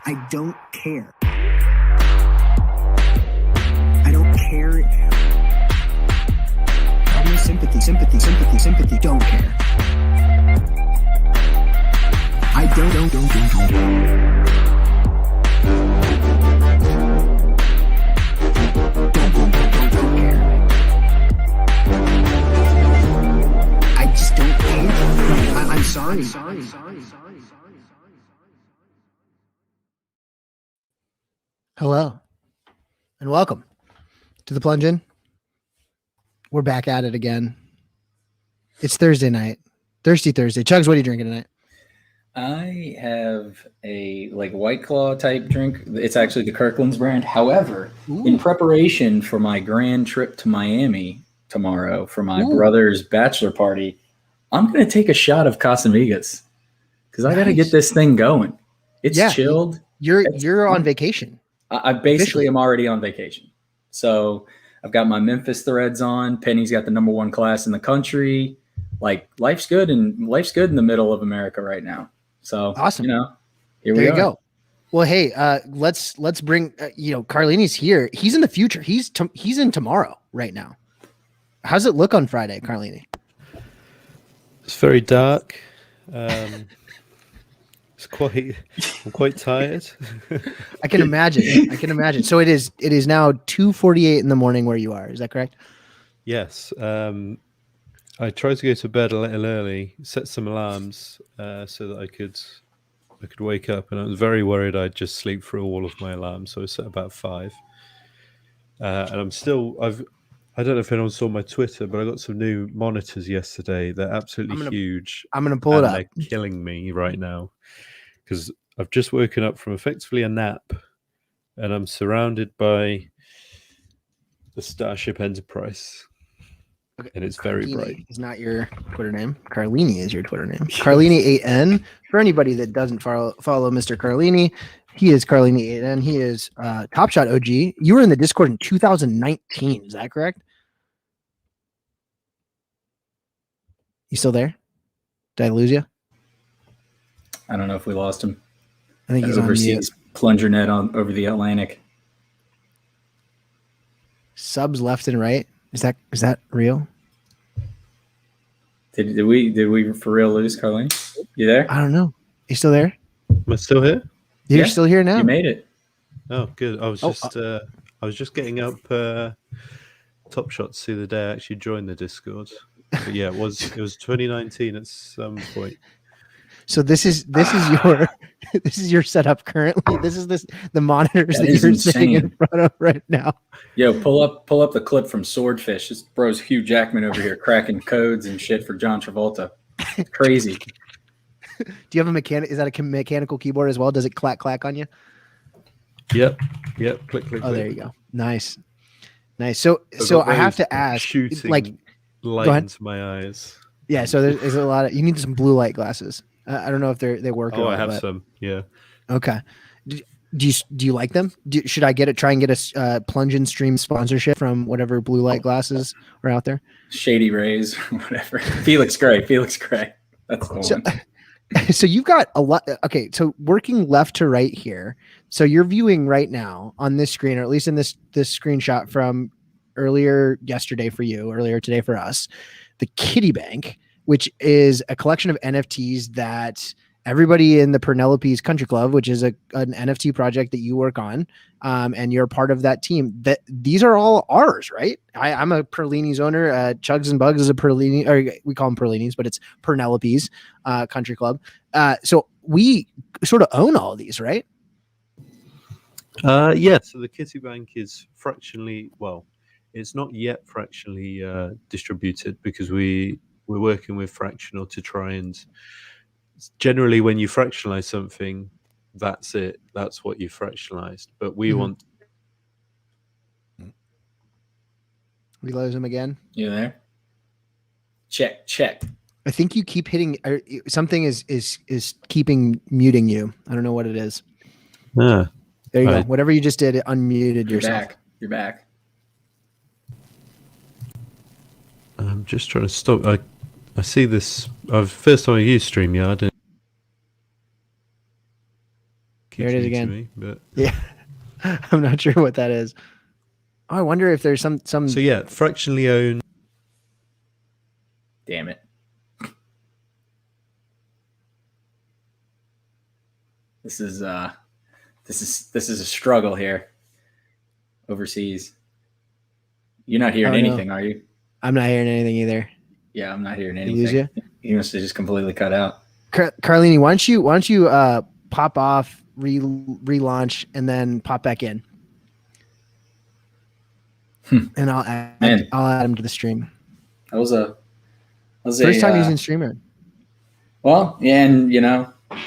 I don't care. I don't care. I have no sympathy. Don't care. I don't care. I just don't care. I'm sorry. Hello, and welcome to the Plunge In. We're back at it again. It's Thursday night. Thirsty Thursday. Chugs, what are you drinking tonight? I have a White Claw type drink. It's actually the Kirkland's brand. However, in preparation for my grand trip to Miami tomorrow for my brother's bachelor party, I'm going to take a shot of Casamigos because I got to get this thing going. It's chilled. You're on vacation. I basically am already on vacation. So I've got my Memphis threads on. Penny's got the #1 class in the country. Life's good in the middle of America right now. So awesome. Here we there you go. Well, hey, let's bring Carlini's here. He's in the future. He's in tomorrow right now. How's it look on Friday, Carlini? It's very dark. I'm quite tired. I can imagine. So it is now 2:48 in the morning where you are. Is that correct? Yes. I tried to go to bed a little early, set some alarms so that I could wake up, and I was very worried I'd just sleep through all of my alarms. So I set about 5. And I don't know if anyone saw my Twitter, but I got some new monitors yesterday. They're absolutely huge. I'm going to pull it up. They're killing me right now because I've just woken up from effectively a nap, and I'm surrounded by the Starship Enterprise. Okay. And it's Carlini very bright. Is not your Twitter name. Carlini is your Twitter name. Carlini 8N. For anybody that doesn't follow Mr. Carlini, he is Carlini 8N. He is Top Shot OG. You were in the Discord in 2019. Is that correct? You still there? Did I lose you? I don't know if we lost him. I think he's overseas plunger net over the Atlantic. Subs left and right. Is that real? Did we for real lose Carlini? You there? I don't know. You still there? Am I still here? You're still here now. You made it. Oh, good. I was just getting up Top Shot to see the day I actually joined the Discord. But yeah, it was 2019 at some point. So this is your setup currently. This is the monitors that you're sitting in front of right now. Yo, pull up the clip from Swordfish. This bro's Hugh Jackman over here cracking codes and shit for John Travolta. Crazy. Do you have a mechanic? Is that a mechanical keyboard as well? Does it clack on you? Yep. Click. Oh, there you go. Nice. So I have to ask, shooting light into my eyes. Yeah. So there's a lot of. You need some blue light glasses. I don't know if they work. Oh, I have some. Yeah. Okay. Do you like them? Should I try and get a Plunge In stream sponsorship from whatever blue light glasses are out there? Shady Rays, whatever. Felix Gray. That's the one. So you've got a lot. Okay. So working left to right here. So you're viewing right now on this screen, or at least in this screenshot from earlier yesterday for you, earlier today for us, the Kitty Bank, which is a collection of NFTs that everybody in the Penelope's Country Club, which is an NFT project that you work on, and you're part of that team. That these are all ours, right? I'm a Perlini's owner. Chugs and Bugs is a Perlini, or we call them Perlini's, but it's Penelope's Country Club. So we sort of own all of these, right? Yeah. So the Kitty Bank is fractionally, it's not yet fractionally distributed because we're working with Fractional to try and generally when you fractionalize something, that's it. That's what you fractionalized. But we want. We lose him again. You there? Check. I think you keep hitting. Something is keeping muting you. I don't know what it is. There you go. Whatever you just did, it unmuted yourself. You're back. I'm just trying to stop. I see this. First time I used StreamYard. There it is to again. me, but Yeah. I'm not sure what that is. Oh, I wonder if there's some. so yeah, fractionally owned. Damn it. This is a struggle here overseas. You're not hearing anything, are you? I'm not hearing anything either. Yeah, I'm not hearing Did he lose anything. you? You must have just completely cut out. Carlini, why don't you pop off, relaunch, and then pop back in, and I'll add him to the stream. That was First time using Streamer. Well, and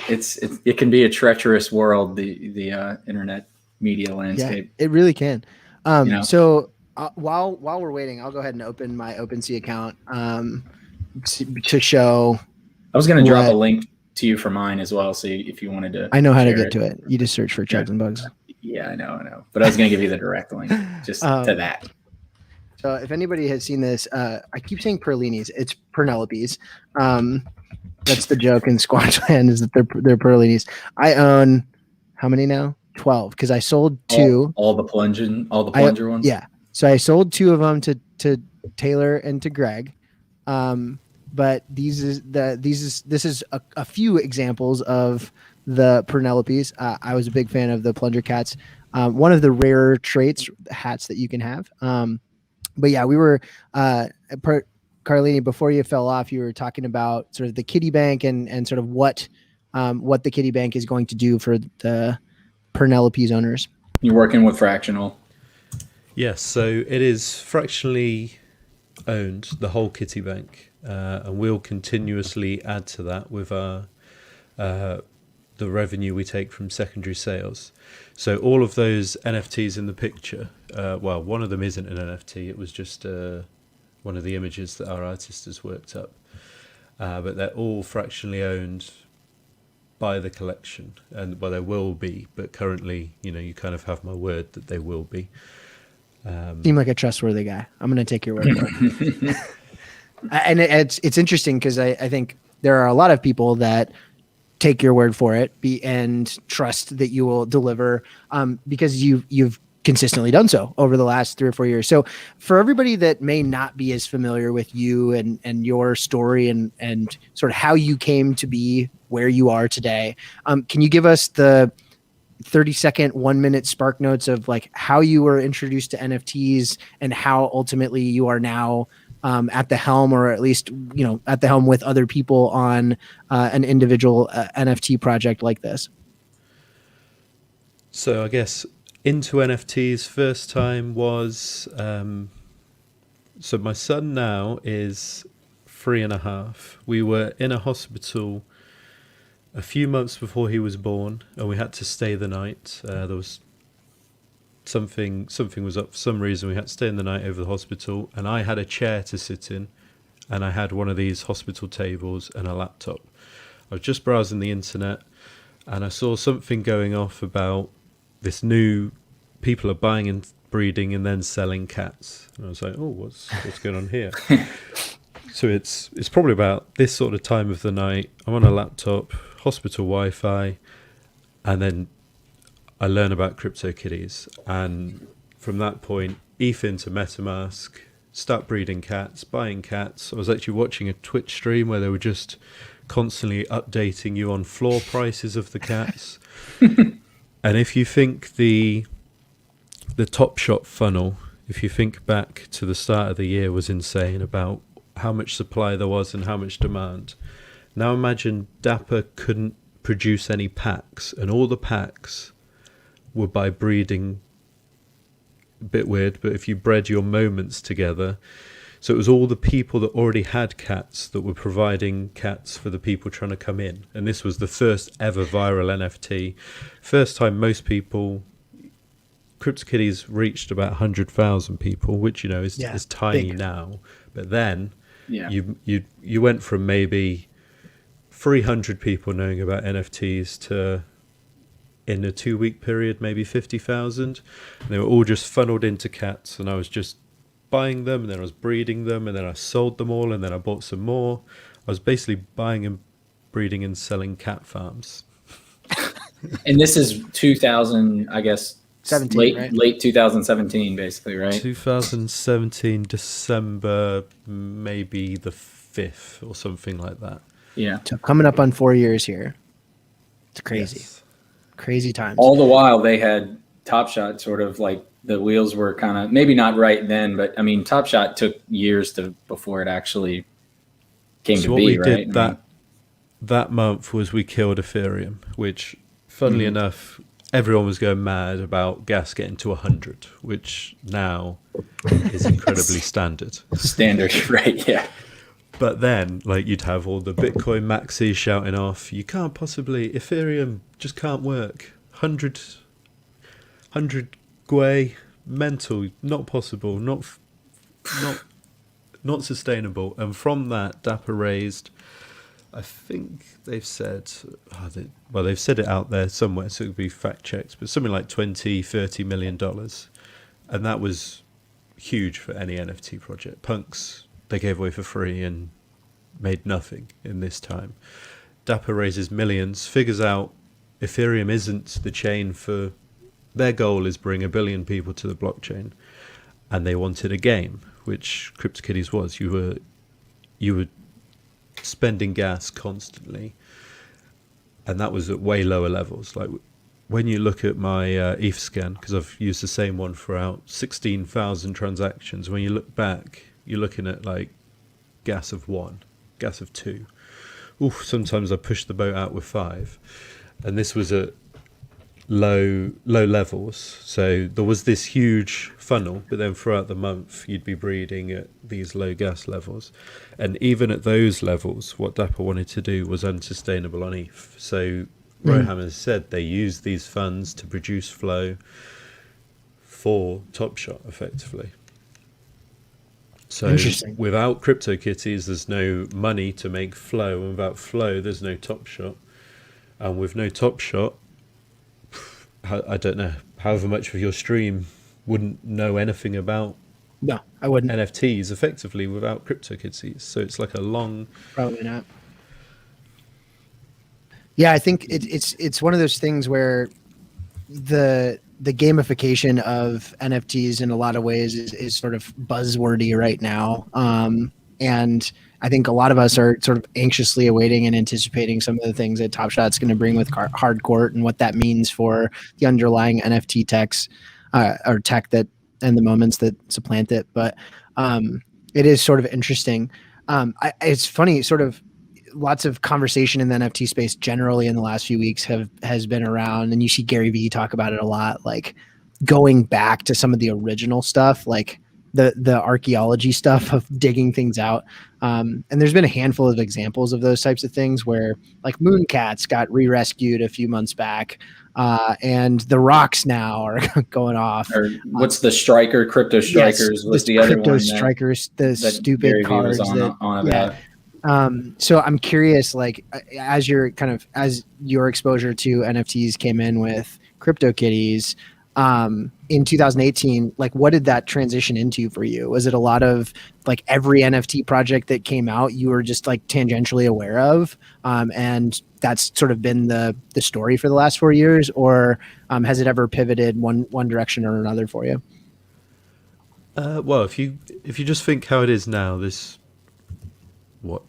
it can be a treacherous world, the internet media landscape. Yeah, it really can. So while we're waiting, I'll go ahead and open my OpenSea account to show. I was going to drop a link to you for mine as well, so if you wanted to. I know how to get to it. You just search for Chugs and Bugs. Yeah, I know. But I was going to give you the direct link just to that. So if anybody has seen this, I keep saying Perlinis. It's Pernelopes. That's the joke in Squatchland, is that they're Perlinis. I own how many now? 12, because I sold 2. All the plunger ones. Yeah. So I sold 2 of them to Taylor and to Greg. But this is a few examples of the Pernelopes. I was a big fan of the plunger cats. One of the rarer traits hats that you can have. But yeah, we were Carlini, before you fell off, you were talking about sort of the kitty bank and sort of what the kitty bank is going to do for the Pernelopes owners. You're working with fractional. Yes, so it is fractionally owned, the whole kitty bank, and we'll continuously add to that with our the revenue we take from secondary sales. So all of those NFTs in the picture, well, one of them isn't an NFT, it was just one of the images that our artist has worked up, but they're all fractionally owned by the collection, and well, they will be, but currently, you kind of have my word that they will be. Seem like a trustworthy guy. I'm going to take your word for it. And it's interesting because I think there are a lot of people that take your word for it and trust that you will deliver because you've consistently done so over the last 3 or 4 years. So for everybody that may not be as familiar with you and your story and sort of how you came to be where you are today, can you give us the 30-second, 1-minute spark notes of like how you were introduced to NFTs and how ultimately you are now at the helm, or at least, at the helm with other people on an individual NFT project like this? So I guess into NFTs first time was, so my son now is 3.5. We were in a hospital a few months before he was born, and we had to stay the night. There was something was up for some reason. We had to stay in the night over the hospital, and I had a chair to sit in, and I had one of these hospital tables and a laptop. I was just browsing the internet, and I saw something going off about this new people are buying and breeding and then selling cats. And I was like, oh, what's going on here? So it's probably about this sort of time of the night. I'm on a laptop, hospital Wi-Fi, and then I learn about CryptoKitties. And from that point, ETH into MetaMask, start breeding cats, buying cats. I was actually watching a Twitch stream where they were just constantly updating you on floor prices of the cats. And if you think the WNBATopShot funnel, if you think back to the start of the year, was insane about how much supply there was and how much demand. Now imagine Dapper couldn't produce any packs, and all the packs were by breeding. A bit weird, but if you bred your moments together, so it was all the people that already had cats that were providing cats for the people trying to come in. And this was the first ever viral NFT. First time most people, CryptoKitties reached about 100,000 people, which is tiny big now. But then you went from maybe 300 people knowing about NFTs to, in a 2-week period, maybe 50,000. They were all just funneled into cats, and I was just buying them, and then I was breeding them, and then I sold them all, and then I bought some more. I was basically buying and breeding and selling cat farms. And this is 2000, I guess, 17, right? late 2017, basically, right? 2017 December, maybe the 5th or something like that. Yeah. So coming up on 4 years here. It's crazy. Yes. Crazy times. All the while they had Top Shot sort of like the wheels were kind of maybe not right then, but I mean, Top Shot took years before it actually came to what be, we right? did that month was we killed Ethereum, which, funnily enough, everyone was going mad about gas getting to 100, which now is incredibly standard. Standard, right? Yeah. But then, like, you'd have all the Bitcoin maxis shouting off, you can't possibly, Ethereum just can't work. 100 Gwei, mental, not possible, not sustainable. And from that, Dapper raised, I think they've said, they've said it out there somewhere, so it would be fact checked, but something like $20-30 million. And that was huge for any NFT project. Punks, they gave away for free and made nothing in this time. Dapper raises millions, figures out Ethereum isn't the chain for their goal is bring 1 billion people to the blockchain, and they wanted a game, which CryptoKitties was. You were spending gas constantly, and that was at way lower levels. Like when you look at my ETH scan, because I've used the same one throughout 16,000 transactions, when you look back, you're looking at like gas of 1, gas of 2. Oof, sometimes I push the boat out with 5, and this was at low levels. So there was this huge funnel, but then throughout the month you'd be breeding at these low gas levels, and even at those levels what Dapper wanted to do was unsustainable on ETH. So Roham has said they use these funds to produce flow for TopShot effectively. So without CryptoKitties there's no money to make flow, and without flow there's no TopShot, and with no TopShot, I don't know, however much of your stream wouldn't know anything about I wouldn't. NFTs effectively without CryptoKitties. So it's like a long... Probably not. Yeah, I think it's one of those things where the gamification of NFTs in a lot of ways is sort of buzzwordy right now. And I think a lot of us are sort of anxiously awaiting and anticipating some of the things that Top Shot's going to bring with Hardcourt and what that means for the underlying NFT techs or tech that and the moments that supplant it. But it is sort of interesting. It's funny, sort of lots of conversation in the NFT space generally in the last few weeks has been around, and you see Gary Vee talk about it a lot, like going back to some of the original stuff, like the archaeology stuff of digging things out. And there's been a handful of examples of those types of things where like Mooncats got re-rescued a few months back, and the rocks now are going off. Or what's the Striker? Crypto Strikers was the other one. Crypto Strikers, the stupid Gary Vee cards was on about. So I'm curious, like as your exposure to NFTs came in with CryptoKitties, in 2018, like what did that transition into for you? Was it a lot of like every NFT project that came out you were just like tangentially aware of, and that's sort of been the story for the last 4 years, or has it ever pivoted one direction or another for you? Well, if you just think how it is now, this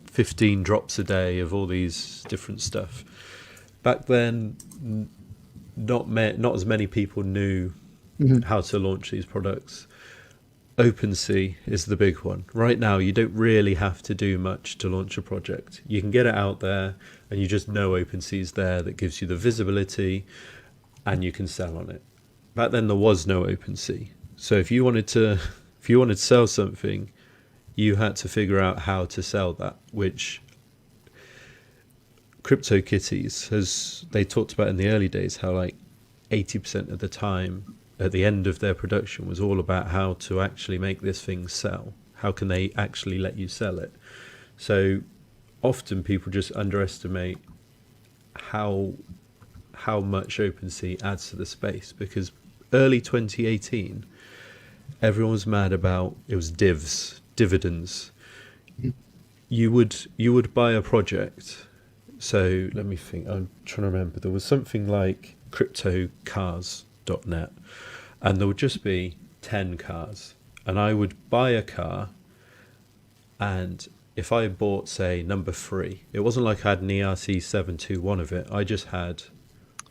15 drops a day of all these different stuff. Back then, not as many people knew how to launch these products. OpenSea is the big one. Right now, you don't really have to do much to launch a project. You can get it out there, and you just know OpenSea is there. That gives you the visibility, and you can sell on it. Back then, there was no OpenSea. So if you wanted to sell something, you had to figure out how to sell that, which CryptoKitties they talked about in the early days, how like 80% of the time at the end of their production was all about how to actually make this thing sell. How can they actually let you sell it? So often people just underestimate how much OpenSea adds to the space, because early 2018, everyone was mad about, it was dividends. You would buy a project. So let me think. I'm trying to remember. There was something like cryptocars.net, and there would just be 10 cars. And I would buy a car, and if I bought, say, number 3, it wasn't like I had an ERC721 of it. I just had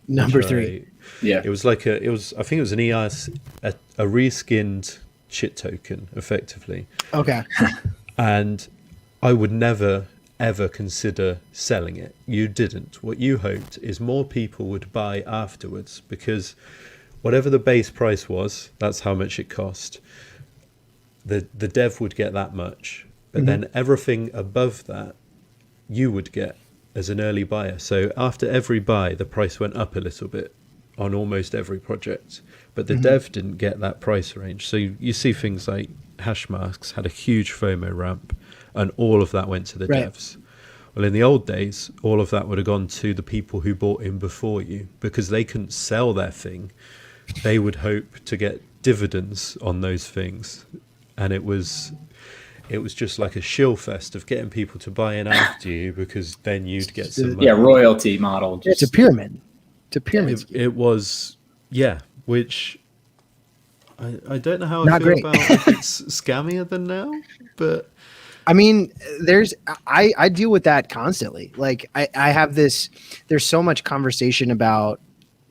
Number 3. Yeah. It was like I think it was an ERC, a reskinned chit token, effectively. Okay. And I would never ever consider selling it. You didn't. What you hoped is more people would buy afterwards, because whatever the base price was, that's how much it cost. The dev would get that much, but then everything above that you would get as an early buyer. So after every buy, the price went up a little bit on almost every project, but the dev didn't get that price range. So you see things like Hashmarks had a huge FOMO ramp, and all of that went to the devs. Well, in the old days, all of that would have gone to the people who bought in before you, because they couldn't sell their thing. They would hope to get dividends on those things. And it was just like a shill fest of getting people to buy in after you, because then you'd get some money. Yeah, royalty model. It's a pyramid. It's a pyramid. It was, yeah, which I don't know how Not I feel great. about if it's scammier than now, but I mean, I deal with that constantly. Like I have this, there's so much conversation about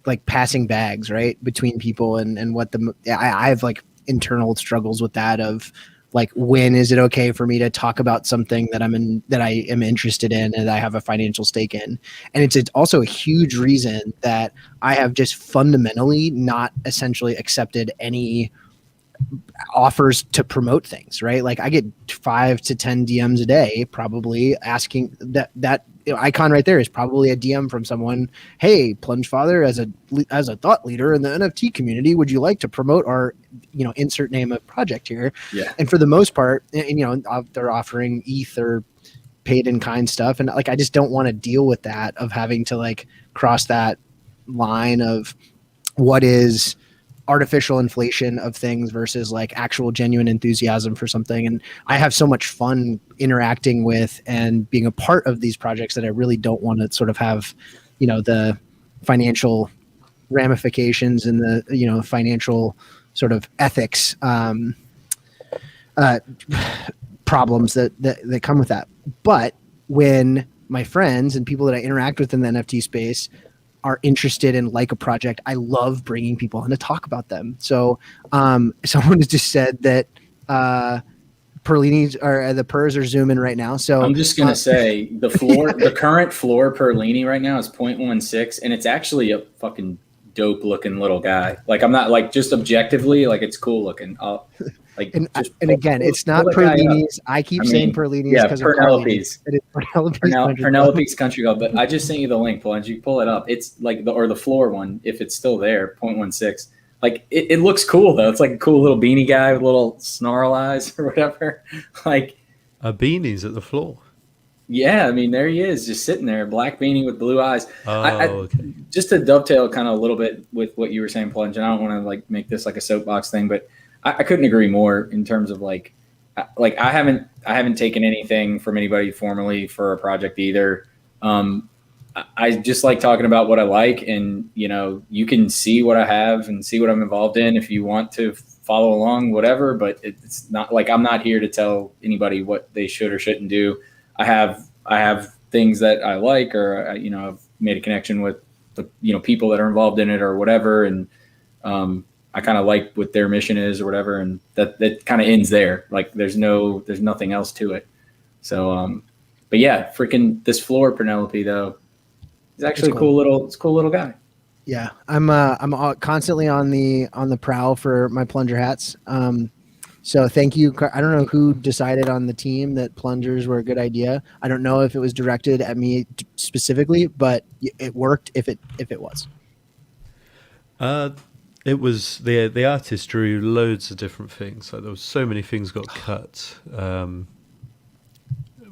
like passing bags, right, between people and what I have like internal struggles with that of like, when is it okay for me to talk about something that I am interested in and I have a financial stake in? And it's also a huge reason that I have just fundamentally not essentially accepted any offers to promote things, right? Like I get 5 to 10 DMs a day, probably asking that icon right there is probably a DM from someone. Hey, Plunge Father, as a thought leader in the NFT community, would you like to promote our, insert name of project here? Yeah. And for the most part, they're offering ETH or paid in kind stuff. And like, I just don't want to deal with that, of having to like cross that line of what is artificial inflation of things versus like actual genuine enthusiasm for something. And I have so much fun interacting with and being a part of these projects that I really don't want to sort of have, the financial ramifications and the, financial sort of ethics problems that come with that. But when my friends and people that I interact with in the NFT space are interested in like a project, I love bringing people on to talk about them. So someone has just said that Perlini's or the PERs are zooming right now. So I'm just gonna say the current floor Perlini right now is 0.16, and it's actually a fucking dope looking little guy. Like I'm not like just objectively, like it's cool looking. And again, it's not Perlini's. I keep saying Perlini's because of Penelope's. It is Penelope's Country Club. But I just sent you the link, Plunge. You pull it up. It's like the floor one, if it's still there, 0.16. Like it looks cool though. It's like a cool little beanie guy with little snarl eyes or whatever. Like a beanie's at the floor. Yeah, I mean there he is, just sitting there, black beanie with blue eyes. Okay. Just to dovetail kind of a little bit with what you were saying, Plunge. And I don't want to like make this like a soapbox thing, but I couldn't agree more in terms of like I haven't taken anything from anybody formally for a project either. I just like talking about what I like, and you can see what I have and see what I'm involved in if you want to follow along, whatever. But it's not like I'm not here to tell anybody what they should or shouldn't do. I have things that I like, or I've made a connection with the people that are involved in it or whatever, and I kind of like what their mission is or whatever, and that kind of ends there. Like there's nothing else to it. So, but yeah, freaking this floor Penelope though, is actually a cool little guy. Yeah, I'm constantly on the prowl for my plunger hats. So thank you. I don't know who decided on the team that plungers were a good idea. I don't know if it was directed at me specifically, but it worked. If it was. It was the artist drew loads of different things. Like there was so many things got cut.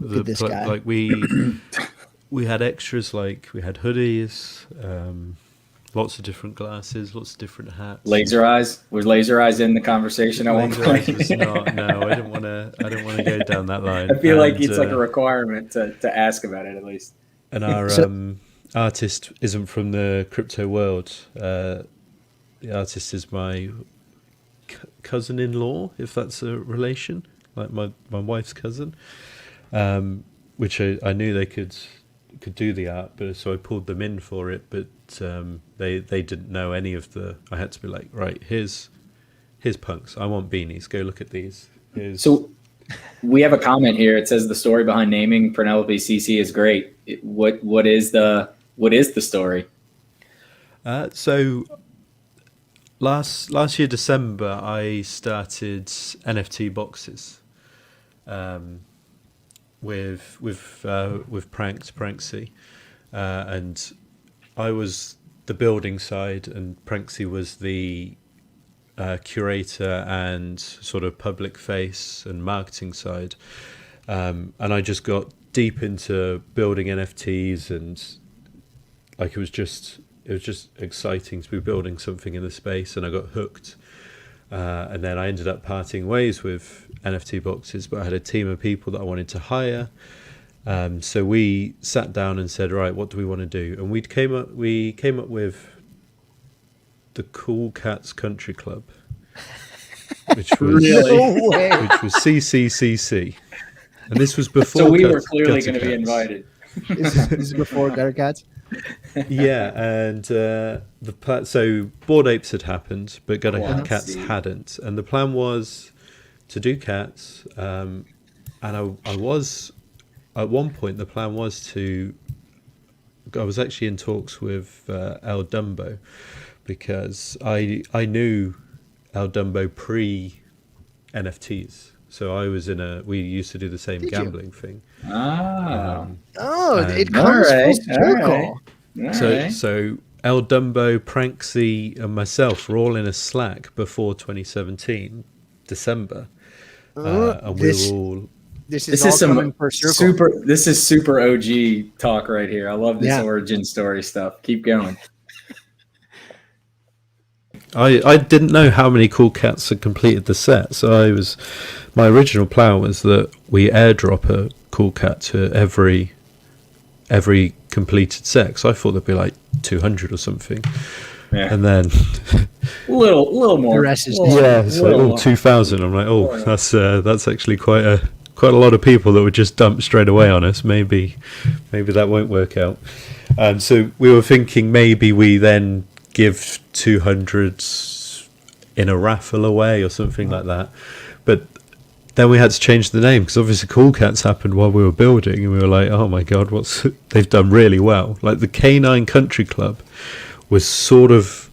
This guy. Like we had extras, like we had hoodies, lots of different glasses, lots of different hats. Laser eyes? Was laser eyes in the conversation at one point? Was not, no, I didn't want to go down that line. I feel like it's like a requirement to ask about it at least. And our artist isn't from the crypto world. The artist is my cousin-in-law, if that's a relation, like my wife's cousin. Which I knew they could do the art, but so I pulled them in for it. But they didn't know any of the. I had to be like, right, here's punks. I want beanies. Go look at these. So we have a comment here. It says the story behind naming Penelope CC is great. What is the story? So last year December, I started NFT boxes. With Pranksy, and I was the building side, and Pranksy was the curator and sort of public face and marketing side. And I just got deep into building NFTs, and like it was just exciting to be building something in the space, and I got hooked. And then I ended up parting ways with NFT boxes, but I had a team of people that I wanted to hire. So we sat down and said, right, what do we want to do? And we came up with the Cool Cats Country Club, which was CCCC. And this was before. So we were clearly going to be invited. This is before Gutter Cats. Yeah, and so Bored Apes had happened, but Gutter Cats hadn't, and the plan was to do cats. And I was at one point the plan was to. I was actually in talks with El Dumbo, because I knew El Dumbo pre NFTs. So I was we used to do the same gambling thing. It comes full circle. So El Dumbo, Pranksy, and myself were all in a Slack before 2017, December. And we were all... This is some super OG talk right here. I love this origin story stuff. Keep going. I didn't know how many Cool Cats had completed the set, so my original plan was that we airdrop a Cool Cat to every completed set. So I thought there'd be like 200 or something, and then a little more. The rest is it's like 2,000. I'm like, that's actually quite a lot of people that would just dump straight away on us. Maybe that won't work out. So we were thinking maybe we then give 200 in a raffle away or something like that, but then we had to change the name because obviously Cool Cats happened while we were building, and we were like, oh my god, they've done really well. Like the Canine Country Club was sort of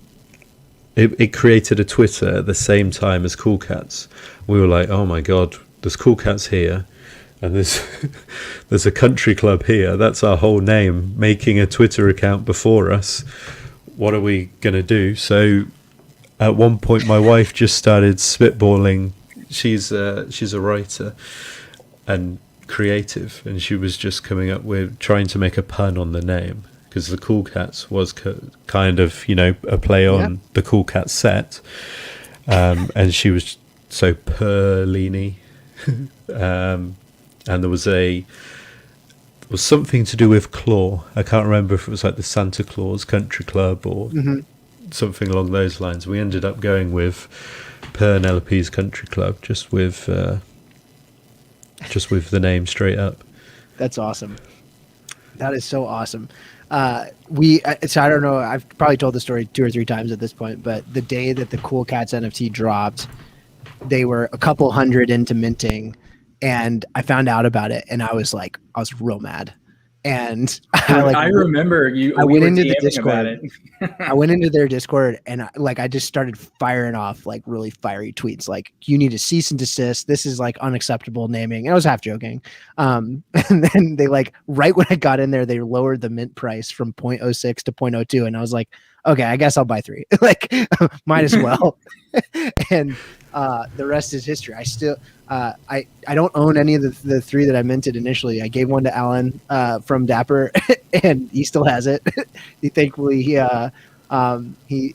it created a Twitter at the same time as Cool Cats. We were like, oh my god, there's Cool Cats here, and there's a country club here. That's our whole name, making a Twitter account before us. What are we going to do? So at one point my wife just started spitballing. She's a writer and creative, and she was just coming up with trying to make a pun on the name, because the Cool Cats was kind of, a play on the Cool Cats set. And she was so Carlini. And there was something to do with Claw. I can't remember if it was like the Santa Claus Country Club or something along those lines. We ended up going with Penelope's Country Club, just with the name straight up. That's awesome. That is so awesome. So I don't know, I've probably told the story 2 or 3 times at this point, but the day that the Cool Cats NFT dropped, they were a couple hundred into minting, and I found out about it, and I was real mad. And I remember you. I went into the Discord. About it. I went into their Discord, and I just started firing off like really fiery tweets, like, you need to cease and desist. This is like unacceptable naming. And I was half joking. And then they right when I got in there, they lowered the mint price from 0.06 to 0.02, and I was like, okay, I guess I'll buy 3. Might as well. And the rest is history. I still I don't own any of the 3 that I minted initially. I gave one to Alan from Dapper, and he still has it. Thankfully I think he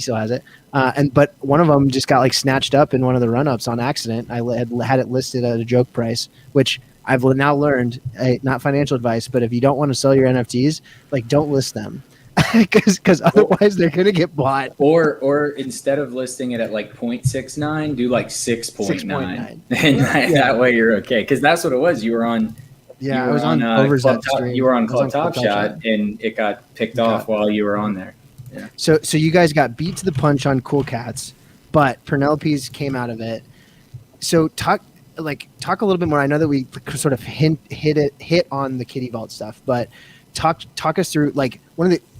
still has it. But one of them just got snatched up in one of the run-ups on accident. I had it listed at a joke price, which I've now learned, not financial advice, but if you don't want to sell your NFTs, like don't list them because otherwise they're going to get bought. Or instead of listing it at like 0.69, do like 6.9. And that way you're okay. Because that's what it was. You were on. Yeah, I was on Overzet stream. You were on Club Top Shot, and it got picked off while you were on there. Yeah. So you guys got beat to the punch on Cool Cats, but Penelope's came out of it. So talk a little bit more. I know that we sort of hit on the Kitty Vault stuff, but talk us through like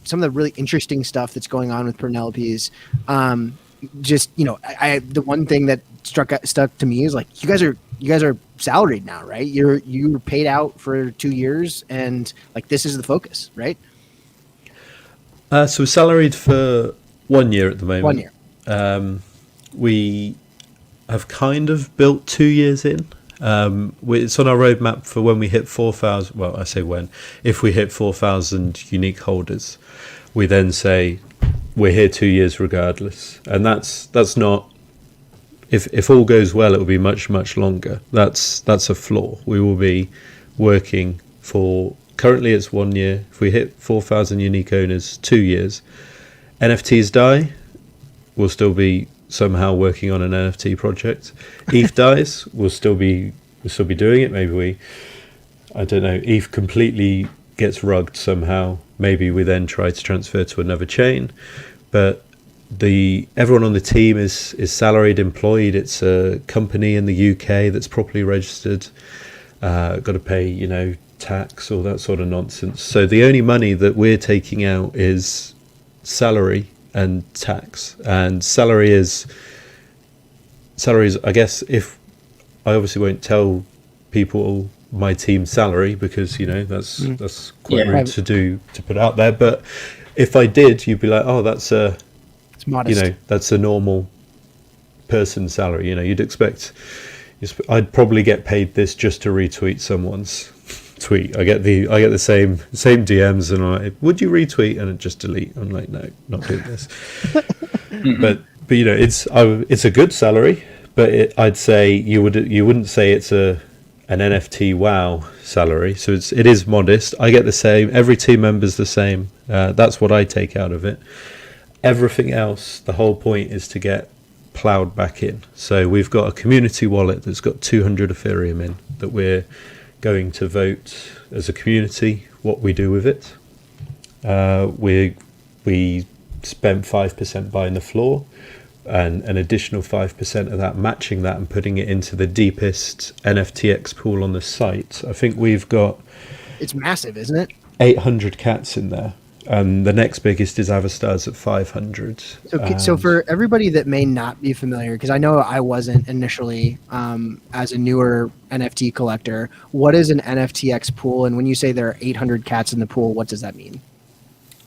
some of the really interesting stuff that's going on with Penelope's. Just the one thing that stuck to me is like you guys are salaried now, right? You're paid out for 2 years, and like this is the focus, right? So we're salaried for 1 year at the moment. 1 year. We have kind of built 2 years in. It's on our roadmap for when we hit 4,000. Well, I say when. If we hit 4,000 unique holders, we then say we're here 2 years regardless. And that's not. If all goes well, it will be much, much longer. That's a flaw. We will be working for. Currently, it's 1 year. If we hit 4,000 unique owners, 2 years. NFTs die, we'll still be somehow working on an NFT project. ETH dies, we'll still be doing it. Maybe I don't know. ETH completely gets rugged somehow. Maybe we then try to transfer to another chain. But everyone on the team is salaried, employed. It's a company in the UK that's properly registered. Got to pay, tax, all that sort of nonsense. So the only money that we're taking out is salary and tax. And salary is I guess, if I obviously won't tell people my team's salary because that's quite rude to put out there. But if I did, you'd be like, oh, it's modest. That's a normal person's salary. You'd expect. I'd probably get paid this just to retweet someone's tweet. I get the same DMs, and I'm like, would you retweet? And just delete. I'm like, no, not doing this. but it's a good salary, but I'd say you wouldn't say it's an NFT wow salary. So it is modest. I get the same. Every team member's the same. That's what I take out of it. Everything else, the whole point is to get plowed back in. So we've got a community wallet that's got 200 Ethereum in that we're going to vote as a community what we do with it. We spent 5% buying the floor, and an additional 5% of that matching that and putting it into the deepest NFTX pool on the site. I think we've got, it's massive, isn't it? 800 cats in there. And the next biggest is Avastar's at 500. So for everybody that may not be familiar, because I know I wasn't initially as a newer NFT collector, what is an NFTX pool? And when you say there are 800 cats in the pool, what does that mean?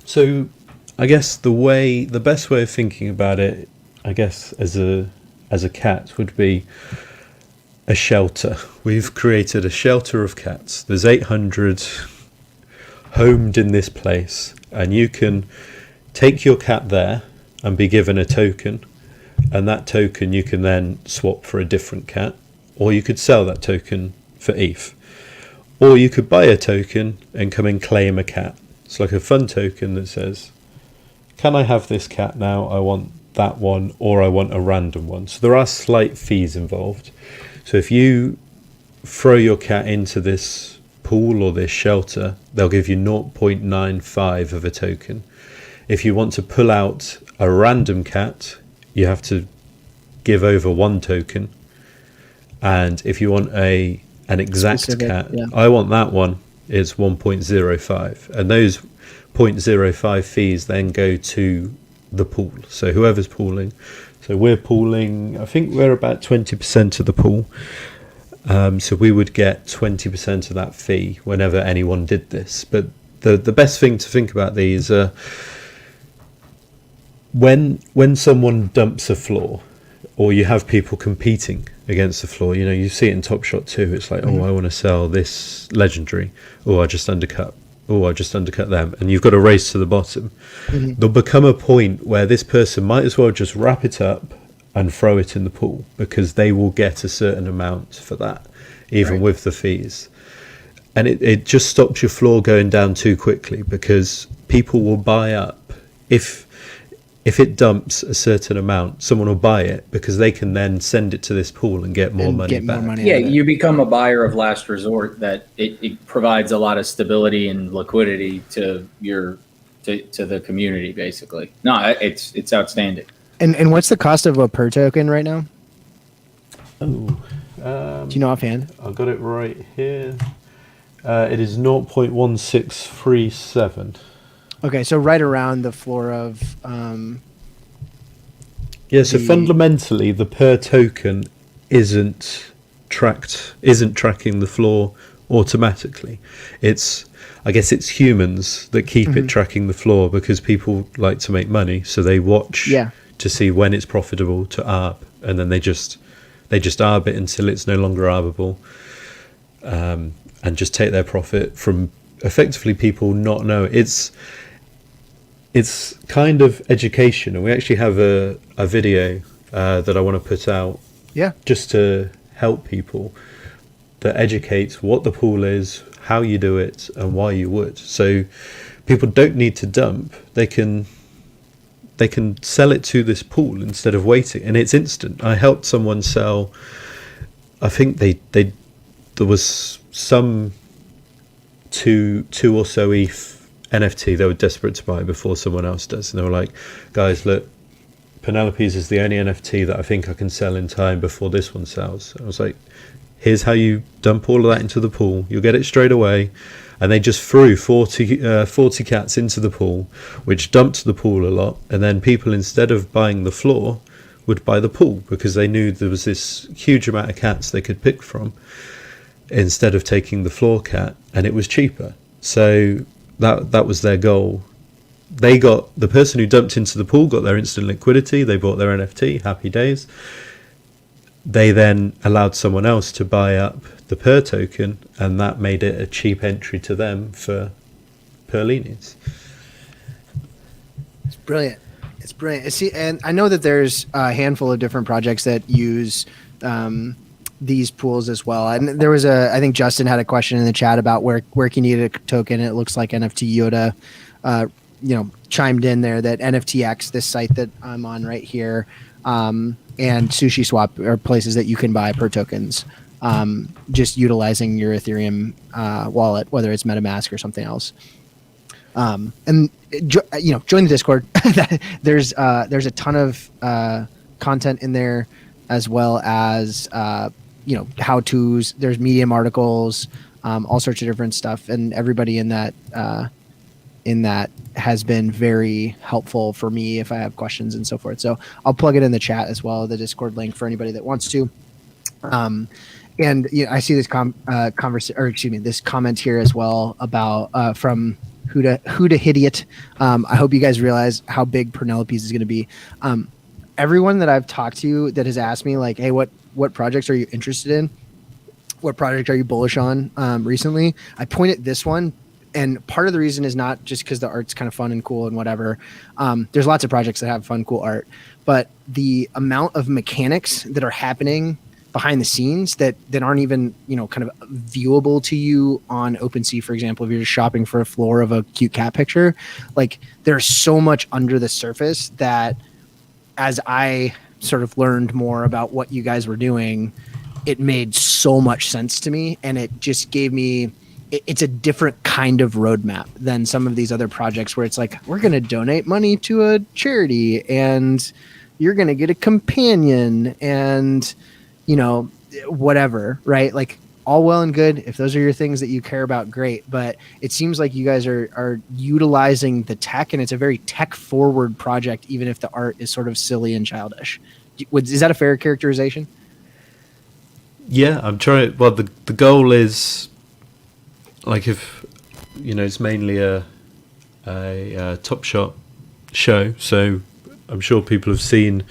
So I guess the best way of thinking about it, I guess, as a cat would be a shelter. We've created a shelter of cats. There's 800 homed in this place, and you can take your cat there and be given a token, and that token you can then swap for a different cat, or you could sell that token for ETH, or you could buy a token and come and claim a cat. It's like a fun token that says, can I have this cat now? I want that one, or I want a random one. So there are slight fees involved. So if you throw your cat into this pool or this shelter, they'll give you 0.95 of a token. If you want to pull out a random cat, you have to give over 1 token. And if you want an exact specific cat, I want that one, it's 1.05. And those 0.05 fees then go to the pool. So whoever's pooling. So we're pooling, I think we're about 20% of the pool. So we would get 20% of that fee whenever anyone did this. But the best thing to think about these are when someone dumps a floor, or you have people competing against the floor, you see it in Top Shot too. It's like, oh, I want to sell this legendary. Oh, I just undercut them. And you've got to race to the bottom. There'll become a point where this person might as well just wrap it up and throw it in the pool, because they will get a certain amount for that, even with the fees. and it just stops your floor going down too quickly, because people will buy up if it dumps a certain amount, someone will buy it because they can then send it to this pool and get more money back. Yeah, you become a buyer of last resort, that it provides a lot of stability and liquidity to to the community, basically. No, it's outstanding. And what's the cost of a per token right now? Do you know offhand? I've got it right here. It is 0.1637. Okay, so right around the floor of so fundamentally the per token isn't tracking the floor automatically. I guess it's humans that keep it tracking the floor, because people like to make money, so they watch to see when it's profitable to arb, and then they just arb it until it's no longer arbable, and just take their profit from effectively people not know. It's kind of education, and we actually have a video that I want to put out just to help people, that educates what the pool is, how you do it, and why you would. So people don't need to dump. They can sell it to this pool instead of waiting, and it's instant. I helped someone sell, I think there was some two or so ETH NFT they were desperate to buy before someone else does, and they were like, guys, look, Penelope's is the only NFT that I think I can sell in time before this one sells. I was like, here's how you dump all of that into the pool. You'll get it straight away. And they just threw 40 cats into the pool, which dumped the pool a lot. And then people, instead of buying the floor, would buy the pool, because they knew there was this huge amount of cats they could pick from, instead of taking the floor cat, and it was cheaper. So that was their goal. The person who dumped into the pool got their instant liquidity. They bought their NFT, happy days. They then allowed someone else to buy up the per token, and that made it a cheap entry to them for Carlini's. It's brilliant. See, and I know that there's a handful of different projects that use these pools as well. And there was I think Justin had a question in the chat about where can you get a token. It looks like NFT Yoda, chimed in there that NFTX, this site that I'm on right here, and Sushi Swap are places that you can buy per tokens, just utilizing your Ethereum wallet, whether it's MetaMask or something else. And join the Discord. There's a ton of content in there, as well as how-tos. There's Medium articles, all sorts of different stuff, and everybody in that has been very helpful for me if I have questions and so forth. So I'll plug it in the chat as well, the Discord link for anybody that wants to. And I see this this comment here as well about from Huda Hidiot. I hope you guys realize how big Penelope's is going to be. Everyone that I've talked to that has asked me, like, hey, what projects are you interested in? What project are you bullish on recently? I point at this one. And part of the reason is not just because the art's kind of fun and cool and whatever. There's lots of projects that have fun, cool art, but the amount of mechanics that are happening behind the scenes that aren't even, kind of viewable to you on OpenSea, for example, if you're just shopping for a floor of a cute cat picture, like there's so much under the surface that as I sort of learned more about what you guys were doing, it made so much sense to me. And it just gave me, it's a different kind of roadmap than some of these other projects where it's like, we're going to donate money to a charity and you're going to get a companion and, whatever, right? Like all well and good. If those are your things that you care about, great. But it seems like you guys are utilizing the tech, and it's a very tech forward project, even if the art is sort of silly and childish. Is that a fair characterization? Yeah, I'm trying. Well, the goal is, like, if it's mainly a Top Shot show, so I'm sure people have seen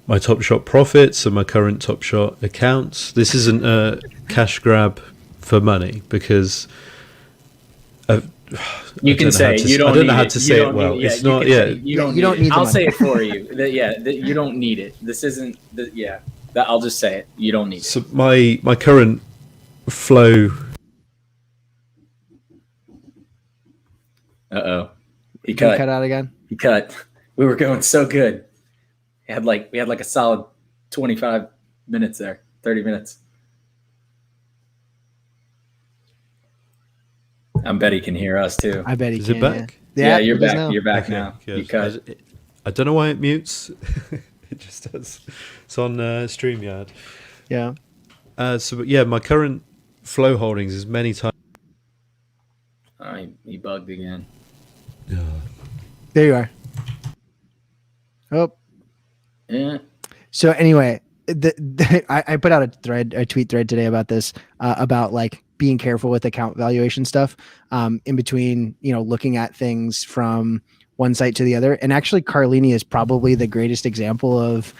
my Top Shot profits and my current Top Shot accounts. This isn't a cash grab for money, because you can say you don't. I don't know how to say it well. It's not. Yeah, you don't need. I'll say it for you. You don't need it. This isn't. I'll just say it. You don't need it. So my current flow Uh-oh. He Did he cut. cut out again? He cut. We were going so good. We had like a solid 25 minutes there, 30 minutes. I bet he can hear us too. I bet he Is can. it back? Yeah, you're it is back. now. You're back Okay, now. good. You cut. I don't know why it mutes. It just does. It's on StreamYard. Yeah. But yeah, my current flow holdings is many times. Oh, he bugged again. There you are. Oh. Yeah. So anyway, I put out a tweet thread today about this, about like being careful with account valuation stuff, in between, looking at things from one site to the other. And actually Carlini is probably the greatest example of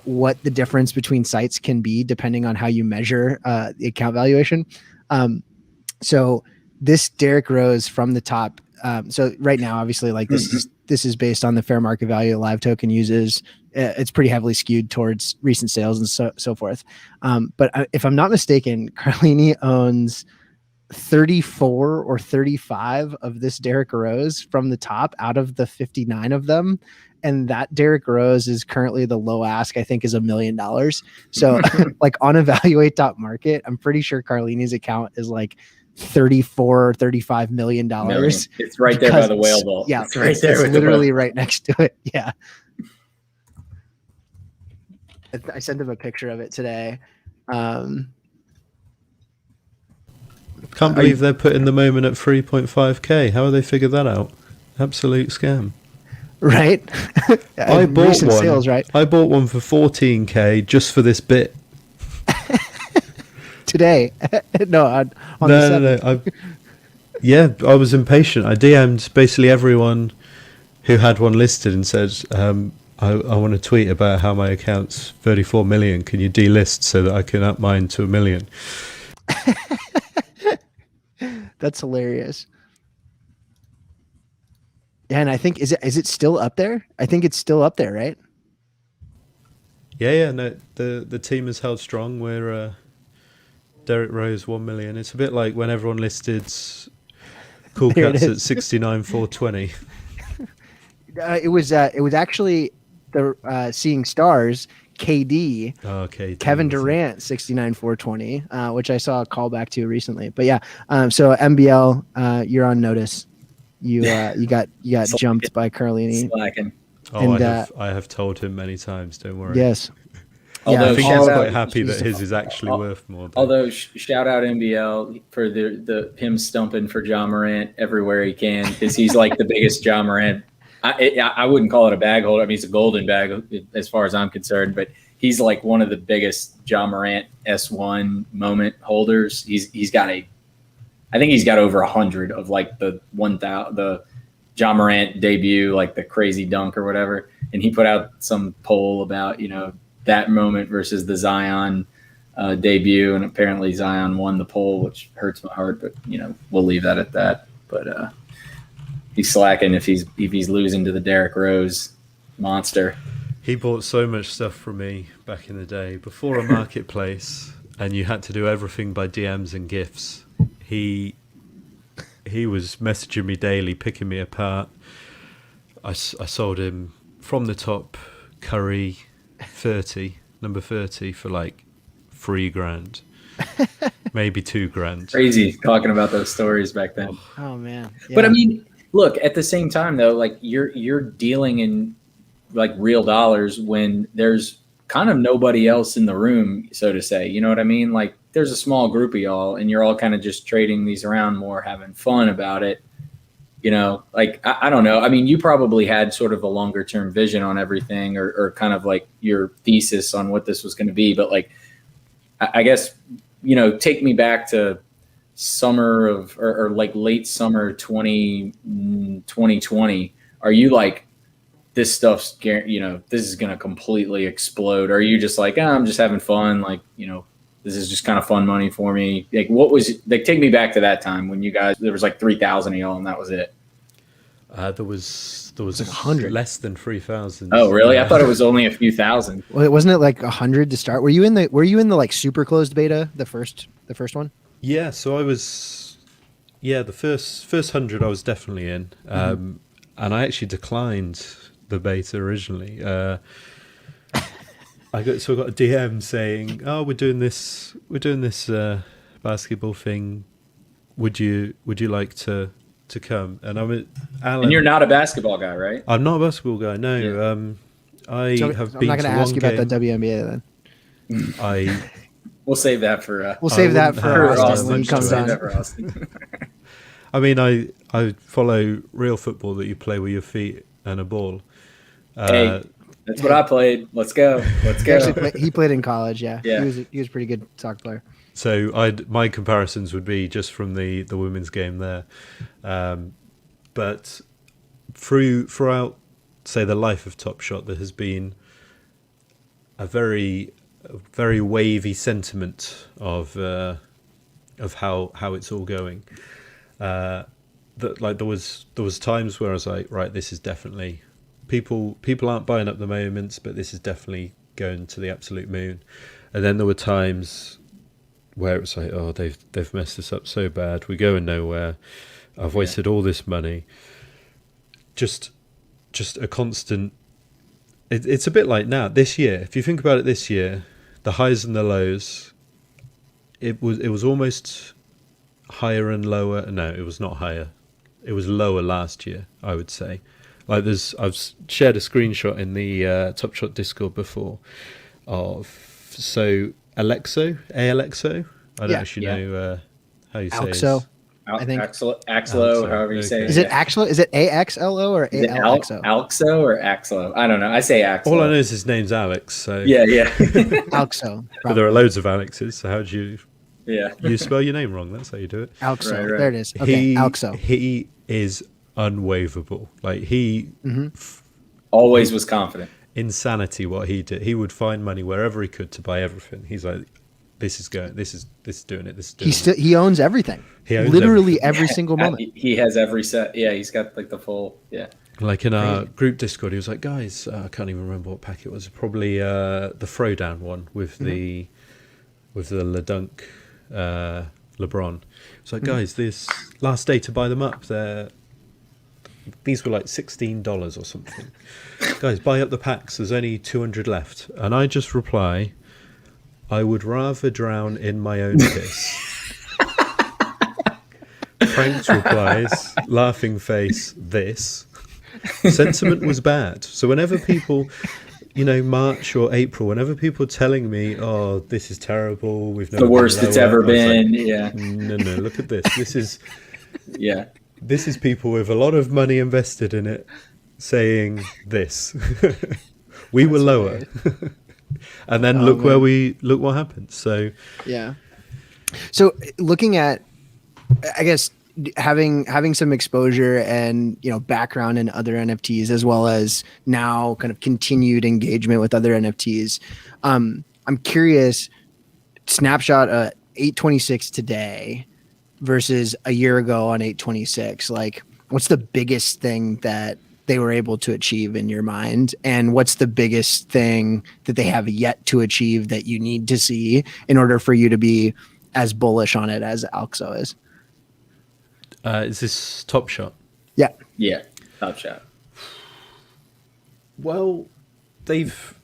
what the difference between sites can be depending on how you measure the account valuation. So this Derrick Rose from the top. So right now, obviously, like this is based on the fair market value Live Token uses. It's pretty heavily skewed towards recent sales and so forth. But if I'm not mistaken, Carlini owns 34 or 35 of this Derrick Rose from the top out of the 59 of them. And that Derrick Rose is currently the low ask, I think, is $1 million. So like on Evaluate Top Market, I'm pretty sure Carlini's account is like 34 or 35 million dollars. It's right there by the whale vault. Yeah, it's right there. It's literally right next to it. Yeah. I sent him a picture of it today. Can't believe they're putting the moment at 3.5k. How have they figured that out? Absolute scam. Right? I bought one. Sales, right? I bought one for 14k just for this bit. Today. No. I was impatient. I DM'd basically everyone who had one listed and said, I want to tweet about how my account's 34 million. Can you delist so that I can up mine to 1 million? That's hilarious. Yeah, and I think is it still up there? I think it's still up there, right? Yeah. No, the team has held strong. We're Derrick Rose 1 million. It's a bit like when everyone listed Cool Cats at 69,420. It was actually the Seeing Stars KD. Oh, okay. Kevin Durant 69,420, which I saw a call back to recently. But yeah, so MBL, you're on notice. You got jumped by Carlini. Slacking. Oh, and, I have told him many times. Don't worry. Yes. Although I think he's quite happy that his is actually worth more. Although shout out MBL for the him stumping for Ja Morant everywhere he can, because he's like the biggest Ja Morant. I wouldn't call it a bag holder. I mean, it's a golden bag as far as I'm concerned, but he's like one of the biggest Ja Morant S1 moment holders. I think he's got over 100 of like the Ja Morant debut, like the crazy dunk or whatever. And he put out some poll about, that moment versus the Zion debut. And apparently Zion won the poll, which hurts my heart, but we'll leave that at that. But he's slacking if he's losing to the Derrick Rose monster. He bought so much stuff from me back in the day before a marketplace, and you had to do everything by DMs and gifts. He was messaging me daily, picking me apart. I sold him from the top Curry 30, number 30 for like $3,000, maybe $2,000. Crazy talking about those stories back then. Oh man! Yeah. But I mean, look, at the same time though, like you're dealing in like real dollars when there's kind of nobody else in the room, so to say. You know what I mean? Like there's a small group of y'all, and you're all kind of just trading these around more, having fun about it. Like I don't know. I mean, you probably had sort of a longer term vision on everything, or kind of like your thesis on what this was going to be. But like, I guess, take me back to summer of or like late summer 2020. Are you like, this stuff's, this is going to completely explode? Or are you just like, I'm just having fun. Like, this is just kind of fun money for me. Like, what was like? Take me back to that time when you guys, there was like 3,000 of y'all, and that was it. There was like 100, less than 3,000. Oh, really? I thought it was only a few thousand. Well, wasn't it like 100 to start? Were you in the like super closed beta, the first one? Yeah. So Yeah, the first 100 I was definitely in, and I actually declined the beta originally. I got a DM saying, "Oh, we're doing this basketball thing. Would you like to come?" And Alan. And you're not a basketball guy, right? I'm not a basketball guy. No, Yeah. I So have I'm been not to going to one ask you about game. that WNBA then. We'll save that for. We'll save that for Austin when he much comes to on. That for Austin. I mean, I follow real football that you play with your feet and a ball. Hey, that's what I played. Let's go. He played in college. Yeah. Yeah. He was a pretty good soccer player. So my comparisons would be just from the women's game there, but throughout, say, the life of Top Shot, there has been a very wavy sentiment of how it's all going. That like there was times where I was like, right, this is definitely people aren't buying up the moments, but this is definitely going to the absolute moon. And then there were times where it was like, oh, they've messed this up so bad. We're going nowhere. I've wasted all this money. Just a constant. It's a bit like now this year. If you think about it, this year, the highs and the lows. It was almost higher and lower. No, it was not higher. It was lower last year, I would say. Like I've shared a screenshot in the Top Shot Discord before of Alexo. I don't actually know how you say Alexo. it. I think Axlo, however you say it. Is it Axlo? Is it AXLO or ALXO? Alxo or Axlo? I don't know. I say Axlo. All I know is his name's Alex. So Yeah. Alxo. But there are loads of Alexes. So how do you? Yeah. You spell your name wrong. That's how you do it. Alxo. Right. There it is. Okay. Alxo. He is unwaverable. Like Always was confident. Insanity what he did. He would find money wherever he could to buy everything. He's like, this is doing it. He owns everything. He owns literally everything. every single moment. He has every set. Yeah, he's got like the full. Yeah. Like in our group Discord, he was like, guys, I can't even remember what pack it was. Probably the throwdown one with the LeDunk LeBron. It's like, guys, this last day to buy them up, these were like $16 or something. Guys, buy up the packs. There's only 200 left. And I just reply, I would rather drown in my own piss. Frank's replies, laughing face, this. Sentiment was bad. So whenever people, March or April, whenever people are telling me, oh, this is terrible, we've never the worst it's ever been. Like, yeah. No, look at this. This is yeah. This is people with a lot of money invested in it saying this. We were lower. And then look what happened. So yeah. So looking at, I guess, having some exposure and background in other NFTs, as well as now kind of continued engagement with other NFTs, I'm curious, snapshot 826 today versus a year ago on 826, like what's the biggest thing that they were able to achieve in your mind, and what's the biggest thing that they have yet to achieve that you need to see in order for you to be as bullish on it as Alxo is? Is this Top Shot? Yeah, Top Shot. Well, they've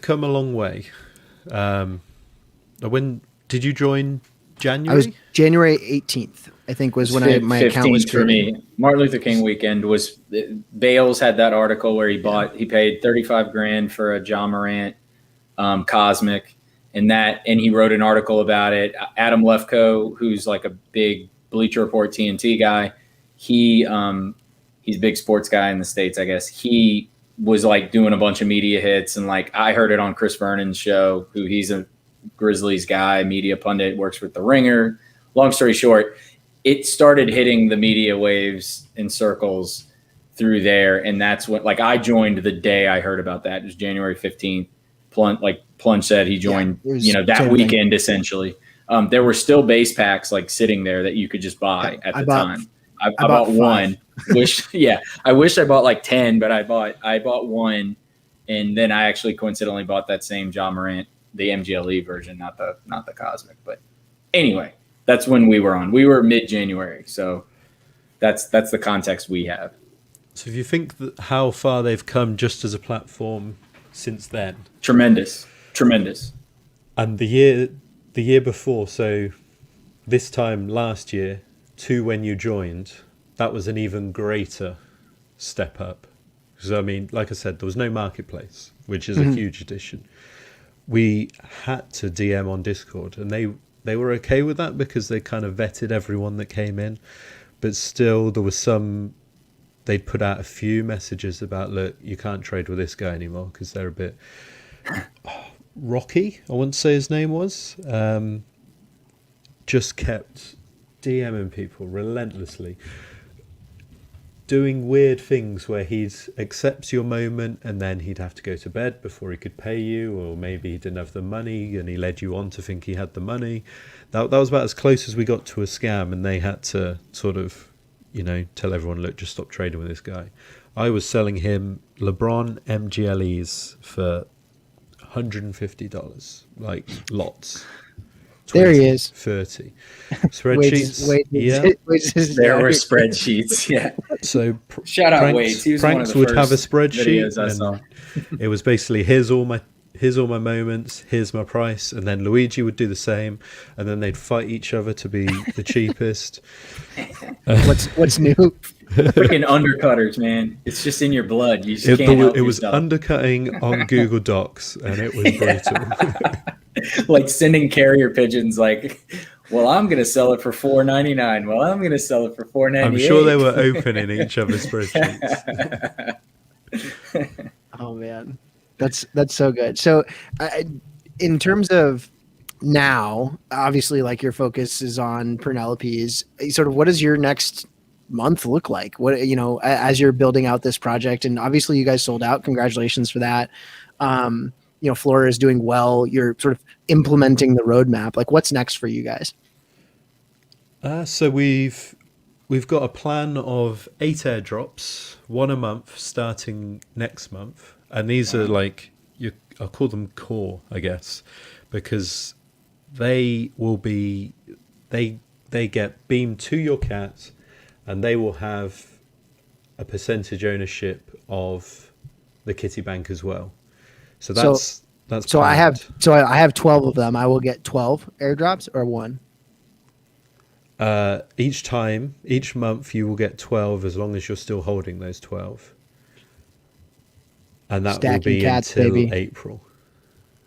come a long way. When did you join? January? I was January 18th, I think, was when my account was created. For me. Martin Luther King weekend was. Bales had that article where he paid $35,000 for a Ja Morant Cosmic, and he wrote an article about it. Adam Lefkoe, who's like a big Bleacher Report TNT guy, he's a big sports guy in the States, I guess. He was like doing a bunch of media hits, and like I heard it on Chris Vernon's show, who he's a Grizzlies guy, media pundit, works with The Ringer. Long story short, it started hitting the media waves in circles through there, and that's when I joined the day I heard about that. It was January 15th. Plunge said he joined, that weekend essentially. There were still base packs sitting there that you could just buy at the time. I bought one. I wish I bought 10, but I bought one, and then I actually coincidentally bought that same Ja Morant, the MGLE version, not the Cosmic. But anyway, That's when we were on. We were mid-January, so that's the context we have. So if you think that how far they've come just as a platform since then, tremendous. And the year before, so this time last year to when you joined, that was an even greater step up. So I mean, like I said, there was no marketplace, which is a huge addition. We had to DM on Discord, and they were okay with that because they kind of vetted everyone that came in, but still there was some. They'd put out a few messages about, look, you can't trade with this guy anymore because they're a bit rocky, I wouldn't say his name was. Just kept DMing people relentlessly, doing weird things where he'd accepts your moment and then he'd have to go to bed before he could pay you, or maybe he didn't have the money and he led you on to think he had the money. That was about as close as we got to a scam, and they had to sort of, tell everyone, look, just stop trading with this guy. I was selling him LeBron MGLEs for $150, like lots. 20, there he is. 30 spreadsheets. There were spreadsheets. Yeah. So shout out Wade. He was Pranks one of the would have a first spreadsheet, videos I saw. It was basically here's all my moments, here's my price, and then Luigi would do the same, and then they'd fight each other to be the cheapest. What's new? Freaking undercutters, man! It's just in your blood. You just can't help It was yourself. undercutting on Google Docs, and it was brutal. Like sending carrier pigeons. Like, well, I'm gonna sell it for $4.99. Well, I'm gonna sell it for $4.98. I'm sure they were opening each other's spreadsheets. Oh man, that's so good. So, in terms of now, obviously, like your focus is on Penelope's. Sort of, what does your next month look like? What as you're building out this project, and obviously you guys sold out. Congratulations for that. Flora is doing well. You're sort of implementing the roadmap. Like, what's next for you guys? So we've got a plan of 8 airdrops, 1 a month, starting next month, and these are like I'll call them core, I guess, because they will be they get beamed to your cat, and they will have a percentage ownership of the kitty bank as well. So that's so I have 12 of them. I will get 12 airdrops or 1. Each month you will get 12 as long as you're still holding those 12. And that Stacking will be cats, until baby. April.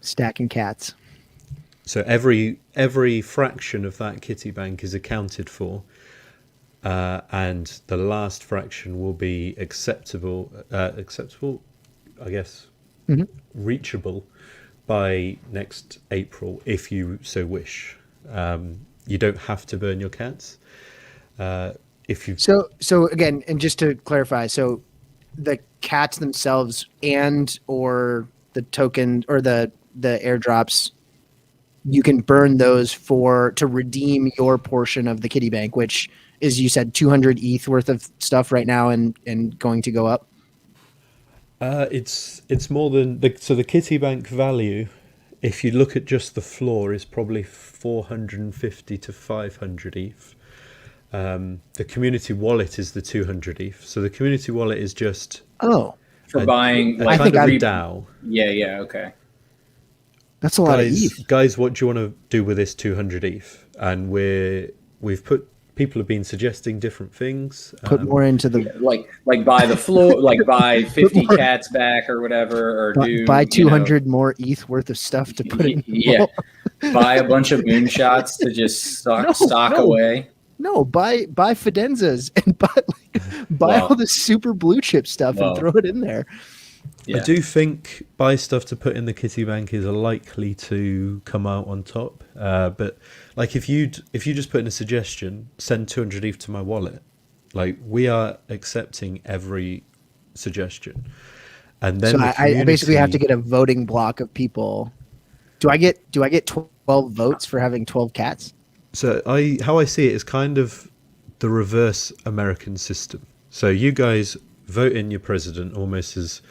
Stacking cats. So every fraction of that kitty bank is accounted for, and the last fraction will be acceptable, I guess, reachable by next April if you so wish. You don't have to burn your cats. If you So again, and just to clarify, so the cats themselves and or the token or the airdrops, you can burn those to redeem your portion of the kitty bank, which is, you said, 200 ETH worth of stuff right now and going to go up. It's more than the kitty bank value. If you look at just the floor, is probably 450 to 500 ETH. The community wallet is the 200 ETH. So the community wallet is just for buying like kind of a DAO. Yeah, okay. That's a lot of ETH. Guys, what do you want to do with this 200 ETH? And people have been suggesting different things. Put more into the like buy the floor, like buy 50 cats back or whatever, or buy 200 more ETH worth of stuff to put in. Buy a bunch of moonshots to just stock away. No, buy Fidenzas and buy all the super blue chip stuff and throw it in there. Yeah. I do think buy stuff to put in the kitty bank is likely to come out on top. But like if you just put in a suggestion, send 200 ETH to my wallet. Like, we are accepting every suggestion. And then so I basically have to get a voting block of people. Do I get 12 votes for having 12 cats? So how I see it is kind of the reverse American system. So you guys vote in your president almost as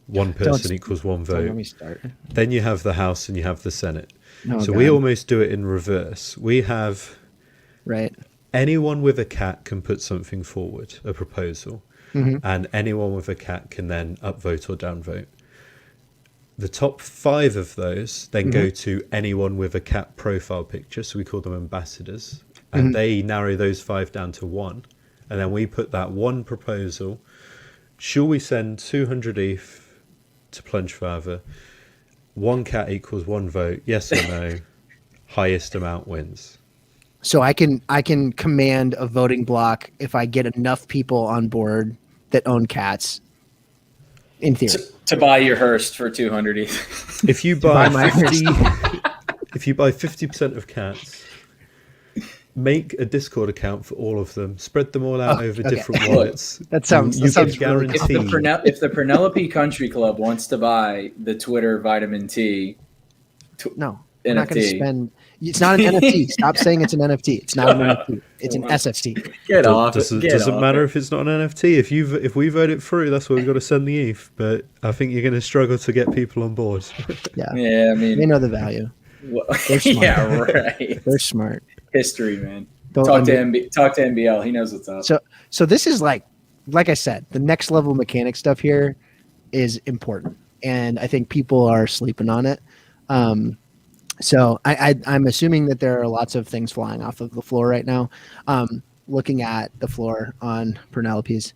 one person equals one vote. Let me start. Then you have the House and you have the Senate. Oh, so God. we almost do it in reverse. We have Right. Anyone with a cat can put something forward, a proposal, and anyone with a cat can then upvote or downvote. The top 5 of those then go to anyone with a cat profile picture, so we call them ambassadors, and they narrow those 5 down to 1, and then we put that one proposal. Shall we send 200 ETH to Plunge Father? 1 cat equals 1 vote, yes or no? Highest amount wins. So I can command a voting block if I get enough people on board that own cats. In theory, to buy your Hearst for 200 ETH. If you buy 50% of cats, make a Discord account for all of them, spread them all out over different wallets. That sounds guarantee. If the Penelope Country Club wants to buy the Twitter vitamin T, no, NFT. I'm not going to spend. It's not an NFT. Stop saying it's an NFT. It's not an NFT. It's an SFT. Get off. Doesn't matter if it's not an NFT. If we vote it through, that's where we've got to send the ETH. But I think you're going to struggle to get people on board. Yeah. I mean, they know the value. Well, They're smart. yeah, right. They're smart. History, man. Talk to NBL. He knows what's up. So this is like I said, the next level mechanic stuff here is important, and I think people are sleeping on it. So I'm assuming that there are lots of things flying off of the floor right now. Looking at the floor on Penelope's,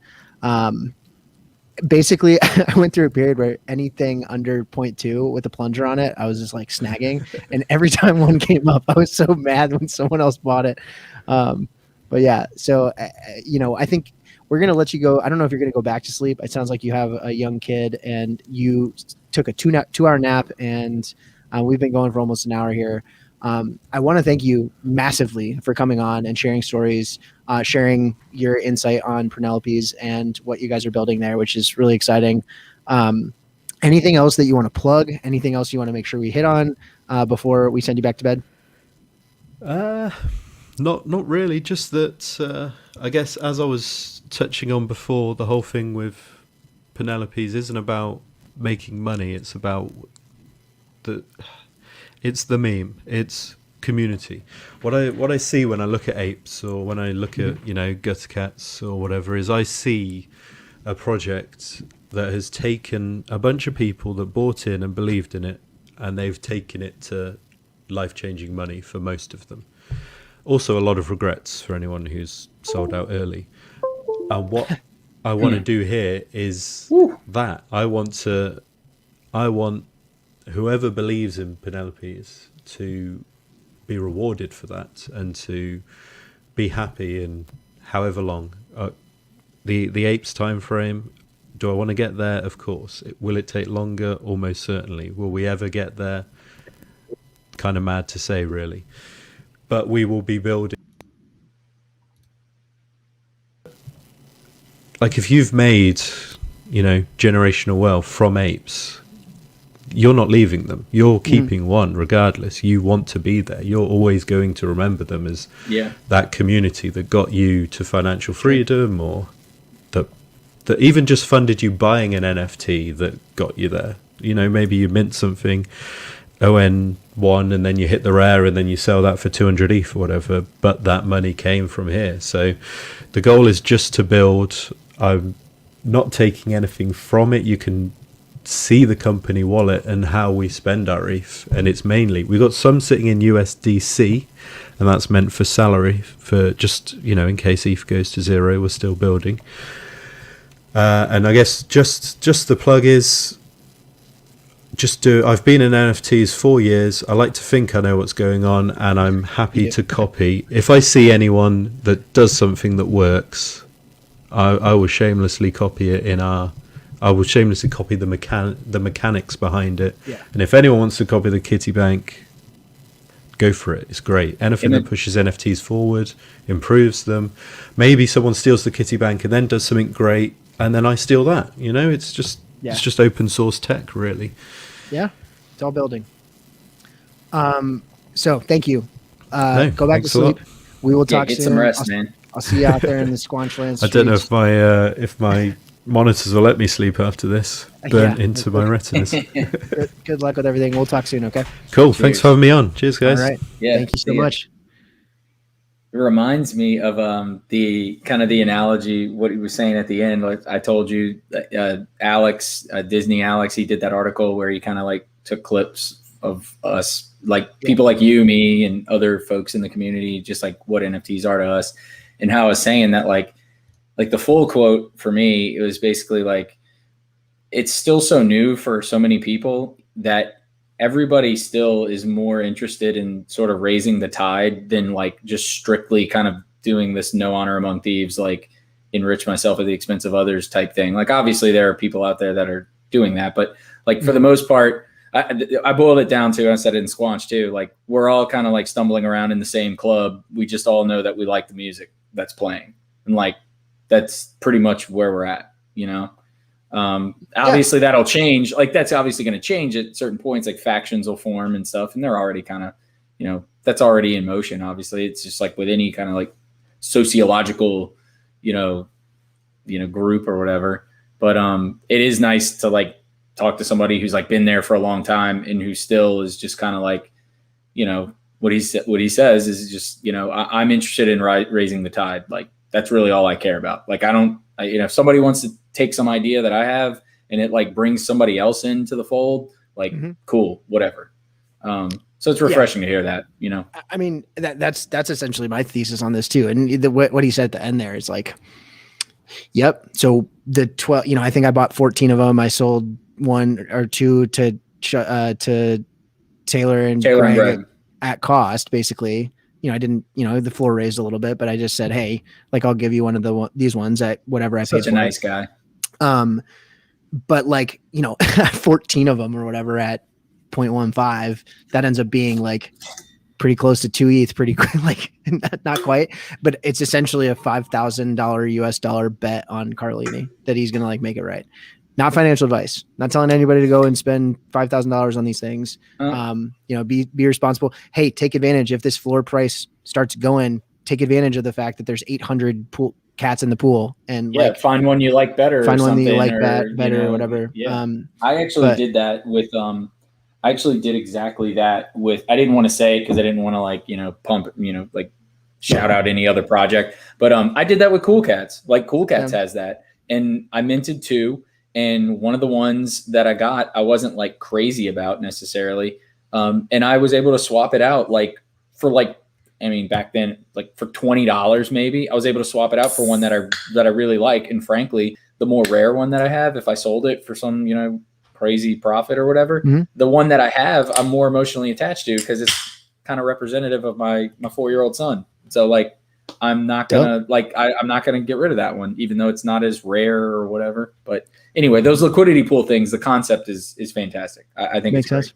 basically I went through a period where anything under 0.2 with a plunger on it, I was just like snagging. And every time one came up, I was so mad when someone else bought it. But yeah, so, I think we're going to let you go. I don't know if you're going to go back to sleep. It sounds like you have a young kid and you took a 2-hour nap, and we've been going for almost an hour here. I want to thank you massively for coming on and sharing stories, sharing your insight on Penelope's and what you guys are building there, which is really exciting. Anything else that you want to plug? Anything else you want to make sure we hit on before we send you back to bed? Not really. Just that I guess, as I was touching on before, the whole thing with Penelope's isn't about making money. It's about it's the meme. It's community. What I see when I look at apes, or when I look at gutter cats or whatever, is I see a project that has taken a bunch of people that bought in and believed in it, and they've taken it to life-changing money for most of them. Also, a lot of regrets for anyone who's sold out early. And what I want to do here is that I want whoever believes in Penelope's to be rewarded for that, and to be happy in however long. The apes time frame, do I want to get there? Of course. Will it take longer? Almost certainly. Will we ever get there? Kind of mad to say, really. But we will be building. Like, if you've made, generational wealth from apes, you're not leaving them. You're keeping one regardless. You want to be there. You're always going to remember them as that community that got you to financial freedom, or that even just funded you buying an NFT that got you there. Maybe you mint something, ON1, and then you hit the rare, and then you sell that for 200 ETH or whatever, but that money came from here. So the goal is just to build. I'm not taking anything from it. You can see the company wallet and how we spend our ETH, and it's mainly, we've got some sitting in USDC, and that's meant for salary, for just in case ETH goes to zero. We're still building, and I guess just the plug is I've been in NFTs 4 years. I like to think I know what's going on, and I'm happy to copy. If I see anyone that does something that works, I will shamelessly copy it I will shamelessly copy the mechanics behind it. Yeah. And if anyone wants to copy the Kitty Bank, go for it. It's great. Anything that pushes NFTs forward, improves them. Maybe someone steals the Kitty Bank and then does something great, and then I steal that. It's just open source tech, really. Yeah, it's all building. So thank you. Go back to sleep. We will talk soon. Get some rest, man. I'll see you out there in the Squanchland streets. I don't know if my monitors will let me sleep after this. Burnt into my retinas. Good luck with everything. We'll talk soon, okay? Cool. Cheers. Thanks for having me on. Cheers, guys. All right. Yeah. Thank you so much. It reminds me of the kind of the analogy, what he was saying at the end. Like I told you, Alex, Disney Alex, he did that article where he kind of like took clips of us, like people like you, me, and other folks in the community, just like what NFTs are to us, and how I was saying that like the full quote for me, it was basically like, it's still so new for so many people that everybody still is more interested in sort of raising the tide than like just strictly kind of doing this no honor among thieves, like enrich myself at the expense of others type thing. Like obviously there are people out there that are doing that, but like for the most part, I boiled it down to, I said it in Squanch too, like we're all kind of like stumbling around in the same club. We just all know that we like the music that's playing. And like, that's pretty much where we're at, you know? Obviously that'll change. Like that's obviously going to change at certain points, like factions will form and stuff. And they're already kind of, you know, that's already in motion. Obviously it's just like with any kind of like sociological, you know, group or whatever. But, it is nice to like talk to somebody who's like been there for a long time and who still is just kind of like, you know, what he says is just, you know, I'm interested in raising the tide. Like that's really all I care about. Like you know, if somebody wants to take some idea that I have and it like brings somebody else into the fold, like cool, whatever. So it's refreshing to hear that, you know. I mean, that's essentially my thesis on this too. And what he said at the end there is like, yep. So the 12, you know, I think I bought 14 of them. I sold 1 or 2 to Taylor and Greg at cost, basically. You know, I didn't, you know, the floor raised a little bit, but I just said, hey, like I'll give you one of these ones at whatever I paid for. Such a nice guy. But like, you know, 14 of them or whatever at 0.15, that ends up being like pretty close to 2 ETH, pretty quick, like not quite, but it's essentially a $5,000 US dollar bet on Carlini that he's going to like make it right. Not financial advice, not telling anybody to go and spend $5,000 on these things. You know, be responsible. Hey, take advantage. If this floor price starts going, take advantage of the fact that there's 800 cats in the pool, and like find one you like better. Find one that you like better, or whatever. Yeah. I actually did that with, I actually did exactly that with, I didn't want to say it because I didn't want to like, you know, pump, you know, like shout out any other project, but I did that with Cool Cats. Like Cool Cats has that, and I minted 2. And one of the ones that I got, I wasn't like crazy about necessarily. And I was able to swap it out like for like, I mean, back then, like for $20, maybe I was able to swap it out for one that I really like. And frankly, the more rare one that I have, if I sold it for some, you know, crazy profit or whatever, the one that I have, I'm more emotionally attached to because it's kind of representative of my 4-year-old son. So like, I'm not gonna I'm not gonna get rid of that one, even though it's not as rare or whatever. But anyway, those liquidity pool things, the concept is fantastic. I think makes sense.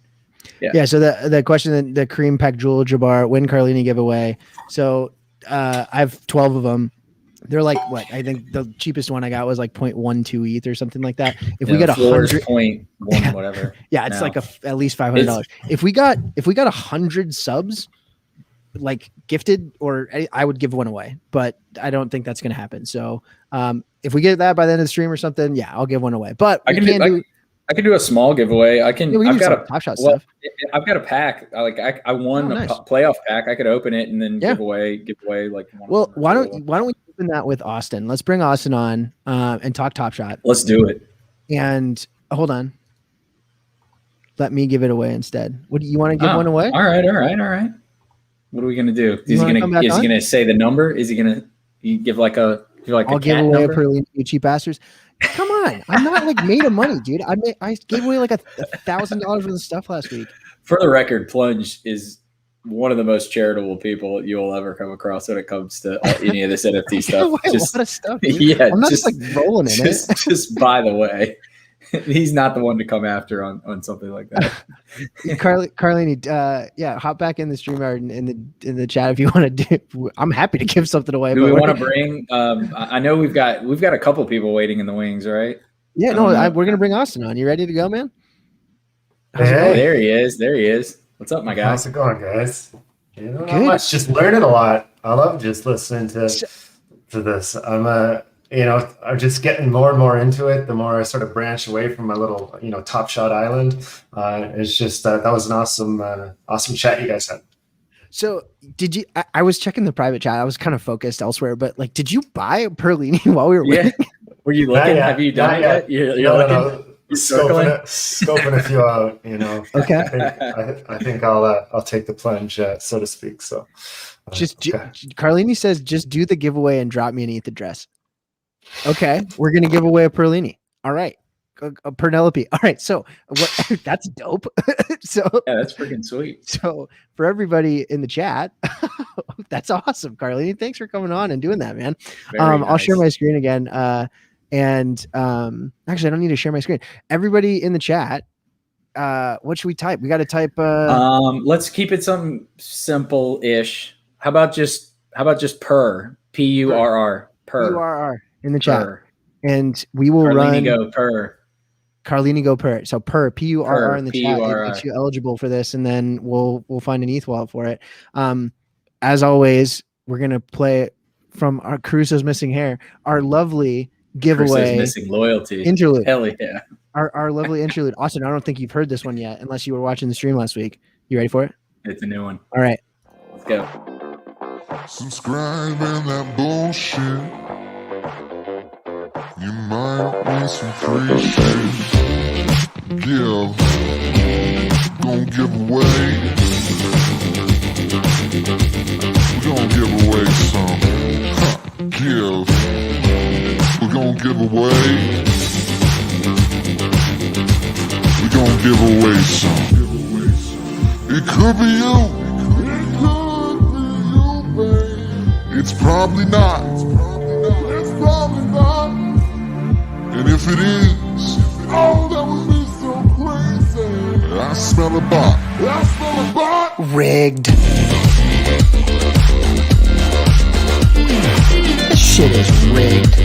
Yeah. So the question, the Kareem Abdul-Jabbar win Carlini giveaway. So I have 12 of them. They're like what? I think the cheapest one I got was like 0.12 ETH or something like that. If we get 100, 0.1 whatever. Yeah, it's like at least $500. If we got 100 subs, like gifted, or I would give one away, but I don't think that's going to happen. So if we get that by the end of the stream or something, yeah, I'll give one away. But I can do a small giveaway. I can. I've got a TopShot stuff. I've got a pack. I won a playoff pack. I could open it and then give away like. Well, why don't we open that with Austin? Let's bring Austin on and talk TopShot. Let's do it. And hold on. Let me give it away instead. What do you want to give one away? All right. What are we gonna do? Is he gonna say the number? Is he gonna give like a I'll give away a Perlini, you cheap bastards. Come on, I'm not like made of money, dude. I gave away like $1,000 worth of stuff last week. For the record, Plunge is one of the most charitable people you'll ever come across when it comes to any of this NFT stuff. What of stuff, dude. Yeah, I'm not just like rolling in it. Just by the way. He's not the one to come after on something like that. Carlini, hop back in the stream in the chat if you want to do. I'm happy to give something away. Do we want to bring? I know we've got a couple people waiting in the wings, right? Yeah, we're gonna bring Austin on. You ready to go, man? Hey, there he is. What's up, my guy? How's it going, guys? Not much. Just learning a lot. I love just listening to this. I'm just getting more and more into it. The more I sort of branch away from my little, TopShot island, it's just that was an awesome chat you guys had. So did you? I was checking the private chat. I was kind of focused elsewhere, but like, did you buy Perlini while we were waiting? Were you looking? Have you done it yet? You're looking. No. You're circling? Scoping a few out. Okay. I think I'll take the plunge, so to speak. So, Carlini says, just do the giveaway and drop me an ETH address. Okay, we're gonna give away a Perlini. All right. A Penelope. All right, so that's dope. So yeah, that's freaking sweet. So for everybody in the chat, that's awesome, Carlini. Thanks for coming on and doing that, man. Nice. I'll share my screen again. Actually, I don't need to share my screen. Everybody in the chat, what should we type? We got to type. Let's keep it something simple-ish. How about just per PURR per PURR in the chat, and we will Carlini go per. Carlini go per. So per PURR in the chat, it makes you eligible for this, and then we'll find an ETH wallet for it. As always, we're gonna play from our Caruso's missing hair, our lovely giveaway missing loyalty interlude. Hell yeah. Our lovely interlude. Austin, I don't think you've heard this one yet, unless you were watching the stream last week. You ready for it? It's a new one. All right. Let's go. Subscribe and that bullshit. You might win some free shit. Give. Gonna give away. We're gonna give away some. Give. We're gonna give away. We're gonna give away some. It could be you. It could be you, babe. It's probably not. It's probably not. And if it is, oh, that would be so crazy. I smell a bot. I smell a bot. Rigged. This shit is rigged.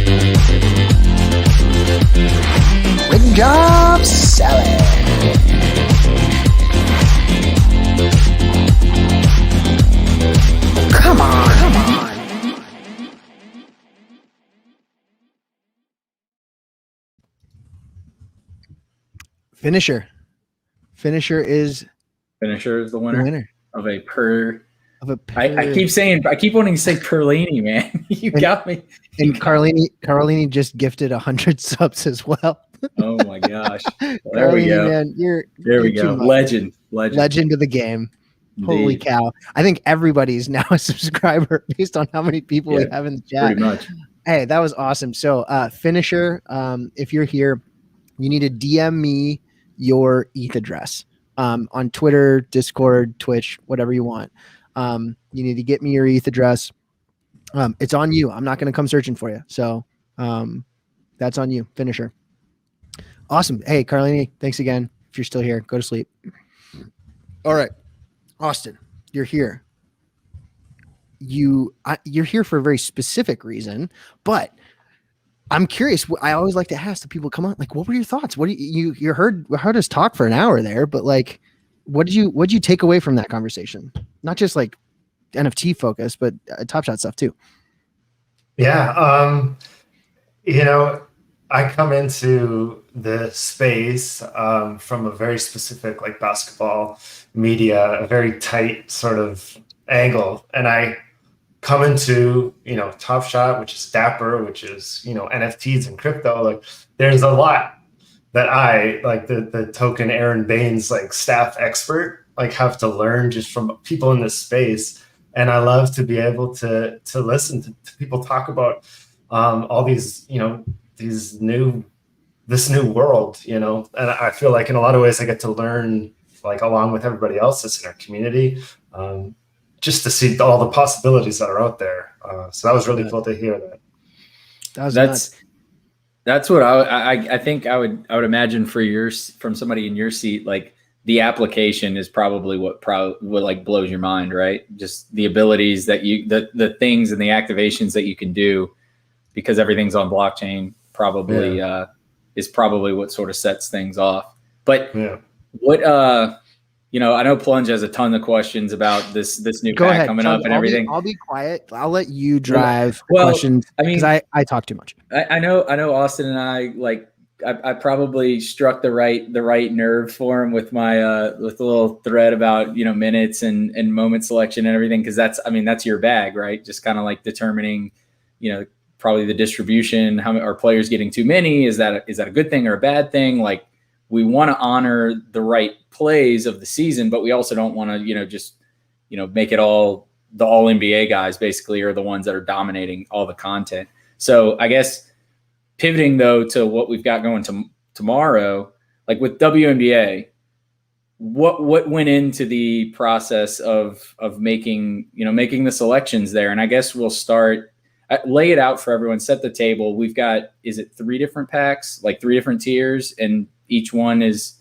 Rig job selling. Come on. Finisher is the winner. Of a per. I keep wanting to say Perlini, man. You got me. And Carlini just gifted 100 subs as well. Oh my gosh. Well, there we go. Man, there we go. Legend of the game. Indeed. Holy cow. I think everybody's now a subscriber based on how many people we have in the chat. Pretty much. Hey, that was awesome. So Finisher, if you're here, you need to DM me your ETH address on Twitter, Discord, Twitch, whatever you want. You need to get me your ETH address. It's on you. I'm not going to come searching for you. So that's on you. Finisher. Awesome. Hey, Carlini, thanks again. If you're still here, go to sleep. All right. Austin, you're here. You're here for a very specific reason, but I'm curious. I always like to ask the people come on, like, what were your thoughts? What do you heard us talk for an hour there, but like, what did you take away from that conversation? Not just like NFT focus, but Top Shot stuff too. Yeah. I come into the space from a very specific, like, basketball media, a very tight sort of angle. And I come into, Top Shot, which is Dapper, which is, NFTs and crypto. Like, there's a lot that I, like the token Aaron Baines, like, staff expert, like, have to learn just from people in this space. And I love to be able to listen to people talk about all these, this new world, and I feel like in a lot of ways I get to learn, like, along with everybody else that's in our community, just to see all the possibilities that are out there. So that was really cool to hear that. That's what I think I would imagine from somebody in your seat, like, the application is probably what like blows your mind, right? Just the abilities that the things and the activations that you can do, because everything's on blockchain, probably is probably what sort of sets things off. But what I know Plunge has a ton of questions about this new pack coming up and everything. I'll be quiet. I'll let you drive questions. I mean, because I talk too much. I know Austin and I, like, I probably struck the right nerve for him with my with a little thread about minutes and moment selection and everything, because that's your bag, right? Just kind of like determining probably the distribution, how are players getting too many, is that a good thing or a bad thing? Like, we want to honor the right plays of the season, but we also don't want to just make it all the all NBA guys basically are the ones that are dominating all the content. So I guess pivoting though to what we've got going tomorrow, like with WNBA, what went into the process of making the selections there? And I guess we'll start, lay it out for everyone, set the table. We've got, is it 3 different packs, like 3 different tiers, and each one is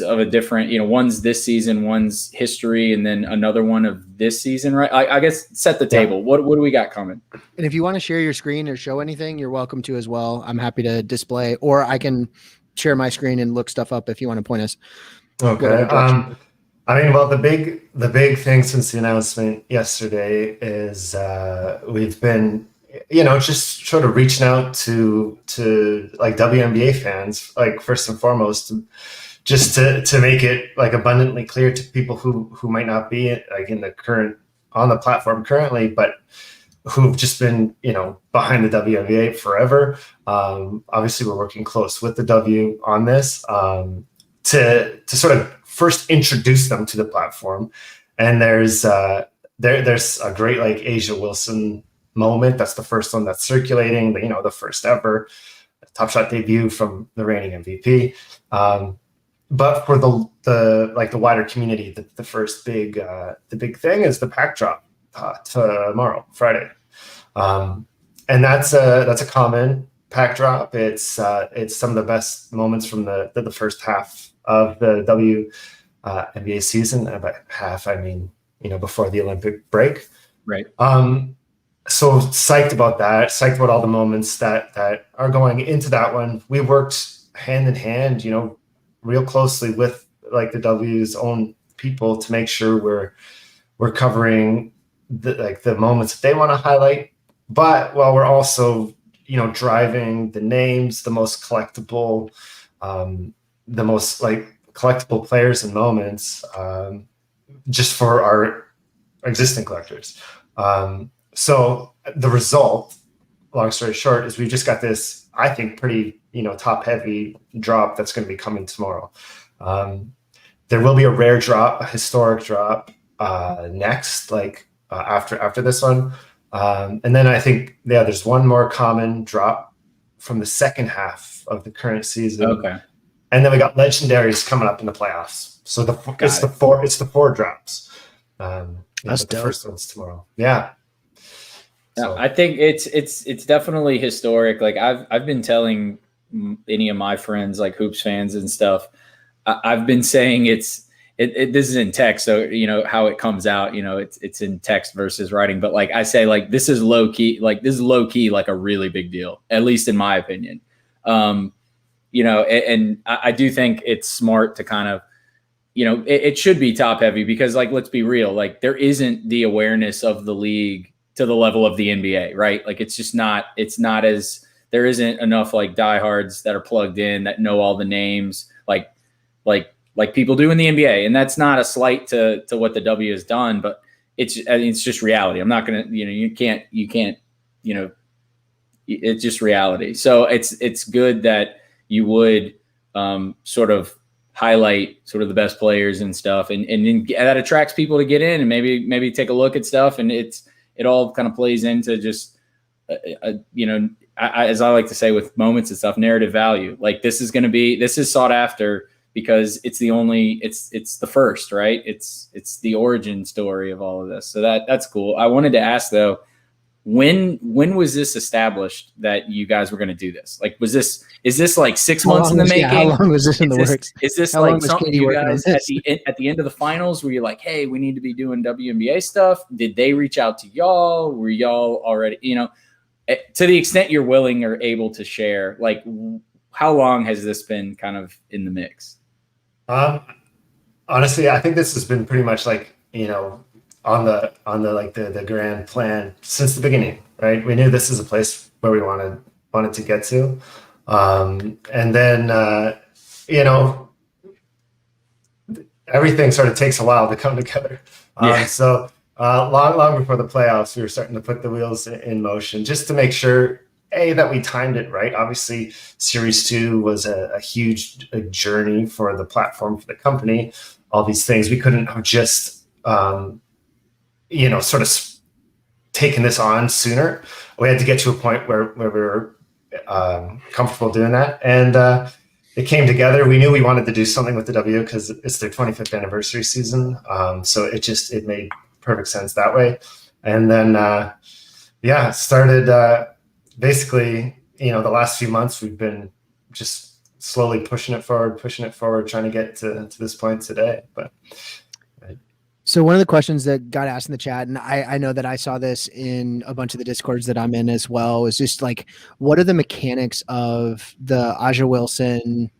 of a different, one's this season, one's history, and then another one of this season, right? I guess set the table. What do we got coming? And if you want to share your screen or show anything, you're welcome to as well. I'm happy to display, or I can share my screen and look stuff up if you want to point us. Okay. I mean, well, the big thing since the announcement yesterday is we've been, just sort of reaching out to like WNBA fans, like first and foremost, just to make it like abundantly clear to people who might not be like on the platform currently, but who've just been, behind the WNBA forever. Obviously, we're working close with the W on this to sort of first introduce them to the platform. And there's a great like Asia Wilson moment. That's the first one that's circulating, the first ever Top Shot debut from the reigning MVP. But for the wider community, the first big thing is the pack drop tomorrow, Friday. And that's a common pack drop. It's some of the best moments from the first half of the WNBA season. By half, I mean, before the Olympic break. Right. So psyched about that, psyched about all the moments that are going into that one. We worked hand in hand, real closely with like the W's own people to make sure we're covering the moments that they want to highlight, but while we're also, driving the names, the most collectible, players and moments, just for our existing collectors. So the result, long story short, is we just got this, I think, pretty, top heavy drop that's going to be coming tomorrow. There will be a rare drop, a historic drop next, after this one. And then I think, there's one more common drop from the second half of the current season. Okay. And then we got legendaries coming up in the playoffs. So it's the 4 drops. That's the dope. first one's tomorrow. Yeah. So. I think it's definitely historic. Like I've been telling any of my friends, like hoops fans and stuff, I've been saying this is in text, so how it comes out, it's in text versus writing. But like I say, like this is low key, like a really big deal, at least in my opinion. And I do think it's smart to kind of, it should be top heavy because, like, let's be real, like there isn't the awareness of the league to the level of the NBA, right? Like it's not as, there isn't enough like diehards that are plugged in that know all the names like people do in the NBA. And that's not a slight to what the W has done, but it's just reality. I'm not going to, you can't, it's just reality. So it's good that you would sort of highlight sort of the best players and stuff. And that attracts people to get in and maybe take a look at stuff. And it all kind of plays into just, as I like to say with moments and stuff, narrative value. Like this is sought after because it's the first, right? It's the origin story of all of this. So that's cool. I wanted to ask though, when was this established that you guys were going to do this? Like, is this like 6 months in the making? How long was this in the works? Is this like something you guys at the end of the finals were you like, hey, we need to be doing WNBA stuff? Did they reach out to y'all? Were y'all already, to the extent you're willing or able to share, like how long has this been kind of in the mix? Honestly, I think this has been pretty much like, on the like the grand plan since the beginning, right? We knew this is a place where we wanted to get to. And then, you know, everything sort of takes a while to come together. So long before the playoffs, we were starting to put the wheels in motion just to make sure, that we timed it right. Obviously, Series 2 was a huge journey for the platform, for the company, all these things. We couldn't have just, sort of taken this on sooner. We had to get to a point where we were comfortable doing that. And it came together. We knew we wanted to do something with the W because it's their 25th anniversary season. So it made perfect sense that way. And then, started basically, the last few months we've been just slowly pushing it forward, trying to get to this point today. But so one of the questions that got asked in the chat, and I know that I saw this in a bunch of the Discords that I'm in as well, is just like, what are the mechanics of the Aja Wilson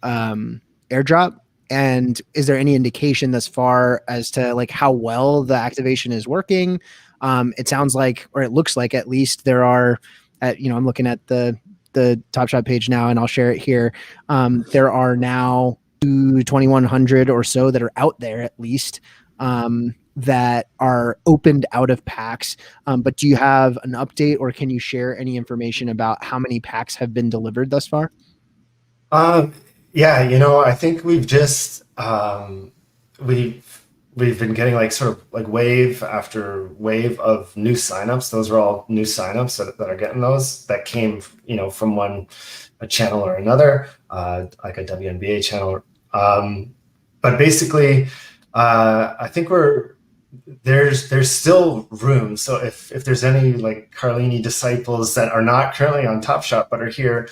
airdrop? And is there any indication thus far as to like how well the activation is working? It sounds like, or it looks like at least there are, I'm looking at the Top Shot page now, and I'll share it here. There are now 2,100 or so that are out there at least, that are opened out of packs. But do you have an update, or can you share any information about how many packs have been delivered thus far? I think we've just we've been getting like sort of like wave after wave of new signups. Those are all new signups that are getting those, that came, from a channel or another, like a WNBA channel. But basically, I think there's still room. So if there's any like Carlini disciples that are not currently on Top Shot but are here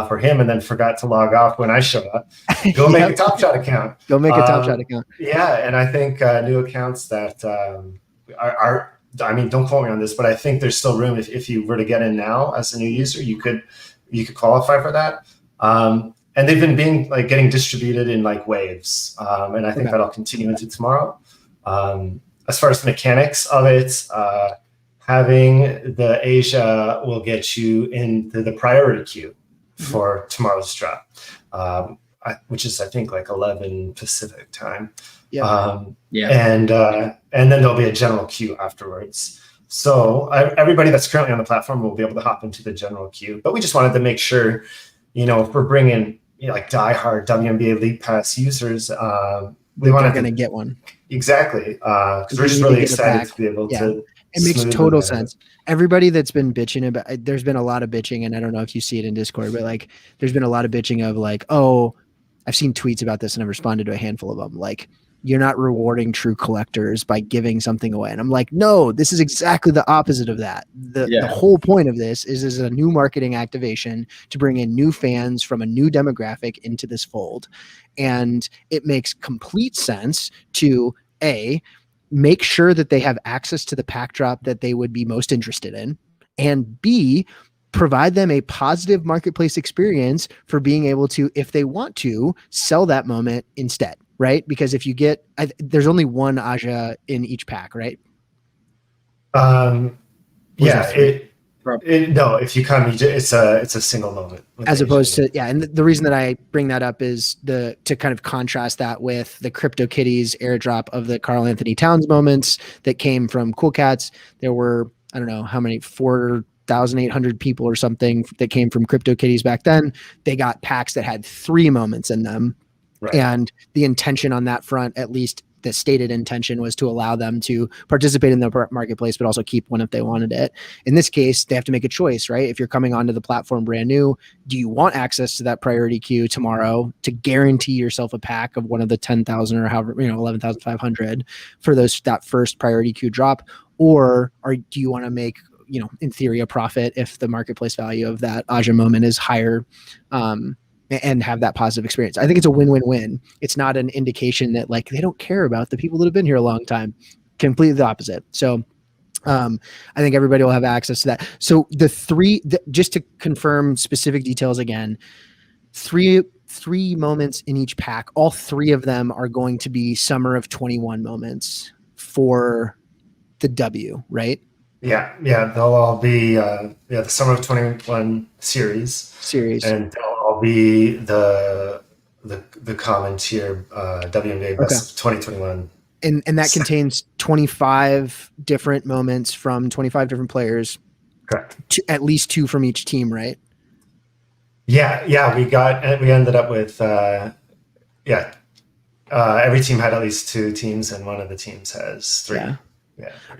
for him and then forgot to log off when I show up, go make a Top Shot account. Go make a Top Shot account. Yeah, and I think new accounts that are, I mean, don't quote me on this, but I think there's still room. If you were to get in now as a new user, you could qualify for that. And they've been getting distributed in like waves, and I think that'll continue into tomorrow. As far as the mechanics of it, having the Asia will get you into the priority queue for tomorrow's drop, which is I think like 11 Pacific time. And then there'll be a general queue afterwards. So everybody that's currently on the platform will be able to hop into the general queue. But we just wanted to make sure, if we're bringing like diehard WNBA League Pass users, we wanted to get one. Exactly. Because we're just really excited to be able to. It makes total sense. Everybody that's been bitching about, there's been a lot of bitching, and I don't know if you see it in Discord, but like, there's been a lot of bitching of like, oh, I've seen tweets about this and I've responded to a handful of them. Like, you're not rewarding true collectors by giving something away. And I'm like, no, this is exactly the opposite of that. The whole point of this is a new marketing activation to bring in new fans from a new demographic into this fold. And it makes complete sense to make sure that they have access to the pack drop that they would be most interested in, and B, provide them a positive marketplace experience for being able to, if they want to, sell that moment instead, right? Because if you get, there's only one Aja in each pack, right? No, if you come, it's a single moment. As opposed to, and the reason that I bring that up is to kind of contrast that with the CryptoKitties airdrop of the Karl Anthony Towns moments that came from Cool Cats. There were, I don't know how many, 4,800 people or something that came from CryptoKitties back then. They got packs that had 3 moments in them. Right. And the intention on that front, at least the stated intention, was to allow them to participate in the marketplace, but also keep one if they wanted it. In this case, they have to make a choice, right? If you're coming onto the platform brand new, do you want access to that priority queue tomorrow to guarantee yourself a pack of one of the 10,000 or however, 11,500 for that first priority queue drop? Or do you want to make, in theory, a profit if the marketplace value of that Aja moment is higher, and have that positive experience? I think it's a win-win-win. It's not an indication that like they don't care about the people that have been here a long time. Completely the opposite. So I think everybody will have access to that. So just to confirm specific details again, three moments in each pack. All 3 of them are going to be Summer of 21 moments for the W, right? Yeah, they'll all be the summer of 21 series, and they'll all be the common tier WNBA best of 2021. And that contains 25 different moments from 25 different players. Correct. At least 2 from each team, right? Yeah. We ended up with every team had at least 2 teams, and one of the teams has 3. Yeah.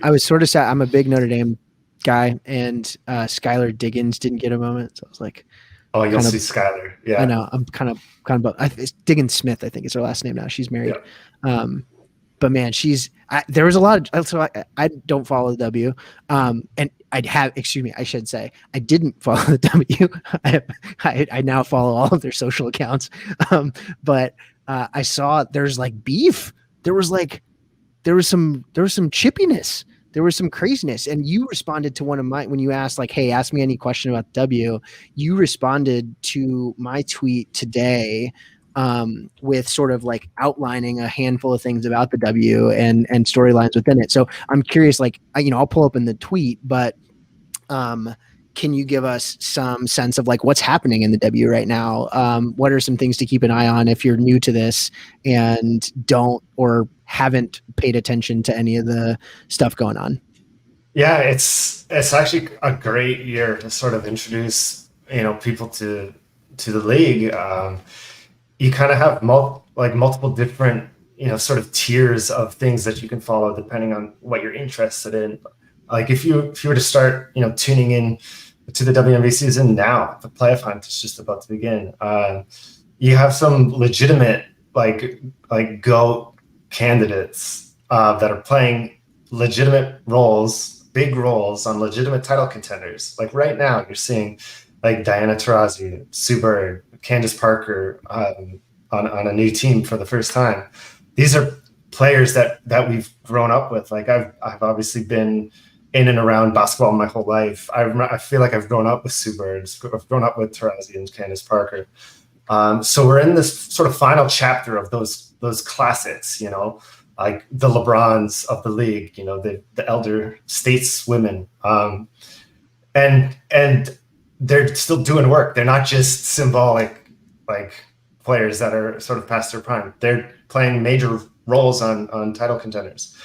I was sort of sad. I'm a big Notre Dame guy, and Skylar Diggins didn't get a moment, so I was like, "Oh, you'll see Skylar." Yeah, I know. I'm kind of. It's Diggins Smith, I think, is her last name now. She's married. Yeah. But man, there was a lot of. So I don't follow the W, and I should say I didn't follow the W. I now follow all of their social accounts, but I saw there's like beef. There was some chippiness. There was some craziness. And you responded to one of my, when you asked like, hey, ask me any question about W, you responded to my tweet today with sort of like outlining a handful of things about the W and storylines within it. So I'm curious, like, I'll pull up in the tweet, but can you give us some sense of like what's happening in the W right now? What are some things to keep an eye on if you're new to this and don't or haven't paid attention to any of the stuff going on? Yeah, it's actually a great year to sort of introduce people to the league. You kind of have multiple different sort of tiers of things that you can follow depending on what you're interested in. Like if you were to start tuning in to the WNBA season now, the playoff hunt is just about to begin. You have some legitimate like GOAT candidates that are playing legitimate roles, big roles on legitimate title contenders. Like right now, you're seeing like Diana Taurasi, Sue Bird, Candace Parker on a new team for the first time. These are players that we've grown up with. Like I've obviously been in and around basketball my whole life. I feel like I've grown up with Sue Bird. I've grown up with Taurasi and Candace Parker. So we're in this sort of final chapter of those classics, like the LeBrons of the league, the elder stateswomen, and they're still doing work. They're not just symbolic like players that are sort of past their prime. They're playing major roles on title contenders.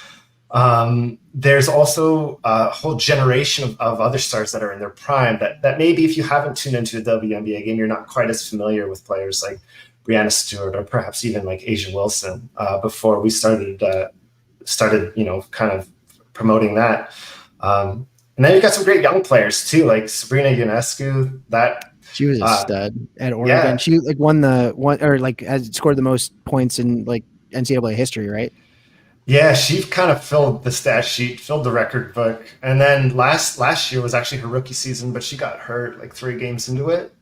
There's also a whole generation of other stars that are in their prime that maybe if you haven't tuned into a WNBA game, you're not quite as familiar with players like Breanna Stewart or perhaps even like Asia Wilson before we started kind of promoting that. And then you've got some great young players too, like Sabrina Ionescu. She was a stud at Oregon. Yeah. She like has scored the most points in like NCAA history, right? Yeah, she kind of filled the stat sheet, filled the record book. And then last year was actually her rookie season, but she got hurt like 3 games into it.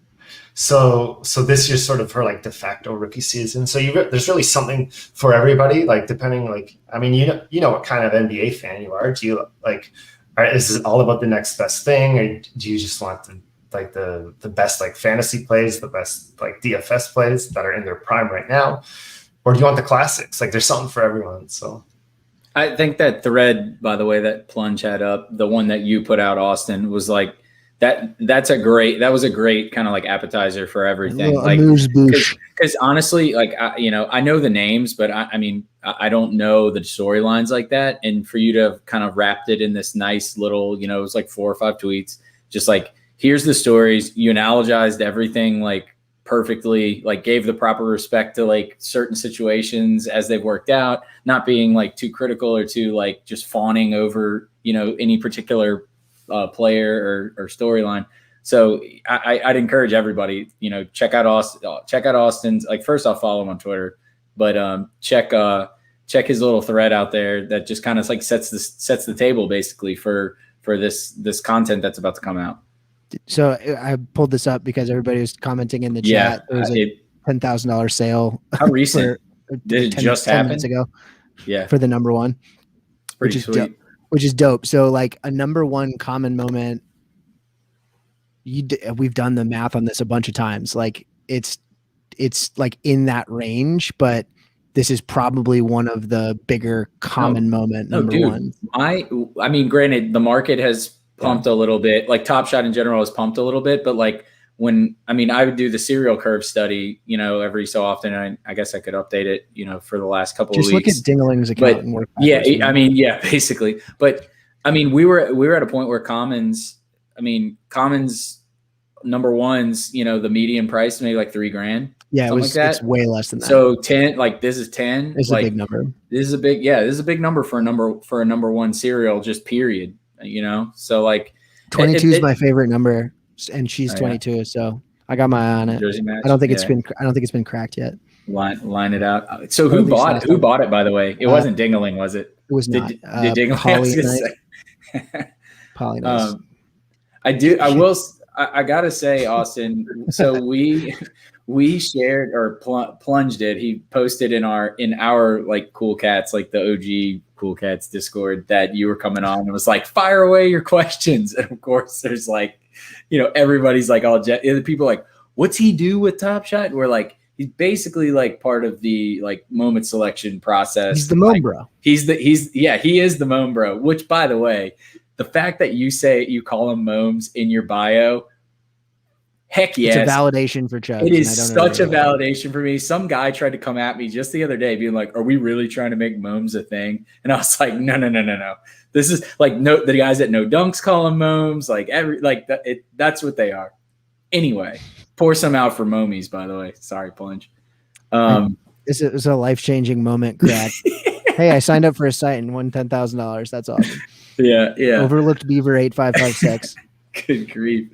So this year's sort of her like de facto rookie season. So there's really something for everybody, like depending you know what kind of NBA fan you are. Do you is it all about the next best thing, or do you just want the best like fantasy plays, the best like DFS plays that are in their prime right now? Or do you want the classics? Like there's something for everyone. So I think that thread, by the way, that Plunge had up, the one that you put out, Austin, was like that was a great kind of like appetizer for everything. Like because honestly, like I know the names, but I don't know the storylines like that. And for you to have kind of wrapped it in this nice little, it was like 4 or 5 tweets, just like here's the stories. You analogized everything like perfectly, like gave the proper respect to like certain situations as they've worked out, not being like too critical or too like just fawning over any particular player or storyline. So I'd encourage everybody, check out Austin's, like first off, follow him on Twitter, but check his little thread out there that just kind of like sets the table basically for this content that's about to come out. So I pulled this up because everybody was commenting in the chat. Yeah, there was a $10,000 sale. How recent? Did it just happen? 10 minutes ago. Yeah, for the number one, pretty sweet. Which is dope. So like a number one common moment. We've done the math on this a bunch of times. Like it's like in that range, but this is probably one of the bigger common moment number one. I mean, granted, the market has pumped a little bit, like Top Shot in general has pumped a little bit, but like I would do the serial curve study, every so often. And I guess I could update it, for the last couple of weeks. Just look at Dingling's account and work. Basically. But I mean, we were at a point where Commons number ones, the median price maybe like $3,000. Yeah, it's way less than that. So 10, like this is 10. It's like, a big number. This is a big number for a number one serial, just period. So like 22 is my favorite number, and she's 22. So I got my eye on it. Jersey match? I don't think it's been cracked yet. Line it out. So who bought it, by the way? It wasn't Dingling, was it? It was not. Did Dingling? Polly I gotta say, Austin. So we shared, or Plunge did. He posted in our like Cool Cats, like the OG Cool Cats Discord, that you were coming on and was like, fire away your questions. And of course, there's like, everybody's like all people are like, what's he do with Top Shot? We're like, he's basically like part of the like moment selection process. He's the Moan Bro. He is the Moan Bro. Which, by the way, the fact that you call him Momes in your bio, heck yes. It's a validation for Chubbs. It is such a validation for me. Some guy tried to come at me just the other day being like, are we really trying to make Momes a thing? And I was like, no. This is like, the guys that know dunks call him Momes. Like that's what they are. Anyway, pour some out for Momies, by the way. Sorry, Plunge. This is a life-changing moment, Crack. Hey, I signed up for a site and won $10,000. That's awesome. Yeah. Overlooked Beaver 8556. Good grief.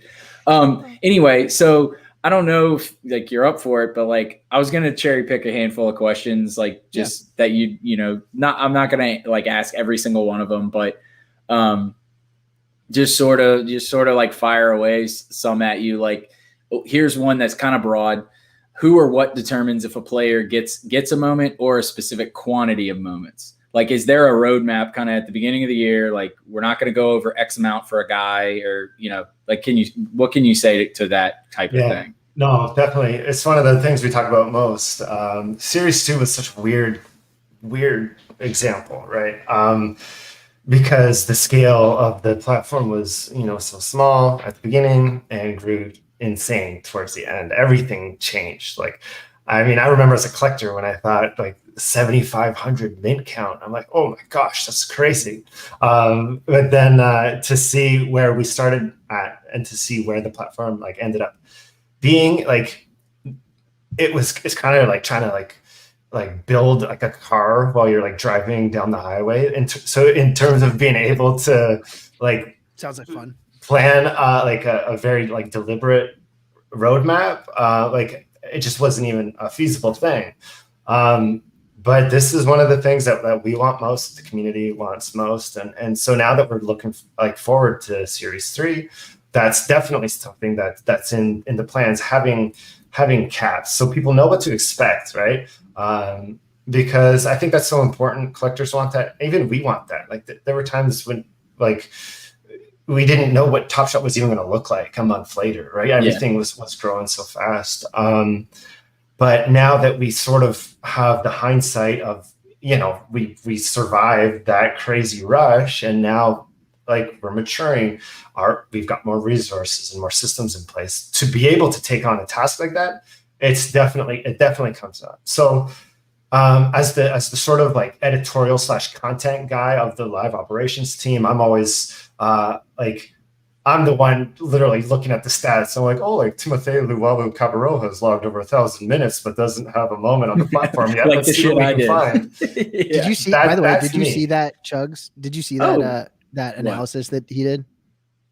Anyway, so I don't know if like you're up for it, but like I was gonna cherry pick a handful of questions, like just that I'm not gonna like ask every single one of them, but just sort of like fire away some at you. Like, here's one that's kind of broad. Who or what determines if a player gets a moment or a specific quantity of moments? Like, is there a roadmap kind of at the beginning of the year? Like, we're not going to go over X amount for a guy, or, like, what can you say to that type of thing? No, definitely. It's one of the things we talk about most. Series 2 was such a weird example, right? Because the scale of the platform was, so small at the beginning and grew insane towards the end. Everything changed. Like, I remember as a collector when I thought like 7,500 mint count, I'm like, oh my gosh, that's crazy. But then to see where we started at and to see where the platform like ended up being, like, it's kind of like trying to like build like a car while you're like driving down the highway. And so in terms of being able to like, sounds like fun, plan like a very like deliberate roadmap, like it just wasn't even a feasible thing. But this is one of the things that we want most, the community wants most. And so now that we're looking like forward to Series 3, that's definitely something that's in the plans, having caps so people know what to expect, right? Because I think that's so important. Collectors want that. Even we want that. Like there were times when like we didn't know what Top Shot was even going to look like a month later, right? Everything was growing so fast. But now that we sort of have the hindsight of, we survived that crazy rush, and now like we're maturing, we've got more resources and more systems in place to be able to take on a task like that. It definitely comes up. So as the sort of like editorial / content guy of the live operations team, I'm always I'm the one literally looking at the stats. I'm like, oh, like Timothée Luwawu Cabarro has logged over 1,000 minutes, but doesn't have a moment on the platform yet. Like Let's the see what we can find. Did you see? By the way, did you see that, Chugs? Did you see that that analysis that he did?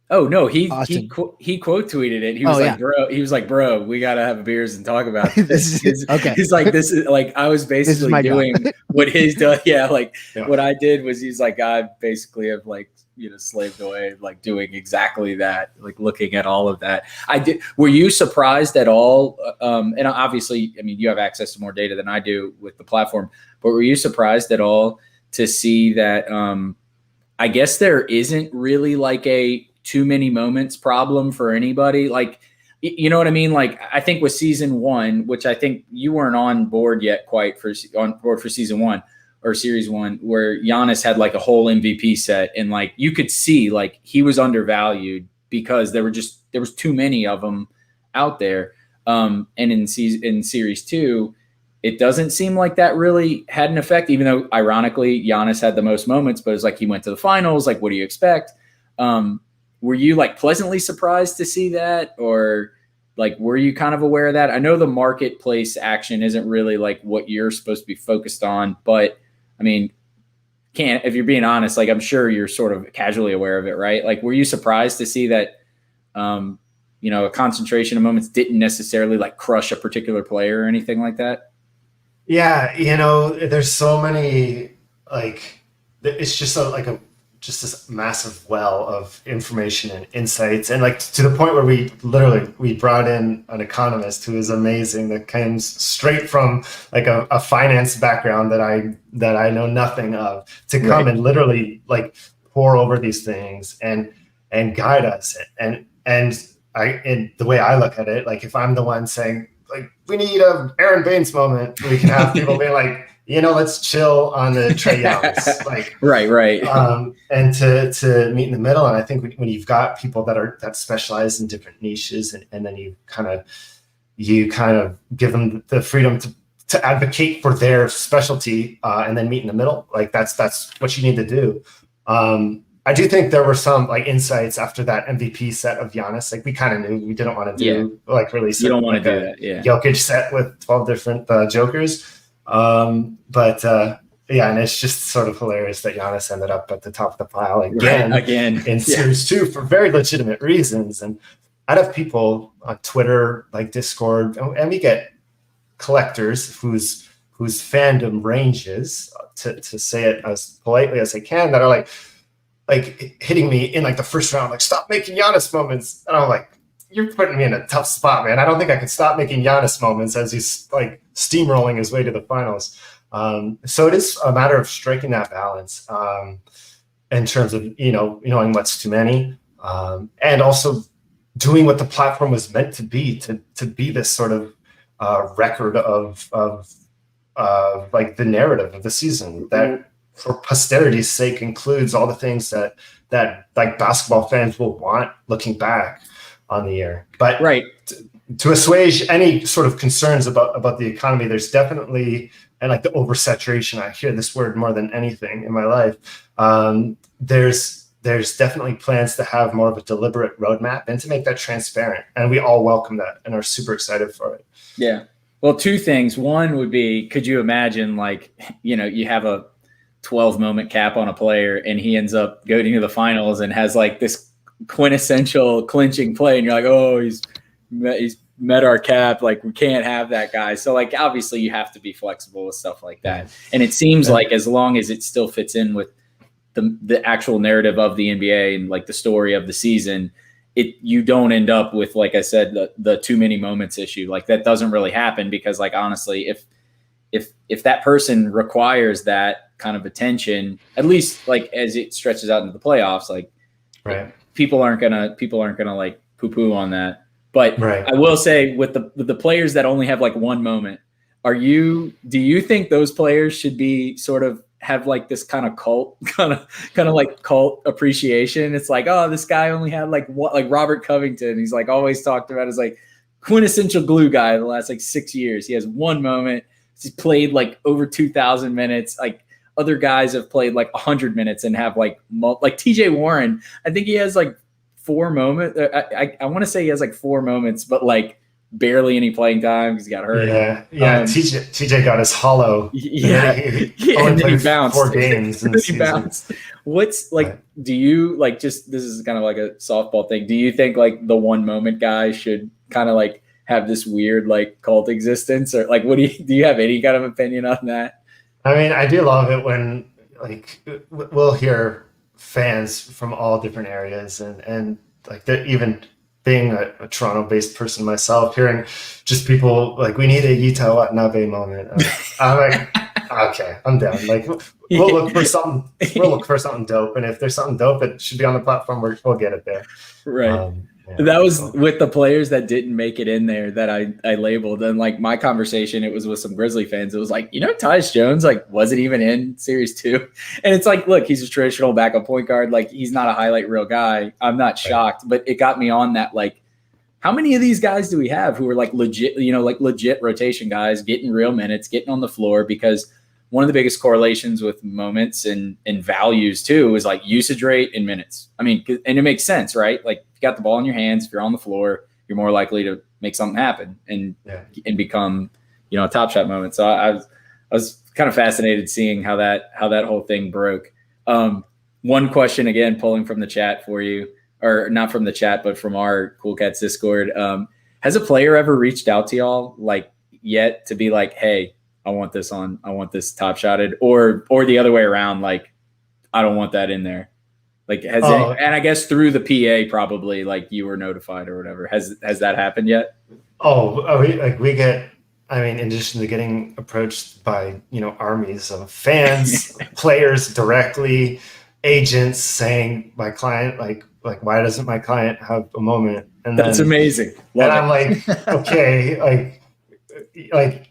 Oh no, he quote tweeted it. He was like, bro, we gotta have beers and talk about this. Okay. He's like, this is like, I was basically doing what he's done. Yeah, like what I did was, he's like, I basically have like, slaved away, like doing exactly that, like looking at all of that. I did. Were you surprised at all? And obviously, you have access to more data than I do with the platform, but were you surprised at all to see that? I guess there isn't really like a too many moments problem for anybody. Like, you know what I mean? Like, I think with season 1, which I think you weren't on board yet quite on board for season 1 or series 1, where Giannis had like a whole MVP set, and like you could see like he was undervalued because there was too many of them out there. And in series 2, it doesn't seem like that really had an effect, even though ironically Giannis had the most moments, but it's like he went to the finals. Like, what do you expect? Were you like pleasantly surprised to see that, or like were you kind of aware of that? I know the marketplace action isn't really like what you're supposed to be focused on, but I mean, if you're being honest, like I'm sure you're sort of casually aware of it, right? Like, were you surprised to see that, a concentration of moments didn't necessarily like crush a particular player or anything like that? Yeah, there's so many, like, it's just just this massive well of information and insights, and like to the point where we brought in an economist who is amazing, that came straight from like a finance background that I know nothing of, to come and literally like pour over these things and guide us. And the way I look at it, like if I'm the one saying like we need a Aaron Baines moment, we can have people be like, let's chill on the Trae Youngs, like right. And to meet in the middle. And I think when you've got people that specialize in different niches, and then you kind of give them the freedom to advocate for their specialty, and then meet in the middle, like that's what you need to do. I do think there were some like insights after that MVP set of Giannis. Like we kind of knew we didn't want to do like release. You don't want to do that. Yeah. Jokic set with 12 different Jokers. But and it's just sort of hilarious that Giannis ended up at the top of the pile again in series 2 for very legitimate reasons. And I'd have people on Twitter, like Discord, and we get collectors whose fandom ranges, to say it as politely as I can, that are like hitting me in like the first round, like, stop making Giannis moments. And I'm like, you're putting me in a tough spot, man. I don't think I could stop making Giannis moments as he's like steamrolling his way to the finals. So it is a matter of striking that balance, in terms of, knowing what's too many, and also doing what the platform was meant to be this sort of record of like the narrative of the season, that for posterity's sake includes all the things that like basketball fans will want looking back on the year. But to assuage any sort of concerns about the economy, there's definitely, and like the oversaturation, I hear this word more than anything in my life. There's definitely plans to have more of a deliberate roadmap and to make that transparent. And we all welcome that and are super excited for it. Yeah. Well, 2 things. One would be, could you imagine like, you have a 12 moment cap on a player and he ends up going to the finals and has like this quintessential clinching play, and you're like, oh, he's met our cap, like we can't have that guy. So like obviously you have to be flexible with stuff like that. And it seems like as long as it still fits in with the actual narrative of the NBA and like the story of the season, you don't end up with, like I said, the too many moments issue. Like that doesn't really happen, because like honestly, if that person requires that kind of attention, at least like as it stretches out into the playoffs, like people aren't gonna like poo-poo on that. But I will say with the players that only have like one moment, do you think those players should be sort of have like this kind of cult appreciation? It's like, oh, this guy only had like what, like Robert Covington, he's like always talked about as like quintessential glue guy the last like 6 years. He has one moment. He's played like over 2,000 minutes. Like other guys have played like 100 minutes and have like TJ Warren. I think he has like 4 moments. I want to say he has like 4 moments, but like barely any playing time because he got hurt. Yeah. TJ got his hollow. And then he bounced 4 games. And then he bounced. What's like? Do you like just? This is kind of like a softball thing. Do you think like the one moment guy should kind of like have this weird like cult existence, or like what do you have any kind of opinion on that? I mean, I do love it when like we'll hear fans from all different areas, and like even being a Toronto-based person myself, hearing just people like, we need a Yuta Watanabe moment. I'm like, okay, I'm down. Like we'll look for something. We'll look for something dope, and if there's something dope that should be on the platform, we'll get it there. Right. That was with the players that didn't make it in there that I labeled. And like my conversation, it was with some Grizzly fans. It was like, Tyus Jones, like, wasn't even in series 2. And it's like, look, he's a traditional backup point guard. Like, he's not a highlight reel guy. I'm not shocked, but it got me on that. Like, how many of these guys do we have who are like legit, legit rotation guys, getting real minutes, getting on the floor? Because one of the biggest correlations with moments and values too is like usage rate and minutes. I mean, and it makes sense, right? Like, if you got the ball in your hands, if you're on the floor, you're more likely to make something happen and become, a top shot moment. So I was kind of fascinated seeing how that whole thing broke. One question again, pulling from the chat for you, or not from the chat, but from our Cool Cats Discord. Has a player ever reached out to y'all like yet to be like, hey, I want this top shotted, or the other way around, like, I don't want that in there. Like, and I guess through the PA probably, like, you were notified or whatever. Has that happened yet? We get, in addition to getting approached by, armies of fans, players directly, agents saying my client, like, why doesn't my client have a moment? And that's amazing. I'm like, okay, like,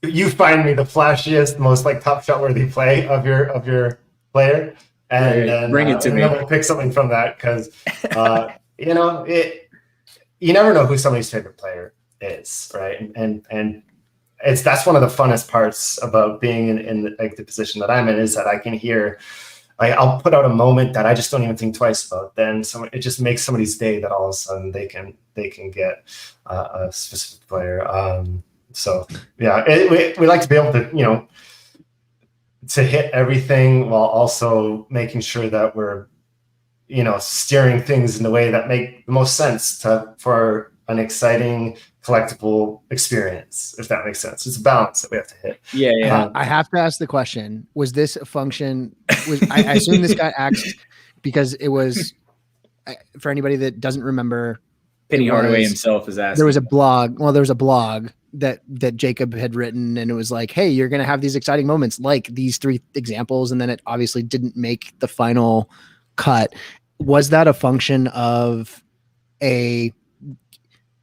you find me the flashiest, most like top shot worthy play of your player, and then bring it to me. And then we'll pick something from that because you never know who somebody's favorite player is, right? And that's one of the funnest parts about being in like the position that I'm in, is that I can hear. I'll put out a moment that I just don't even think twice about. Then it just makes somebody's day that all of a sudden they can get a specific player. So yeah, we like to be able to, to hit everything while also making sure that we're, steering things in the way that make the most sense for an exciting collectible experience, if that makes sense. It's a balance that we have to hit. Yeah. I have to ask the question: was this a function? I assume this got asked because it was, for anybody that doesn't remember, Penny Hardaway himself is asking. There was a blog that Jacob had written, and it was like, hey, you're going to have these exciting moments like these 3 examples. And then it obviously didn't make the final cut. Was that a function of an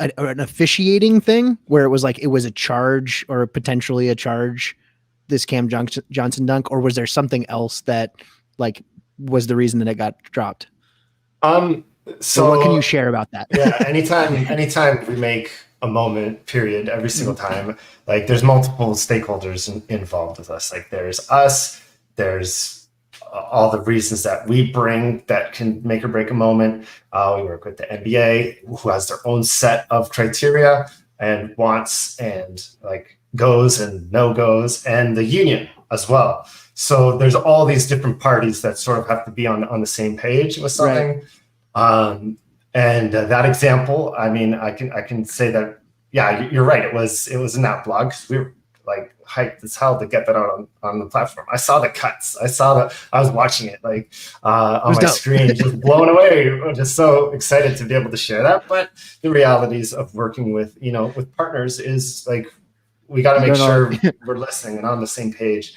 officiating thing where it was like, it was a charge or potentially a charge, this Cam Johnson dunk, or was there something else that like was the reason that it got dropped? So what can you share about that? Yeah. Anytime we make a moment, period, every single time, like, there's multiple stakeholders involved with us. Like, there's us, there's all the reasons that we bring that can make or break a moment. We work with the NBA, who has their own set of criteria and wants and like goes and no goes, and the union as well. So there's all these different parties that sort of have to be on the same page with something. Right. And that example, I can say that, yeah, you're right. It was in that blog. We were like hyped as hell to get that out on the platform. I saw the cuts. I was watching it like on my screen, just blown away. I'm just so excited to be able to share that. But the realities of working with partners is like, we got to make sure we're listening and on the same page.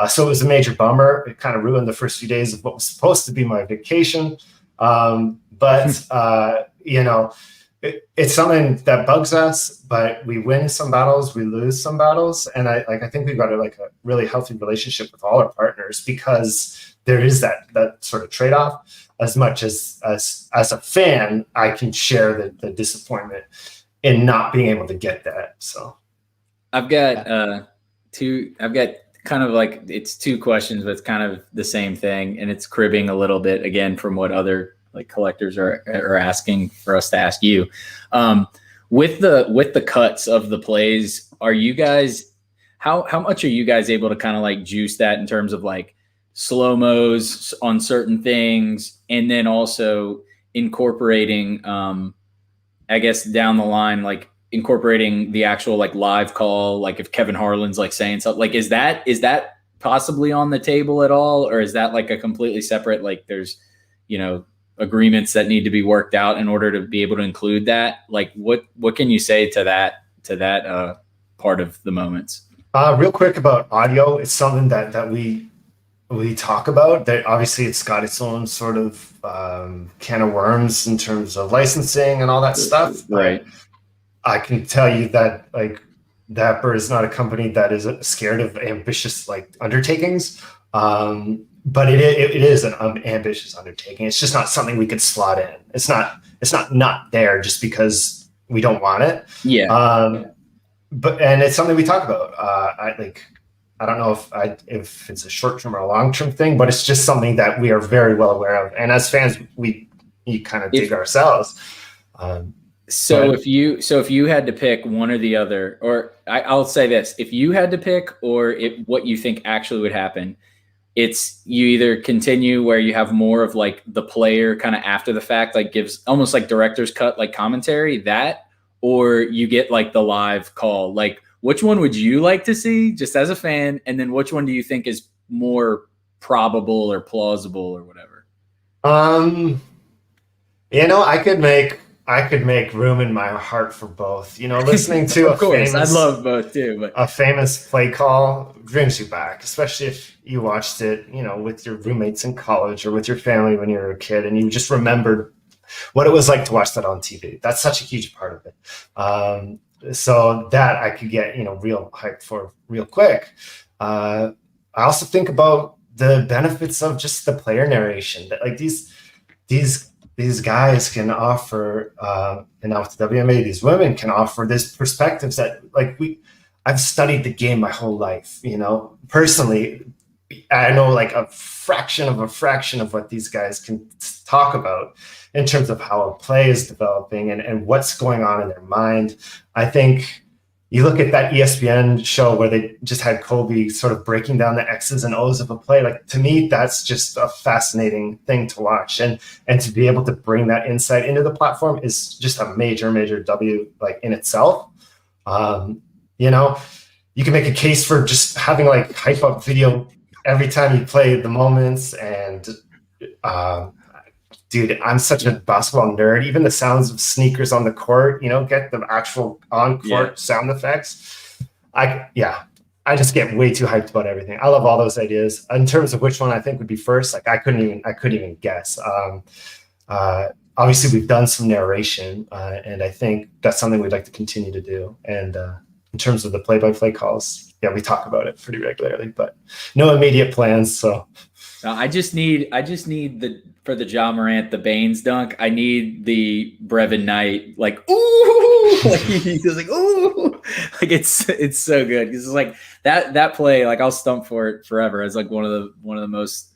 So it was a major bummer. It kind of ruined the first few days of what was supposed to be my vacation. But it's something that bugs us, but we win some battles, we lose some battles. And I think we've got a really healthy relationship with all our partners, because there is that sort of trade-off. As much as a fan, I can share the disappointment in not being able to get that. So I've got kind of like, it's 2 questions, but it's kind of the same thing. And it's cribbing a little bit again from what other like collectors are asking for us to ask you. With the cuts of the plays, are you guys, how much are you guys able to kind of like juice that in terms of like slow-mos on certain things, and then also incorporating, I guess down the line, like incorporating the actual like live call, like if Kevin Harlan's like saying something, like is that possibly on the table at all, or is that like a completely separate, like there's agreements that need to be worked out in order to be able to include that? Like what can you say to that part of the moments? Real quick about audio, it's something that we we talk about. That obviously it's got its own sort of can of worms in terms of licensing and all that stuff. Right. I can tell you that like Dapper is not a company that is scared of ambitious like undertakings. But it is an ambitious undertaking. It's just not something we could slot in. It's not there just because we don't want it. Yeah. But it's something we talk about. I don't know if it's a short term or a long term thing, but it's just something that we are very well aware of. And as fans, we kind of dig ourselves. So if you had to pick one or the other, or I'll say this: if you had to pick, or what you think actually would happen. It's you either continue where you have more of like the player kind of after the fact, like gives almost like director's cut, like commentary that, or you get like the live call. Like which one would you like to see just as a fan? And then which one do you think is more probable or plausible or whatever? I could make room in my heart for both. Listening to of course, I love both too, but a famous play call brings you back, especially if you watched it, with your roommates in college or with your family when you were a kid, and you just remembered what it was like to watch that on TV. That's such a huge part of it. So that I could get, real hype for real quick. I also think about the benefits of just the player narration that like these guys can offer, and now with the WNBA, these women can offer this perspectives that like I've studied the game my whole life, personally. I know like a fraction of what these guys can talk about in terms of how a play is developing and what's going on in their mind. I think you look at that ESPN show where they just had Kobe sort of breaking down the X's and O's of a play. Like to me, that's just a fascinating thing to watch. And to be able to bring that insight into the platform is just a major, major W like in itself. You can make a case for just having like hype up video every time you play the moments. And dude, I'm such a basketball nerd. Even the sounds of sneakers on the court, get the actual on-court sound effects. I just get way too hyped about everything. I love all those ideas. In terms of which one I think would be first, like I couldn't even guess. Obviously, we've done some narration, and I think that's something we'd like to continue to do. And in terms of the play-by-play calls, we talk about it pretty regularly, but no immediate plans. So I just need for the Ja Morant, the Baines dunk, I need the Brevin Knight, like, ooh, like he goes like, ooh, like it's so good. Because it's like that play, like I'll stump for it forever. It's like one of the most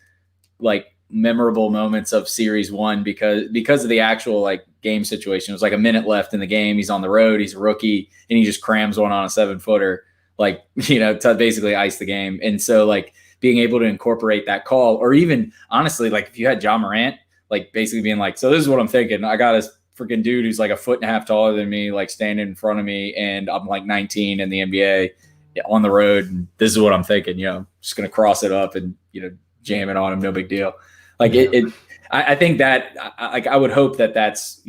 like memorable moments of Series 1 because of the actual like game situation. It was like a minute left in the game. He's on the road. He's a rookie, and he just crams one on a 7-footer, like to basically ice the game. And so like being able to incorporate that call, or even honestly, like if you had Ja Morant, like basically being like, so this is what I'm thinking. I got this freaking dude who's like 1.5 feet taller than me, like standing in front of me, and I'm like 19 in the NBA on the road. And this is what I'm thinking, I'm just going to cross it up and, jam it on him. No big deal. Like I think that I would hope that that's,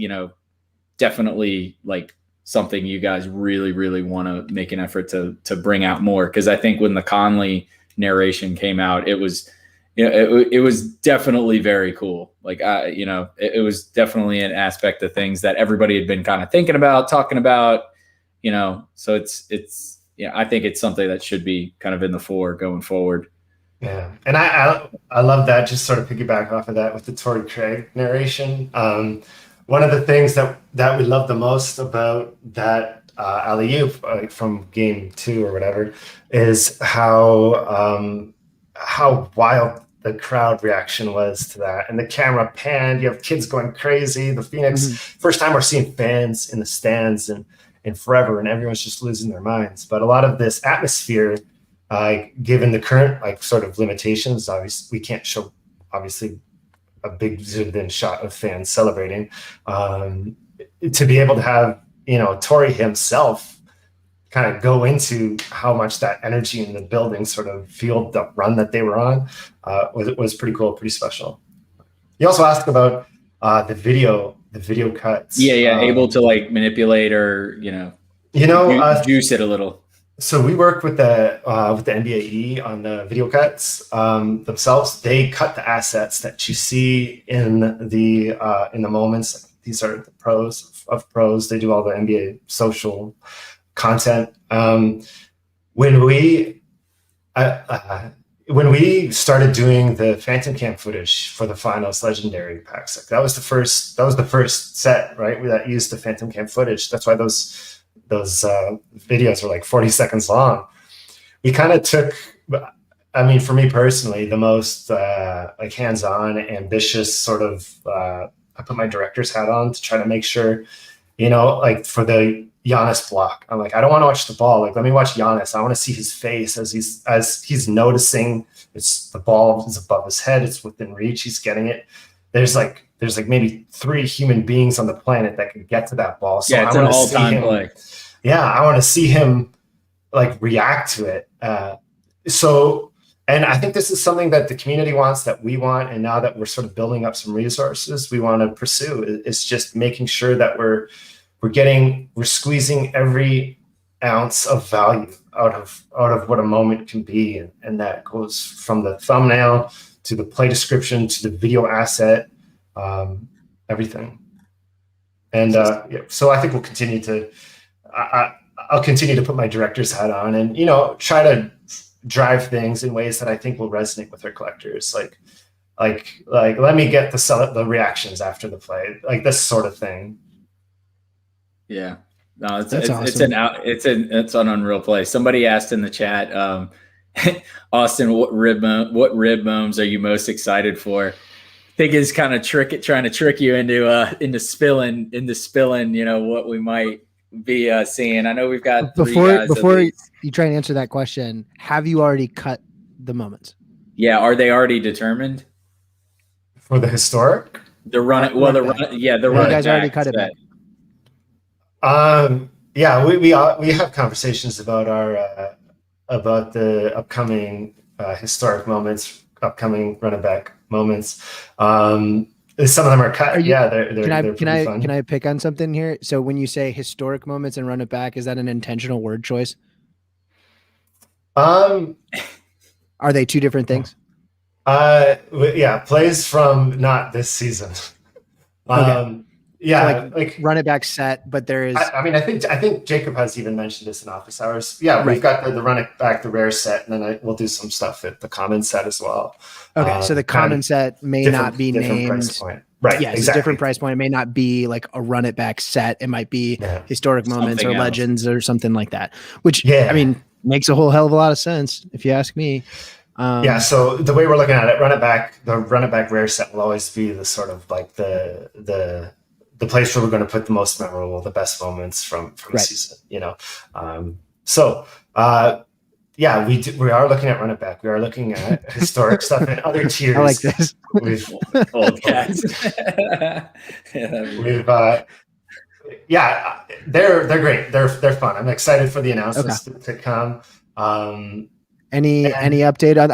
definitely like something you guys really, really want to make an effort to bring out more. Cause I think when the Conley narration came out, it was it was definitely very cool. Like it was definitely an aspect of things that everybody had been kind of thinking about, talking about, so it's I think it's something that should be kind of in the fore going forward. Yeah, and I love that. Just sort of piggyback off of that with the Torrey Craig narration. One of the things that we love the most about that alley-oop from game 2 or whatever is how wild the crowd reaction was to that, and the camera panned. You have kids going crazy. The Phoenix, first time we're seeing fans in the stands and forever, and everyone's just losing their minds. But a lot of this atmosphere, given the current sort of limitations, obviously we can't show obviously a big zoomed-in shot of fans celebrating. To be able to have Torrey himself kind of go into how much that energy in the building sort of fueled the run that they were on was pretty cool, pretty special. You also asked about the video cuts. Able to like manipulate or juice it a little. So we work with the NBAE on the video cuts themselves. They cut the assets that you see in the moments. These are the pros of pros. They do all the NBA social content. When we started doing the Phantom Cam footage for the finals legendary packs, like that was the first set, right? That used the Phantom Cam footage. That's why those videos are like 40 seconds long. We kind of took, I mean, for me personally, the most like hands-on, ambitious sort of, I put my director's hat on to try to make sure, like for the Giannis block, I'm like, I don't want to watch the ball. Like, let me watch Giannis. I want to see his face as he's noticing the ball is above his head. It's within reach. He's getting it. There's like maybe 3 human beings on the planet that can get to that ball. So yeah, it's an all-time play. Yeah, I want to see him like react to it. And I think this is something that the community wants, that we want, and now that we're sort of building up some resources, we want to pursue. It's just making sure that we're squeezing every ounce of value out of what a moment can be, and that goes from the thumbnail to the play description to the video asset, everything. And so I think we'll continue to. I'll continue to put my director's hat on and, try to drive things in ways that I think will resonate with our collectors. Like let me get the reactions after the play, like this sort of thing. Yeah, no, awesome. It's an unreal play. Somebody asked in the chat, Austin, what rib moms are you most excited for? I think it's kind of trying to trick you into spilling, what we might be seeing. I know we've got before you try and answer that question, have you already cut the moments? Yeah, are they already determined for the historic? The run. Well, the run. Yeah, the run. You guys already cut it back. Yeah, we have conversations about about the upcoming historic moments, upcoming run it back moments. Some of them are cut. They're fun. Can I pick on something here? So when you say historic moments and run it back, is that an intentional word choice? Are they 2 different things? Yeah, plays from not this season. Okay. Yeah, so like run it back set, but there is. I think Jacob has even mentioned this in office hours. Yeah, right. We've got the run it back, the rare set, and then we'll do some stuff at the common set as well. Okay, so the common set may not be named. Price point. Right. Yeah, exactly. It's a different price point. It may not be like a run it back set. It might be historic moments or legends or something like that. Which I mean makes a whole hell of a lot of sense if you ask me. So the way we're looking at it, the run it back rare set will always be the sort of like the place where we're going to put the most memorable, the best moments from the season, we are looking at run it back. We are looking at historic stuff and other tiers. I like this. Old cats. They're great. They're fun. I'm excited for the announcements to come. Any update on?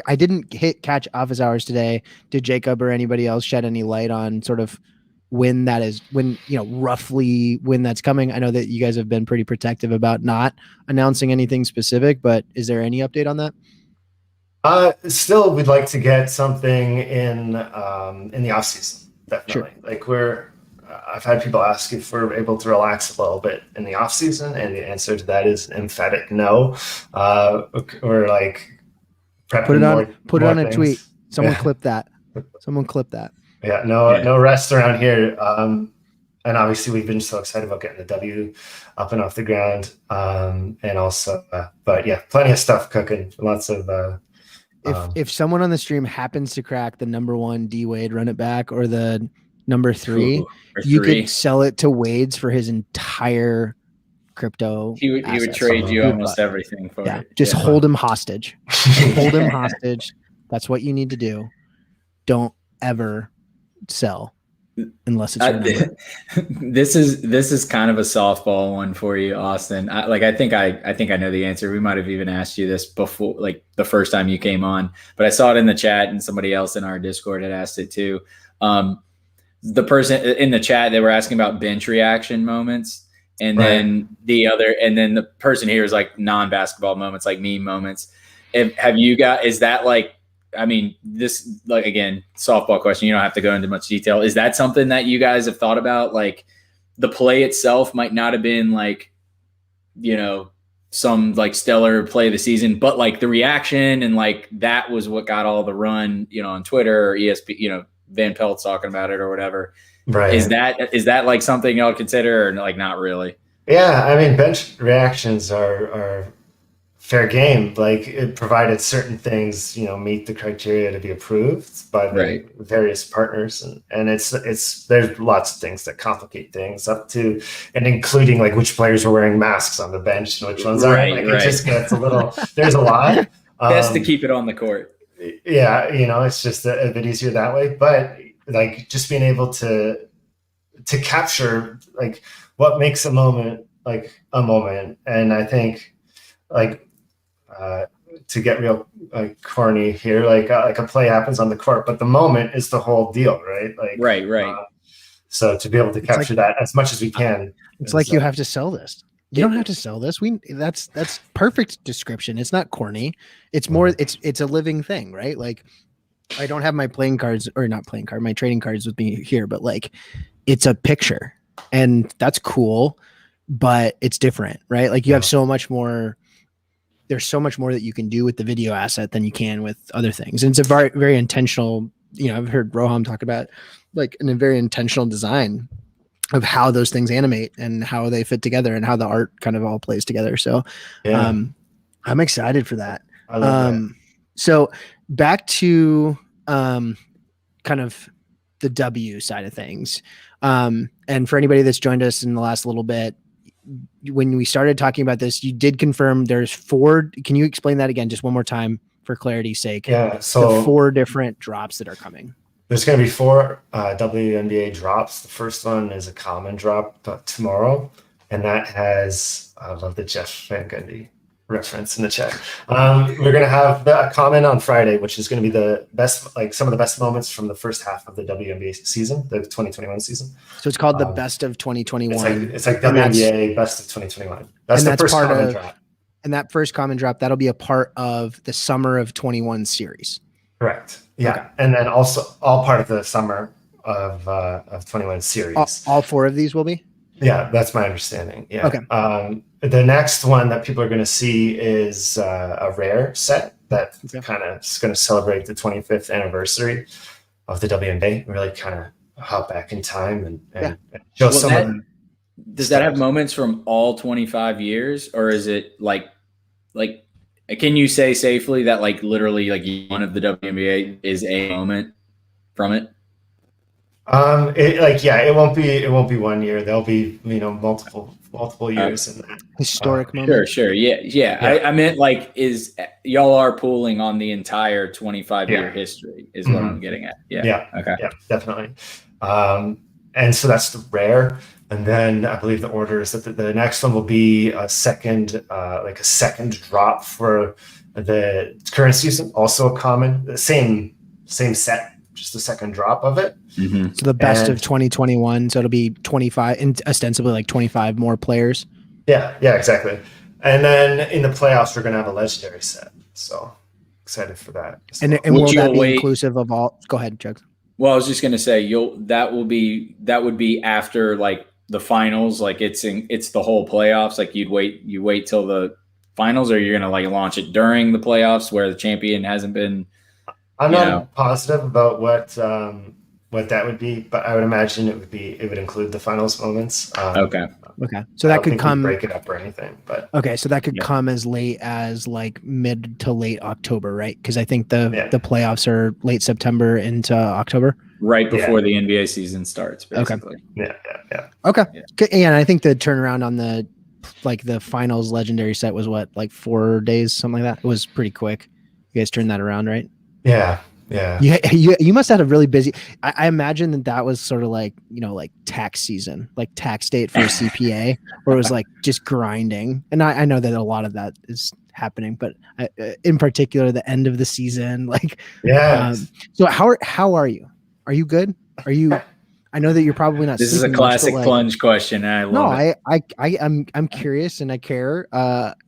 I didn't catch office hours today. Did Jacob or anybody else shed any light on sort of when that is, roughly when that's coming? I know that you guys have been pretty protective about not announcing anything specific, but is there any update on that? Still, we'd like to get something in the off season. Definitely. Sure. Like I've had people ask if we're able to relax a little bit in the off season, and the answer to that is emphatic no. We're like prepping put it on a tweet. Someone clip that. Someone clip that. Yeah, no rest around here. And obviously we've been so excited about getting the W up and off the ground. And also, but yeah, plenty of stuff cooking. Lots of. If someone on the stream happens to crack the #1 D Wade run it back or the #3, you could sell it to Wade's for his entire crypto. He would trade you almost everything for it. Just hold him hostage. Hold him hostage. That's what you need to do. Don't ever sell unless it's your number. This is kind of a softball one for you, Austin. I think I know the answer. We might have even asked you this before, like the first time you came on, but I saw it in the chat and somebody else in our Discord had asked it too. The person in the chat, they were asking about bench reaction moments. and then the person here is like non-basketball moments, like meme moments. Have you got? Is that like? I mean, this, like, again, softball question. You don't have to go into much detail. Is that something that you guys have thought about? Like, the play itself might not have been like, some like stellar play of the season, but like the reaction and like that was what got all the run, on Twitter or ESPN, Van Pelt's talking about it or whatever. Right. Is that like something y'all consider, or like not really? Yeah, I mean, bench reactions are fair game. Like, it provided certain things, meet the criteria to be approved by the various partners, and it's there's lots of things that complicate things up to and including like which players are wearing masks on the bench and which ones aren't. Like, it just gets a little. There's a lot. Best to keep it on the court. Yeah, it's just a bit easier that way, but like just being able to capture like what makes a moment like a moment, and I think like. To get real corny here, like a play happens on the court, but the moment is the whole deal, right? Like, right. So to be able to capture that as much as we can, it's like you have to sell this. You don't have to sell this. That's perfect description. It's not corny. It's more. It's a living thing, right? Like, I don't have my playing cards or not playing card, my trading cards with me here, but like, it's a picture, and that's cool, but it's different, right? Like, you have so much more. There's so much more that you can do with the video asset than you can with other things. And it's a very, very intentional, I've heard Roham talk about like a very intentional design of how those things animate and how they fit together and how the art kind of all plays together. So I'm excited for that. I love that. So back to kind of the W side of things. And for anybody that's joined us in the last little bit, when we started talking about this, you did confirm there's 4. Can you explain that again, just one more time for clarity's sake? Yeah. So the 4 different drops that are coming. There's going to be 4 WNBA drops. The first one is a common drop tomorrow, and that has, I love the Jeff Van Gundy reference in the chat. We're going to have a common on Friday, which is going to be the best, like some of the best moments from the first half of the WNBA season, the 2021 season. So it's called the best of 2021. It's like WNBA best of 2021. That's the first common drop. And that first common drop, that'll be a part of the summer of 21 series. Correct. Yeah. Okay. And then also all part of the summer of 21 series. All 4 of these will be? Yeah, that's my understanding. Yeah. Okay. The next one that people are going to see is a rare set that kind of is going to celebrate the 25th anniversary of the WNBA. Really kind of hop back in time and show some of them. Does that have moments from all 25 years, or is it like can you say safely that like literally like one of the WNBA is a moment from it? It won't be 1 year. There'll be multiple years in that historic moment. Sure. Yeah. I meant like is y'all are pooling on the entire 25-year history is what I'm getting at. Yeah. Okay. Yeah, definitely. And so that's the rare. And then I believe the order is that the next one will be a second drop for the current season. Also a common, the same set, just the second drop of it. Mm-hmm. So the best of 2021. So it'll be 25 and ostensibly like 25 more players. Yeah, exactly. And then in the playoffs, we're going to have a legendary set. So excited for that. And will that be inclusive of all? Go ahead, Jugs. Well, I was just going to say that would be after like the finals. Like it's the whole playoffs. Like you wait till the finals, or you're going to like launch it during the playoffs where the champion hasn't been. I'm not positive about what that would be, but I would imagine it would include the finals moments. Okay. So that could come break it up or anything, but so that could come as late as like mid to late October, right? Because I think the playoffs are late September into October, right before the NBA season starts. Basically. Okay. Yeah. Okay. Yeah, and I think the turnaround on the finals legendary set was what, like 4 days, something like that. It was pretty quick. You guys turned that around, right? Yeah. You must have had a really busy. I imagine that was sort of like like tax season, like tax date for a CPA, where it was like just grinding. And I know that a lot of that is happening, but in particular the end of the season, like yeah. So how are you? Are you good? Are you? I know that you're probably not. This is a sleeping much, classic but, like, plunge question. And I no, love it. I'm curious and I care.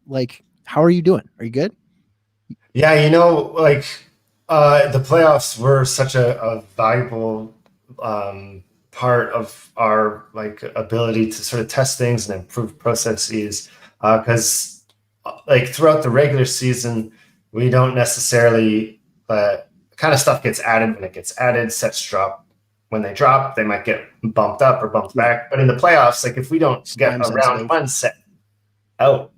Like, how are you doing? Are you good? Yeah, like the playoffs were such a valuable part of our like ability to sort of test things and improve processes. Because like throughout the regular season, we don't necessarily kind of stuff gets added when it gets added. Sets drop when they drop. They might get bumped up or bumped back. But in the playoffs, like if we don't It's get time a round sensitive. one set out,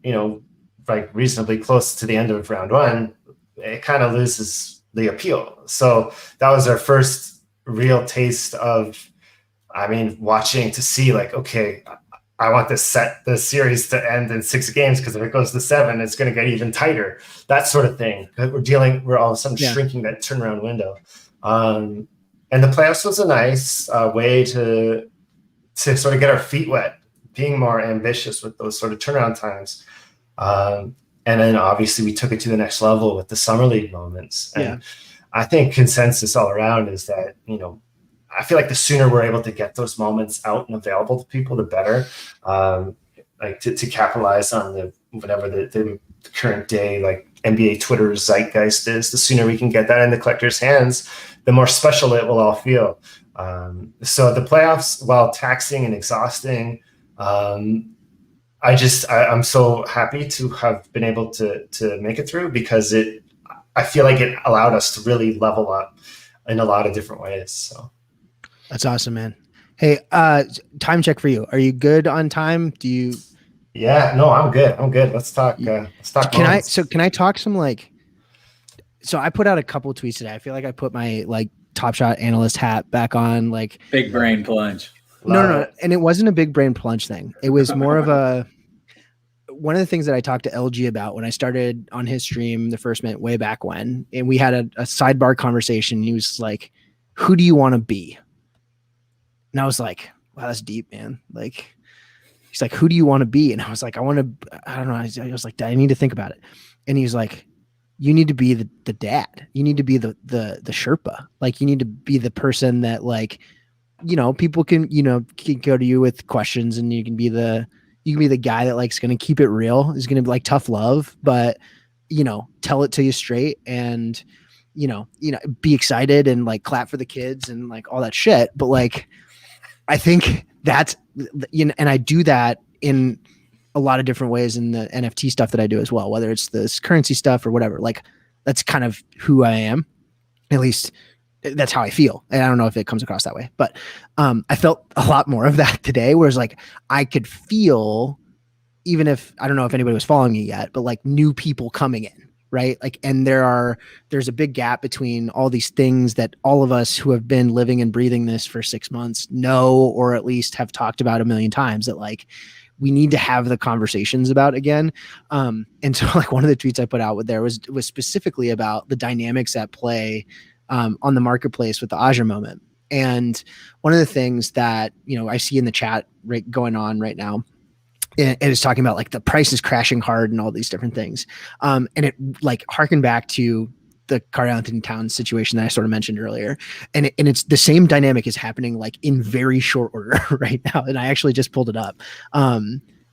like reasonably close to the end of round one, it kind of loses the appeal. So that was our first real taste of, watching to see like, okay, I want the series to end in 6 games because if it goes to 7, it's going to get even tighter. That sort of thing. We're all of a sudden shrinking that turnaround window. And the playoffs was a nice way to sort of get our feet wet, being more ambitious with those sort of turnaround times. And then obviously we took it to the next level with the summer league moments. And I think consensus all around is that, I feel like the sooner we're able to get those moments out and available to people, the better. Like to capitalize on the current day, like NBA Twitter zeitgeist is, the sooner we can get that in the collector's hands, the more special it will all feel. So the playoffs, while taxing and exhausting, I'm so happy to have been able to make it through because I feel like it allowed us to really level up in a lot of different ways. So that's awesome, man. Hey, time check for you. Are you good on time? Do you? Yeah, no, I'm good. Let's talk. Let's talk. Can I talk some like? So I put out a couple of tweets today. I feel like I put my like Top Shot analyst hat back on. Like big brain plunge. No, and it wasn't a big brain plunge thing. It was more of a. One of the things that I talked to LG about when I started on his stream the first minute way back when, and we had a sidebar conversation. He was like, "Who do you want to be?" And I was like, "Wow, that's deep, man." Like, he's like, "Who do you want to be?" And I was like, I don't know. I was like, I need to think about it. And he's like, "You need to be the dad. You need to be the Sherpa. Like, you need to be the person that like, people can go to you with questions, and you can be the guy that like's going to keep it real, is going to be like tough love, but tell it to you straight, and be excited and like clap for the kids and like all that shit." But like, I think that's and I do that in a lot of different ways in the NFT stuff that I do as well, whether it's this currency stuff or whatever. Like, that's kind of who I am. At least that's how I feel. And I don't know if it comes across that way, but I felt a lot more of that today, whereas like I could feel, even if I don't know if anybody was following me yet, but like new people coming in, right? Like, and there's a big gap between all these things that all of us who have been living and breathing this for 6 months know, or at least have talked about a million times, that like we need to have the conversations about again. And so like one of the tweets I put out with there was specifically about the dynamics at play on the marketplace with the Aja moment. And one of the things that, I see in the chat going on right now, it is talking about like the price is crashing hard and all these different things. And it like harkened back to the Carlini Town situation that I sort of mentioned earlier. And it's the same dynamic is happening like in very short order right now. And I actually just pulled it up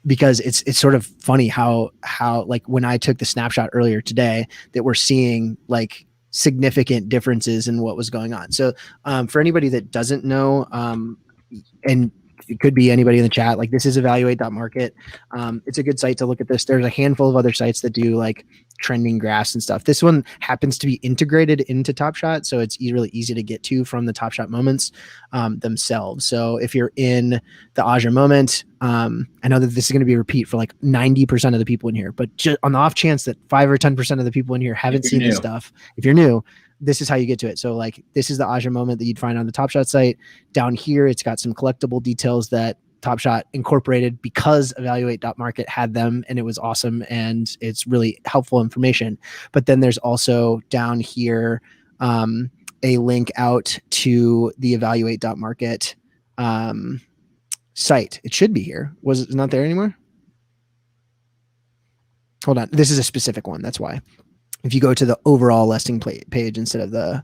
because it's sort of funny how like when I took the snapshot earlier today that we're seeing like significant differences in what was going on. So for anybody that doesn't know, and it could be anybody in the chat, like this is evaluate.market. It's a good site to look at this. There's a handful of other sites that do like trending graphs and stuff. This one happens to be integrated into Top Shot, so it's really easy to get to from the Top Shot moments themselves. So if you're in the Aja moment, I know that this is going to be a repeat for like 90% of the people in here, but just on the off chance that 5 or 10% of the people in here haven't seen this stuff, if you're new, this is how you get to it. So like, this is the Aja moment that you'd find on the Top Shot site. Down here, it's got some collectible details that Top Shot incorporated because evaluate.market had them, and it was awesome, and it's really helpful information. But then there's also down here a link out to the evaluate.market site. It should be here. Was it not there anymore? Hold on. This is a specific one. That's why. If you go to the overall listing page instead of the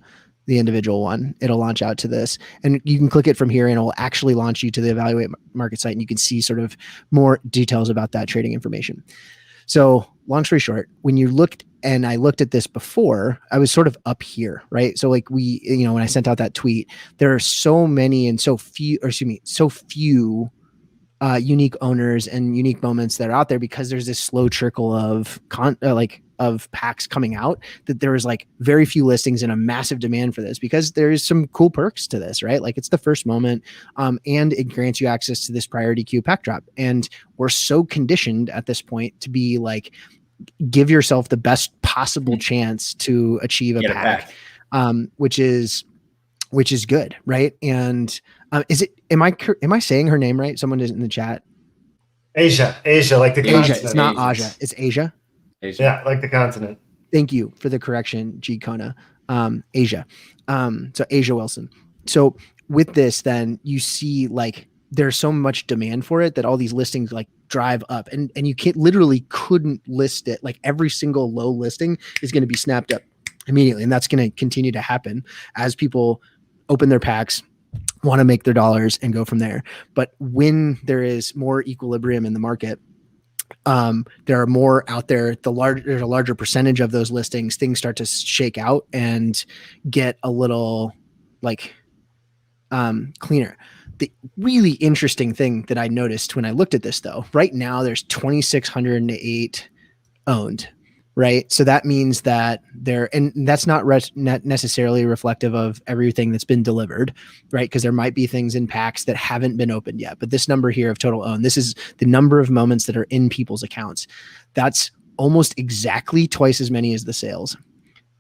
the individual one. It'll launch out to this, and you can click it from here and it'll actually launch you to the evaluate market site, and you can see sort of more details about that trading information. So long story short, when you looked, and I looked at this before, I was sort of up here, right? So like when I sent out that tweet, there are so many and so few unique owners and unique moments that are out there, because there's this slow trickle of of packs coming out, that there is like very few listings and a massive demand for this, because there's some cool perks to this, right? Like it's the first moment, and it grants you access to this priority queue pack drop. And we're so conditioned at this point to be like, give yourself the best possible chance to achieve a pack, which is good, right? And am I saying her name right? Someone is in the chat. Asia, like the continent. Asia. It's not Aja. It's Asia. Yeah, like the continent. Thank you for the correction, G Kona. Asia. So Asia Wilson. So with this, then you see like there's so much demand for it that all these listings like drive up, and you couldn't list it. Like every single low listing is going to be snapped up immediately, and that's going to continue to happen as people open their packs, want to make their dollars, and go from there. But when there is more equilibrium in the market, there are more out there. There's a larger percentage of those listings. Things start to shake out and get a little like cleaner. The really interesting thing that I noticed when I looked at this, though, right now there's 2,608 owned. Right. So that means that and that's not necessarily reflective of everything that's been delivered. Right. Because there might be things in packs that haven't been opened yet. But this number here of total owned, this is the number of moments that are in people's accounts. That's almost exactly twice as many as the sales.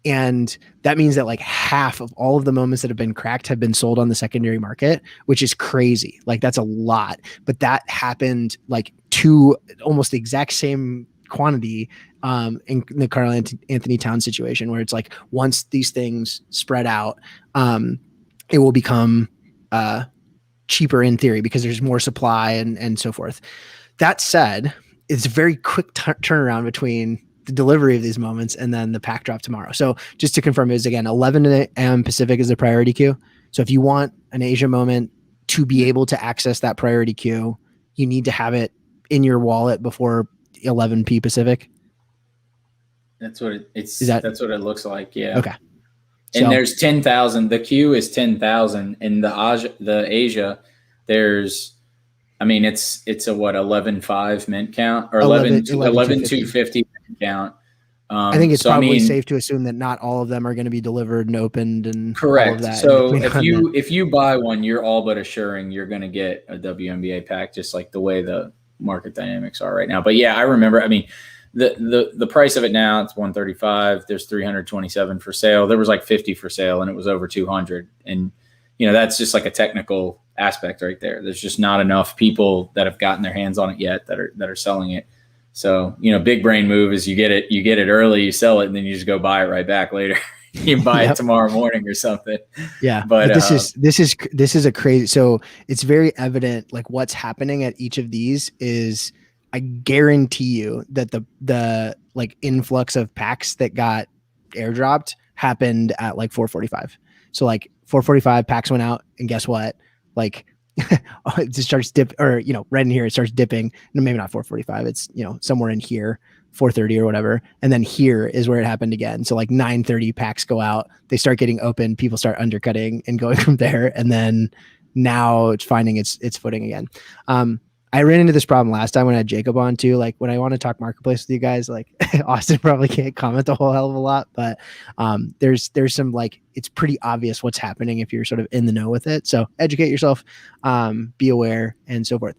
And that means that like half of all of the moments that have been cracked have been sold on the secondary market, which is crazy. Like that's a lot. But that happened like to almost the exact same quantity in the Carl Anthony Towns situation, where it's like once these things spread out, it will become cheaper in theory because there's more supply and so forth. That said, it's a very quick turnaround between the delivery of these moments and then the pack drop tomorrow. So just to confirm, is again 11 a.m. Pacific is the priority queue. So if you want an Asia moment to be able to access that priority queue, you need to have it in your wallet before 11 p Pacific. That's what that's what it looks like. Yeah. Okay. And so, there's 10,000. The queue is 10,000, and the Asia, there's, I mean, it's a what 11.5 mint count or 11.250 mint count. I think it's probably safe to assume that not all of them are going to be delivered and opened and correct. All of that. So if you buy one, you're all but assuring you're going to get a WNBA pack, just like the way the market dynamics are right now. But yeah, I remember. I mean, the price of it now, it's 135. There's 327 for sale. There was like 50 for sale, and it was over 200. And that's just like a technical aspect right there. There's just not enough people that have gotten their hands on it yet that are selling it. So, big brain move is you get it early, you sell it, and then you just go buy it right back later. You buy it tomorrow morning or something. Yeah. But this is a crazy, so it's very evident like what's happening at each of these is, I guarantee you that the like influx of packs that got airdropped happened at like 4:45. So like 4:45 packs went out, and guess what? Like it just starts right in here it starts dipping. No, maybe not 4:45. It's somewhere in here, 4:30 or whatever. And then here is where it happened again. So like 9:30 packs go out. They start getting open. People start undercutting and going from there. And then now it's finding its footing again. I ran into this problem last time when I had Jacob on too. Like when I want to talk marketplace with you guys, like Austin probably can't comment a whole hell of a lot, but there's some like, it's pretty obvious what's happening if you're sort of in the know with it. So educate yourself, be aware, and so forth.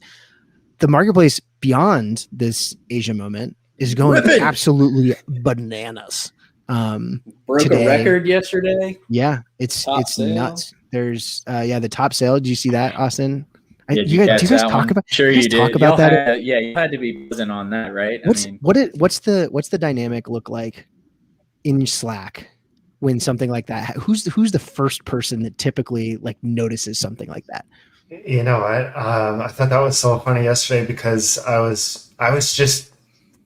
The marketplace beyond this Asia moment is going absolutely bananas. Broke a record yesterday. Yeah, it's nuts. There's the top sale. Did you see that, Austin? Yeah, do you guys talk about? Sure, you did. Talk about that. You had to be buzzing on that, right? What's the dynamic look like in Slack when something like that? Who's the first person that typically like notices something like that? You know what? I thought that was so funny yesterday because I was just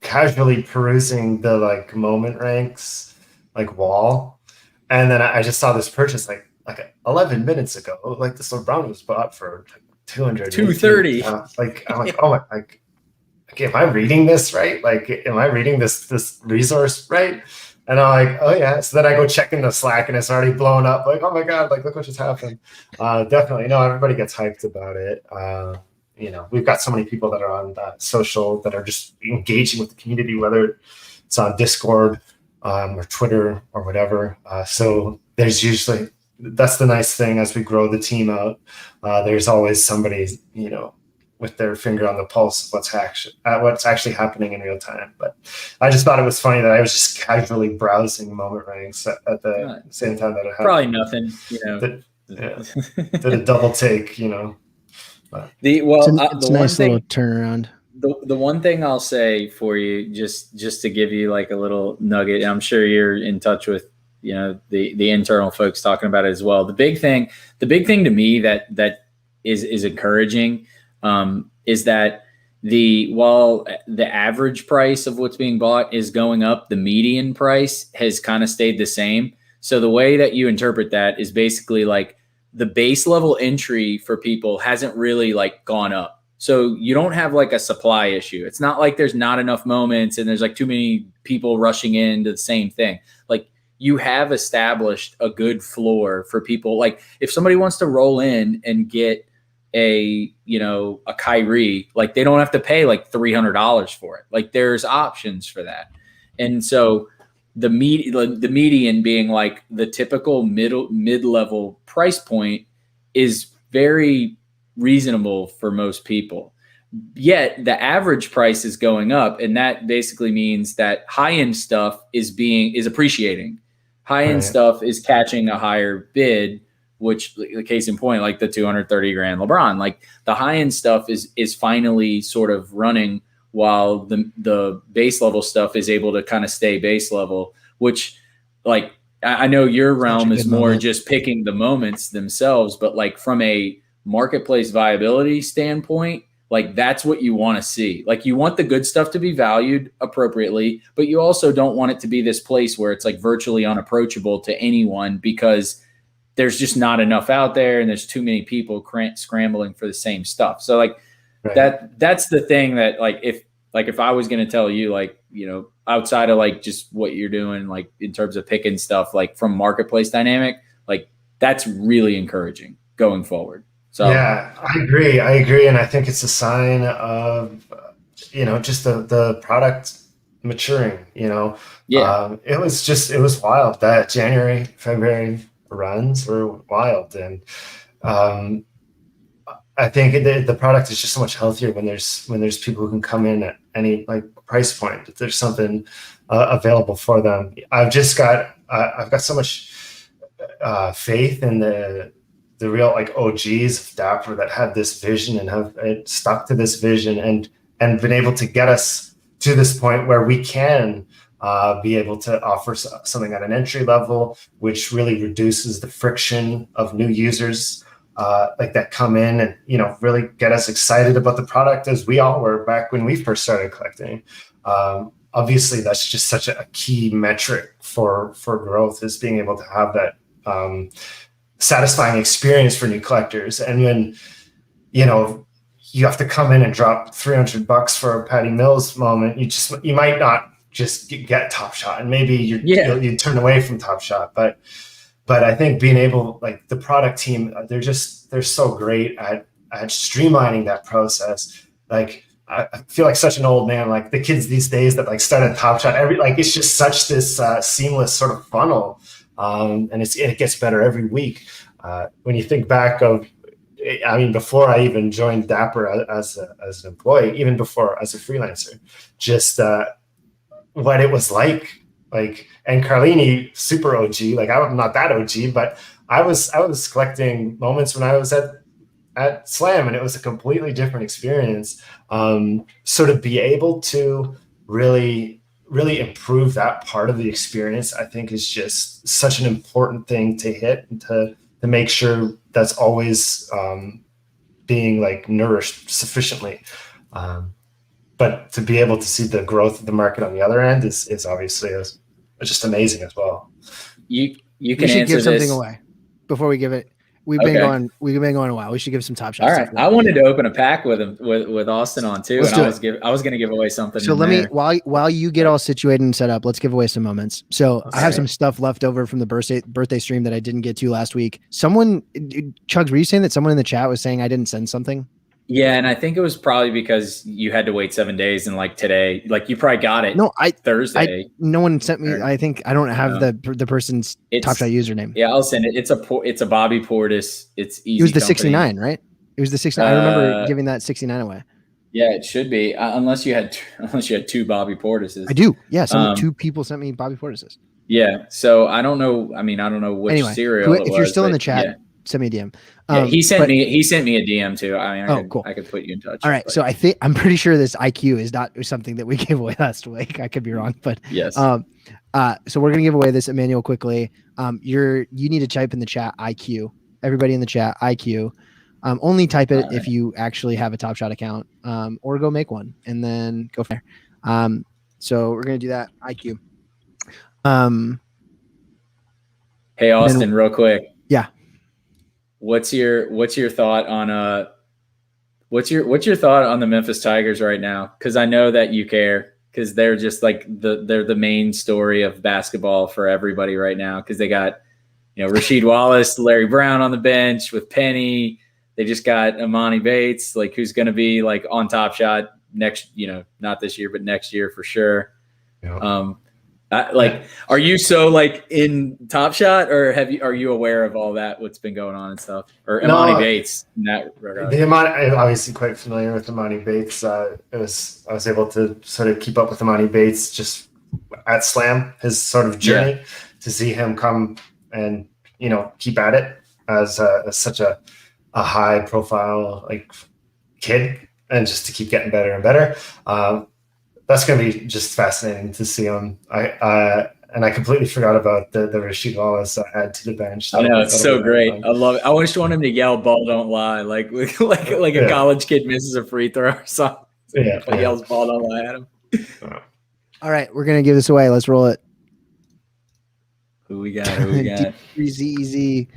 casually perusing the like moment ranks like wall, And then I just saw this purchase like 11 minutes ago. Like this LeBron was bought for like 230. Like I'm like, oh my, like am I reading this right? Like, am I reading this resource right? And I'm like, oh yeah. So then I go check in the Slack and it's already blown up. Like, oh my God, like look what just happened. Definitely, no, everybody gets hyped about it. You know, we've got so many people that are on social that are just engaging with the community, whether it's on Discord or Twitter or whatever. So there's usually, that's the nice thing as we grow the team out. There's always somebody, you know, with their finger on the pulse of what's actually happening in real time. But I just thought it was funny that I was just casually browsing moment ranks at the same time that it happened. Probably nothing, you know. Did a double take, you know. But. It's a nice little turnaround. The one thing I'll say for you, just to give you like a little nugget, and I'm sure you're in touch with, you know, the internal folks talking about it as well. The big thing to me that is encouraging is that while the average price of what's being bought is going up, the median price has kind of stayed the same. So the way that you interpret that is basically like the base level entry for people hasn't really like gone up. So you don't have like a supply issue. It's not like there's not enough moments and there's like too many people rushing into the same thing. Like you have established a good floor for people. Like if somebody wants to roll in and get a Kyrie, like they don't have to pay like $300 for it. Like there's options for that. And so the median being like the typical mid-level price point is very reasonable for most people. Yet the average price is going up, and that basically means that high-end stuff is appreciating. High-end stuff is catching a higher bid, which the case in point, like the 230 grand LeBron, like the high-end stuff is finally sort of running while the base level stuff is able to kind of stay base level, which like, I know your realm is more just picking the moments themselves, but like from a marketplace viability standpoint, like that's what you want to see. Like you want the good stuff to be valued appropriately, but you also don't want it to be this place where it's like virtually unapproachable to anyone because there's just not enough out there and there's too many people scrambling for the same stuff. So like that's the thing that like if I was going to tell you, like, you know, outside of like just what you're doing, like in terms of picking stuff, like from marketplace dynamic, like that's really encouraging going forward. So yeah, I agree. And I think it's a sign of, you know, just the product maturing, you know. Yeah. It was wild. That January, February runs were wild. And I think the product is just so much healthier when there's people who can come in at any like price point. If there's something available for them. I've got so much faith in the real like OGs of Dapper that had this vision and have stuck to this vision and been able to get us to this point where we can be able to offer something at an entry level, which really reduces the friction of new users like that come in and, you know, really get us excited about the product as we all were back when we first started collecting. Obviously, that's just such a key metric for growth, is being able to have that satisfying experience for new collectors. And when, you know, you have to come in and drop $300 for a Patty Mills moment, you might not just get Top Shot, and maybe you turn away from Top Shot. But I think being able, like the product team, they're so great at streamlining that process. Like I feel like such an old man, like the kids these days that like start at Top Shot, it's just such this seamless sort of funnel. And it gets better every week. When you think back of, I mean, before I even joined Dapper as an employee, even before as a freelancer, just what it was like, and Carlini, super OG, like I'm not that OG, but I was collecting moments when I was at Slam, and it was a completely different experience. So to be able to really improve that part of the experience, I think is just such an important thing to hit, and to make sure that's always being like nourished sufficiently. But to be able to see the growth of the market on the other end is obviously just amazing as well. You We can should answer give something this. away before we give it. We've been going a while. We should give some top shots. All right. I wanted to open a pack with him with Austin on too, Let's and do I was going to give away something. So let me while you get all situated and set up, let's give away some moments. So I have some stuff left over from the birthday stream that I didn't get to last week. Someone, Chugs, were you saying that someone in the chat was saying I didn't send something? Yeah, and I think it was probably because you had to wait 7 days, and like today, like you probably got it. No, Thursday. No one sent me. I think I don't have the person's Top Shot username. Yeah, I'll send it. It's a Bobby Portis. It's easy. It was the 69, right? It was the 69. I remember giving that 69 away. Yeah, it should be unless you had two Bobby Portises. I do. Yeah, two people sent me Bobby Portises. Yeah, so I don't know. I mean, I don't know which cereal. If you're still in the chat, send me a DM. He sent me a DM too. I mean, cool. I could put you in touch. All right, so I'm pretty sure this IQ is not something that we gave away last week. I could be wrong, but yes. So we're gonna give away this Emmanuel quickly. You need to type in the chat IQ. Everybody in the chat IQ. Only type it if you actually have a Top Shot account, or go make one and then go from there. So we're gonna do that IQ. Hey Austin, real quick. Yeah. What's your thought on what's your thought on the Memphis Tigers right now? Because I know that you care, because they're just like they're the main story of basketball for everybody right now, because they got Rasheed Wallace, Larry Brown on the bench with Penny. They just got Imani Bates, like who's going to be like on Top Shot next, not this year, but next year for sure. Yeah. Are you so like in Top Shot, or are you aware of all that, what's been going on and stuff, or Imani Bates in that regard? I'm obviously quite familiar with Imani Bates. I was able to sort of keep up with Imani Bates just at Slam, his sort of journey, to see him come and keep at it as such a high profile like kid, and just to keep getting better and better. That's going to be just fascinating to see him. I completely forgot about the Rasheed Wallace add to the bench. I know, it's so great. I love it. I just want him to yell "Ball don't lie," like a college kid misses a free throw or something. Yells "Ball don't lie" at him. All right, we're gonna give this away. Let's roll it. Who we got? DP3ZEZ.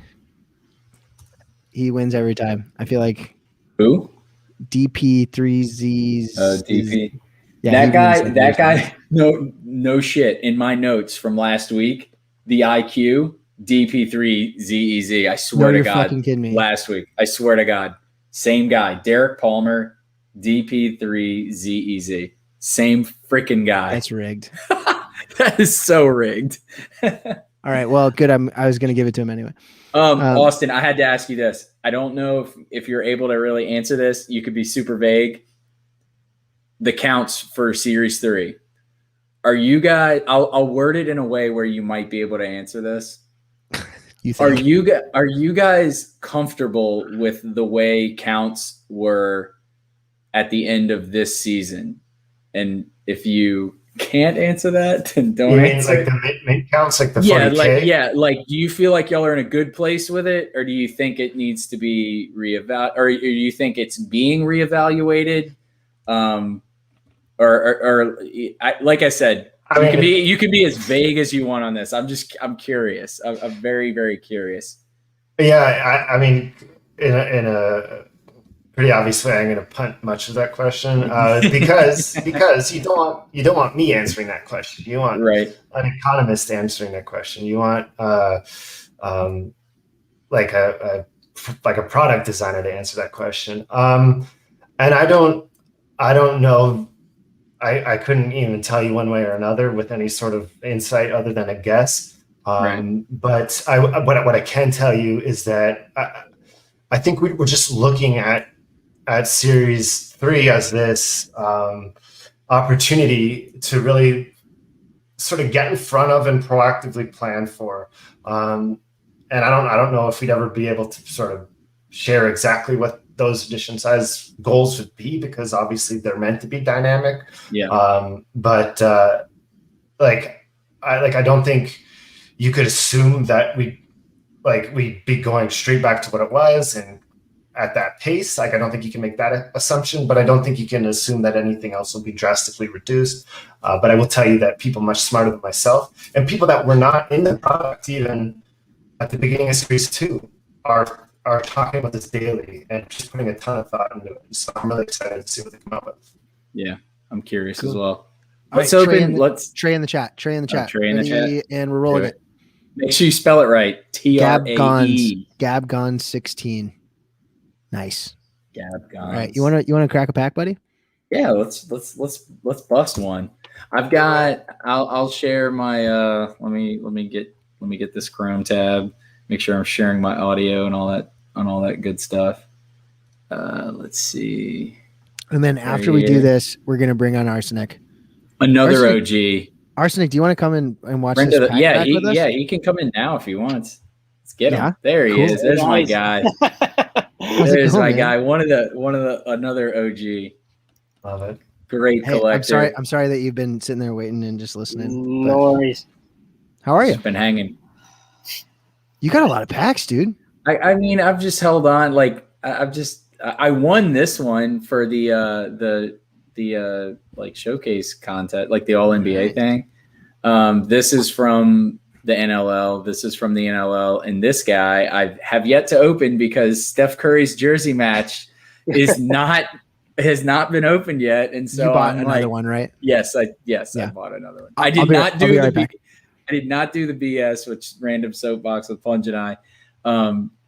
He wins every time. I feel like. Who? DP3Z. DP. Yeah, that guy. No shit. In my notes from last week, the IQ DP3ZEZ. I swear to God, fucking kidding me. Last week, I swear to God, same guy, Derek Palmer, DP3ZEZ, same freaking guy. That's rigged. That is so rigged. All right, well, good. I was gonna give it to him anyway. Austin, I had to ask you this. I don't know if you're able to really answer this. You could be super vague. The counts for Series 3. Are you guys? I'll word it in a way where you might be able to answer this. Are you guys comfortable with the way counts were at the end of this season? And if you can't answer that, then don't. You mean answer. like the mid counts, like the 40K? Like do you feel like y'all are in a good place with it, or do you think it needs to be reevaluated, or do you think it's being reevaluated? Like I said, you can be as vague as you want on this. I'm curious. I'm very, very curious. Yeah, I mean, in a pretty obvious way, I'm going to punt much of that question because you don't want me answering that question. You want an economist answering that question. You want like a product designer to answer that question. And I don't know. I couldn't even tell you one way or another with any sort of insight other than a guess. But what I can tell you is that I think we're just looking at Series 3 as this opportunity to really sort of get in front of and proactively plan for. And I don't know if we'd ever be able to sort of share exactly what those edition size goals would be, because obviously they're meant to be dynamic. But I don't think you could assume that we'd be going straight back to what it was and at that pace. Like, I don't think you can make that assumption, but I don't think you can assume that anything else will be drastically reduced. But I will tell you that people much smarter than myself and people that were not in the product even at the beginning of series 2 are talking about this daily and just putting a ton of thought into it. So I'm really excited to see what they come up with. Yeah, I'm curious Cool. as well. All Let's right, Trey open. Let's Trey in the chat. Trey in the chat. Trey in the Ready? chat. And we're rolling Do it. make sure you spell it right. TRAE. Gabgon 16. Nice. Gabgon. All right, you want to crack a pack, buddy? Yeah, let's bust one. I've got. I'll share my. Let me get this Chrome tab. Make sure I'm sharing my audio and all that good stuff. Let's see. And then after we do this, we're gonna bring on Ars0nic. Another Ars0nic, OG. Ars0nic, do you want to come in and watch this? Yeah, with us? he can come in now if he wants. Let's get him. Yeah? There he Cool. is. There's my guy. How's it There's going, my man? guy. One of the another OG. Love it. Great Hey, collector. I'm sorry that you've been sitting there waiting and just listening. No but worries. how are you? Just been hanging. You got a lot of packs, dude. I mean, I've just held on. Like I won this one for the like showcase contest, like the All NBA thing. This is from the NLL. This is from the NLL, and this guy I have yet to open because Steph Curry's jersey match is not has not been opened yet, and so you bought I'm another like, one, right? Yes, I Yeah. bought another one. I'll I did be- not I'll do be the right back. I did not do the BS, which random soapbox with Punch and I.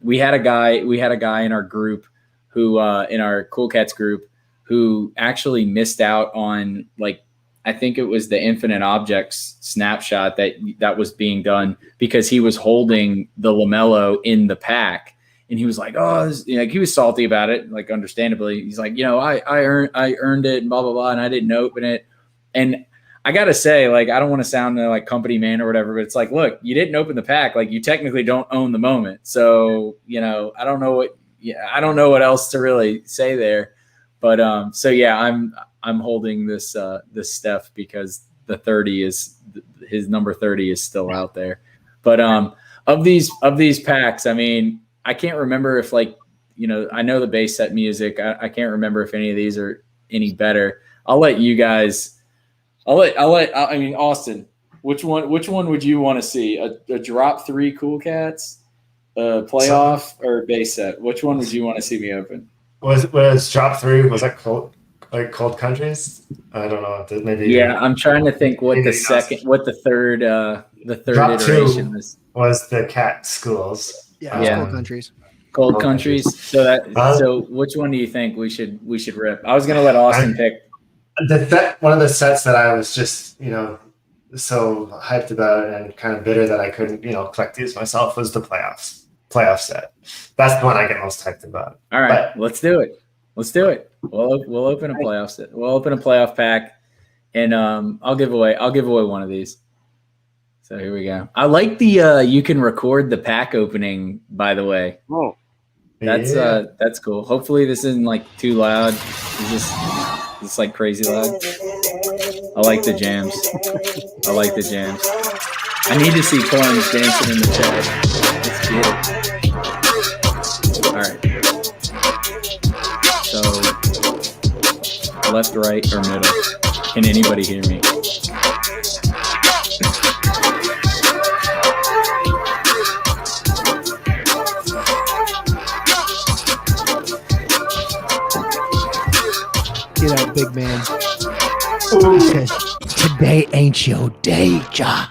We had a guy in our group who in our Cool Cats group who actually missed out on, like, I think it was the Infinite Objects snapshot that was being done because he was holding the LaMelo in the pack. And he was like, oh, like he was salty about it, like understandably. He's like, I earned it and blah, blah, blah. And I didn't open it. And I got to say, like, I don't want to sound like company man or whatever, but it's like, look, you didn't open the pack. Like, you technically don't own the moment. So, I don't know what else to really say there. But so yeah, I'm holding this Steph because the 30 is his number 30 is still out there. But of these packs, I mean, I can't remember if, like, I know the base set music. I can't remember if any of these are any better. I'll let you guys. I mean, Austin, which one would you want to see? A drop 3 Cool Cats, a playoff, or base set? Which one would you want to see me open? Was drop 3? Was that cold countries? I don't know. Maybe. Yeah, I'm trying to think what the third drop iteration 2 is. was the cat schools. Yeah. Cold countries. Cold countries. So which one do you think we should rip? I was gonna let Austin pick. One of the sets that I was just so hyped about and kind of bitter that I couldn't collect these myself was the playoff set. That's the one I get most hyped about. All right, let's do it. We'll open a playoff set. We'll open a playoff pack, and I'll give away one of these. So here we go. I like the you can record the pack opening, by the way. Oh, That's cool. Hopefully this isn't like too loud. Is this like crazy loud? I like the jams. I need to see Corns dancing in the chat. Let's get it. All right. So left, right, or middle? Can anybody hear me? Get out, big man. He says, today ain't your day, Ja.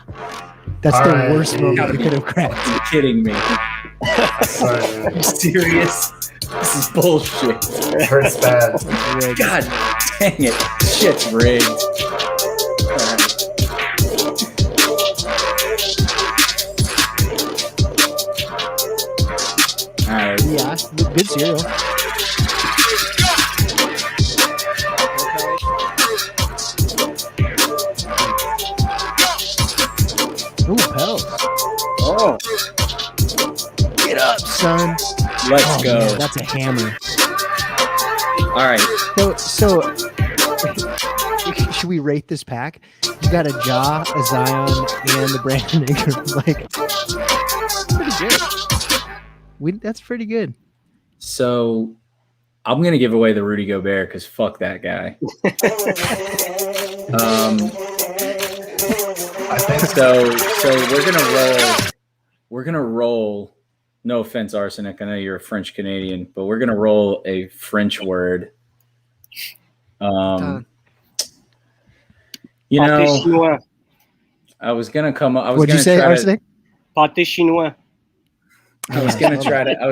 That's All the right. worst moment you could have cracked. You're kidding me. Sorry, Are you serious? This is bullshit. it hurts bad. God dang it. Shit's rigged. All right. Yeah, good cereal. Ooh, Pels. oh, Get up, son. Let's go. Man, that's a hammer. All right. So should we rate this pack? You got a Ja, a Zion, and the Brandon Ingram. Like, pretty good. That's pretty good. So I'm going to give away the Rudy Gobert because fuck that guy. I think So we're going to roll. we're gonna roll. No offense, Ars0nic. I know you're a French Canadian, but we're gonna roll a French word. You Pâté know, chinois. I was gonna come up. What'd you say, Ars0nic? Pâté chinois. I was gonna try to. I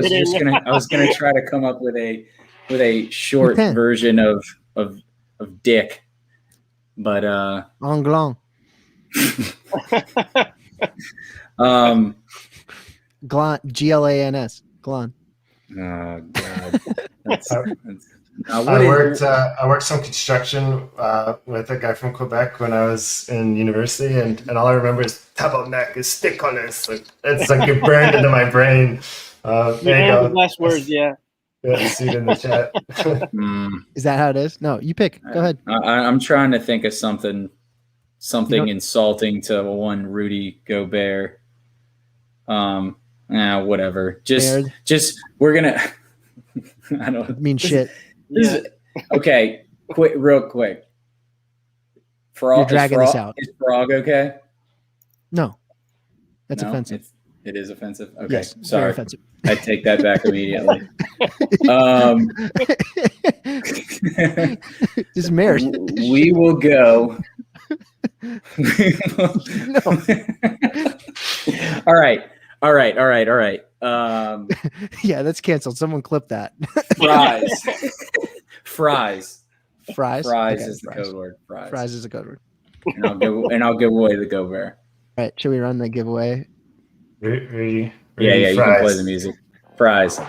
was gonna try to come up with a short version of dick, but Anglais. Glan, Glans, Glan. Oh God. I worked some construction with a guy from Quebec when I was in university, and all I remember is tabarnak is stick on this. Like it's like it burned into my brain. There you go. The last words, yeah. Yeah, see it in the chat. Is that how it is? No, you pick. Go ahead. I'm trying to think of something insulting to one Rudy Gobert. Whatever. Just we're gonna. I don't mean shit. Okay, real quick. You're dragging this out. Is frog okay? No, that's offensive. It is offensive. Okay, yes, sorry. Very offensive. I take that back immediately. This is marriage. We will go. No. All right. Yeah, that's canceled. Someone clip that. Fries. Fries Okay, is the code word. Fries is a code word. And I'll give away the Gobert. All right, should we run the giveaway? Really, yeah, you can play the music. Fries.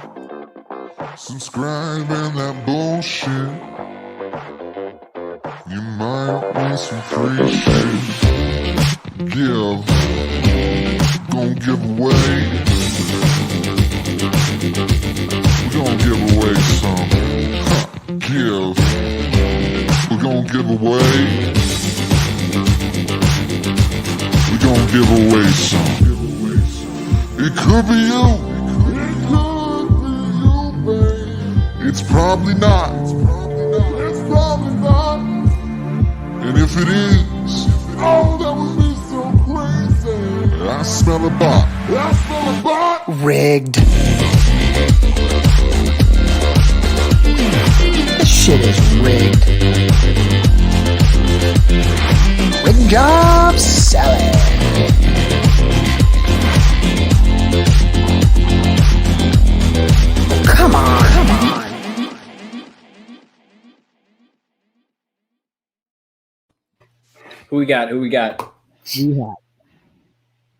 Subscribe and that bullshit. You might win some free shit. Gonna give away. We're gonna give away some. We're gonna give away. We're gonna give away some. It could be you. It's probably not. It's probably not. And if it is, oh, that would be so crazy. I smell a bot. Rigged. This shit is rigged. Rig job selling. Come on. Who we got? We have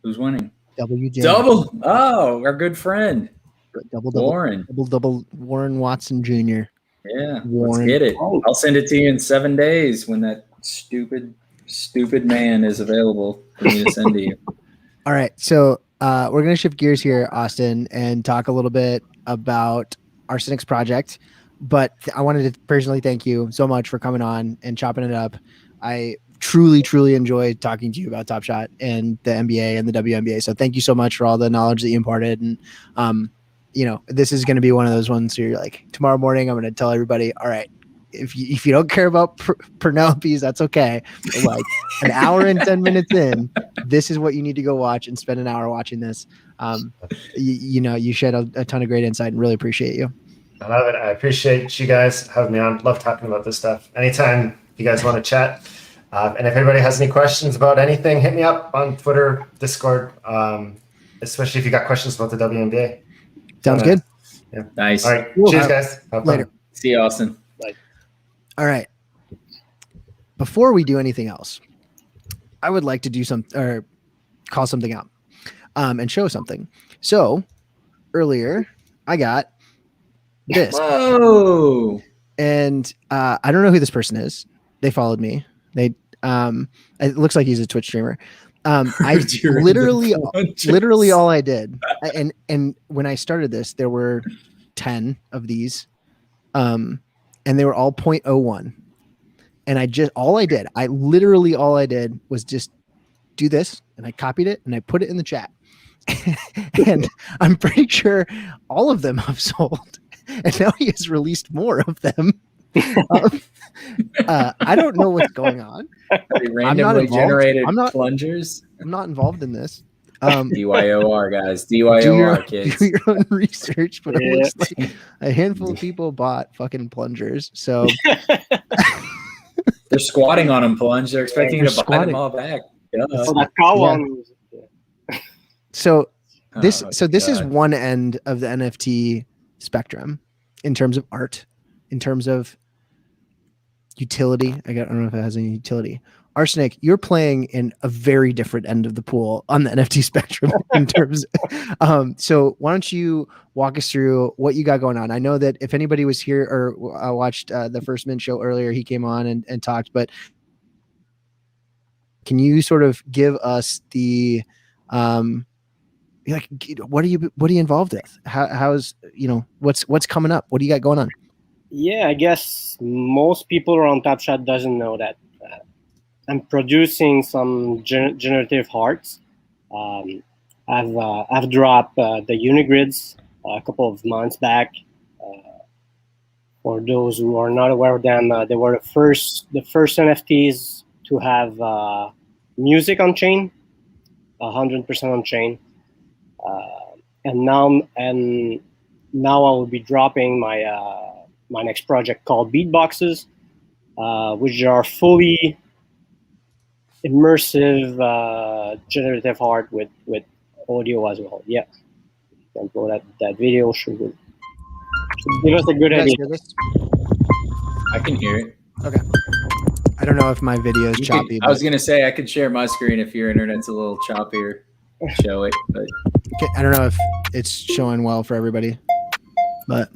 Who's winning? WJ. Double. Oh, our good friend. Double. Warren. Double. Warren Watson Jr. Yeah. Warren. Let's get it. I'll send it to you in 7 days when that stupid man is available for me to send to you. All right. So we're going to shift gears here, Austin, and talk a little bit about Ars0nic's project. But I wanted to personally thank you so much for coming on and chopping it up. I truly enjoyed talking to you about Top Shot and the NBA and the WNBA. So thank you so much for all the knowledge that you imparted. And, this is going to be one of those ones where you're like, tomorrow morning, I'm going to tell everybody, all right, if you don't care about Penelopes, that's okay. But like an hour and 10 minutes in, this is what you need to go watch and spend an hour watching this. You shed a ton of great insight and really appreciate you. I love it. I appreciate you guys having me on. Love talking about this stuff. Anytime you guys want to chat. And if anybody has any questions about anything, hit me up on Twitter, Discord, especially if you got questions about the WNBA. Sounds good. Yeah. Nice. All right. Cheers, guys. Have later. fun. See you, Austin. Bye. All right. Before we do anything else, I would like to do call something out and show something. So earlier I got this. Whoa. And I don't know who this person is. They followed me. It looks like he's a Twitch streamer. I literally all I did, and when I started this, there were 10 of these, and they were all 0.01. And all I did was just do this, and I copied it and I put it in the chat, and I'm pretty sure all of them have sold, and now he has released more of them. I don't know what's going on. Randomly generated plungers. I'm not involved in this. DYOR, guys. do your DYOR, kids. do your own research, but it Yeah. looks like a handful of people bought fucking plungers. So They're squatting on them, Plunge. They're expecting you They're to buy them squatting. all back. So Duh. the cow Yeah. one. so this Oh, so this is God. one end of the NFT spectrum in terms of art, in terms of utility. I don't know if it has any utility. Ars0nic, you're playing in a very different end of the pool on the NFT spectrum in terms. So why don't you walk us through what you got going on? I know that if anybody was here or watched the First Mint show earlier, he came on and talked, but can you sort of give us the like what are you involved with? How's what's coming up? What do you got going on? Yeah, I guess most people around Top Shot doesn't know that I'm producing some generative hearts. I've dropped the Unigrids a couple of months back. For those who are not aware of them, they were the first NFTs to have music on chain, 100% on chain. And now I will be dropping my next project called Beatboxes, which are fully immersive generative art with audio as well. Yeah, you can throw that video should give us a good You guys idea. hear this? I can hear it. Okay. I don't know if my video is You choppy. could- I was going to say I could share my screen if your internet's a little choppier. Show it. But Okay, I don't know if it's showing well for everybody, but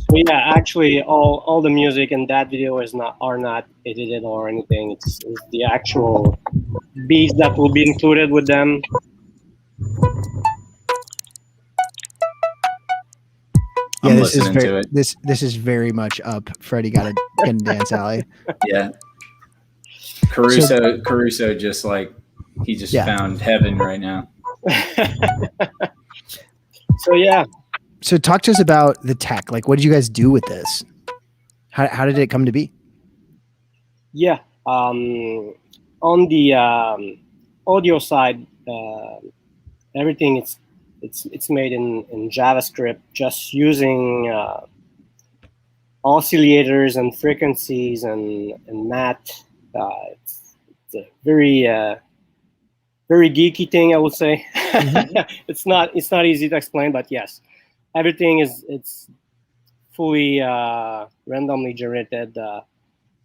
So yeah, actually, all the music in that video are not edited or anything. It's the actual beats that will be included with them. yeah, I'm this is listening very to it. this is very much up Freddie got a dance alley. Yeah. Caruso just like he just Yeah. found heaven right now. So yeah, So talk to us about the tech. Like, what did you guys do with this? How did it come to be? yeah. On the audio side, everything it's made in JavaScript, just using oscillators and frequencies and math. It's a very very geeky thing, I would say. It's not easy to explain, but yes, everything it's fully randomly generated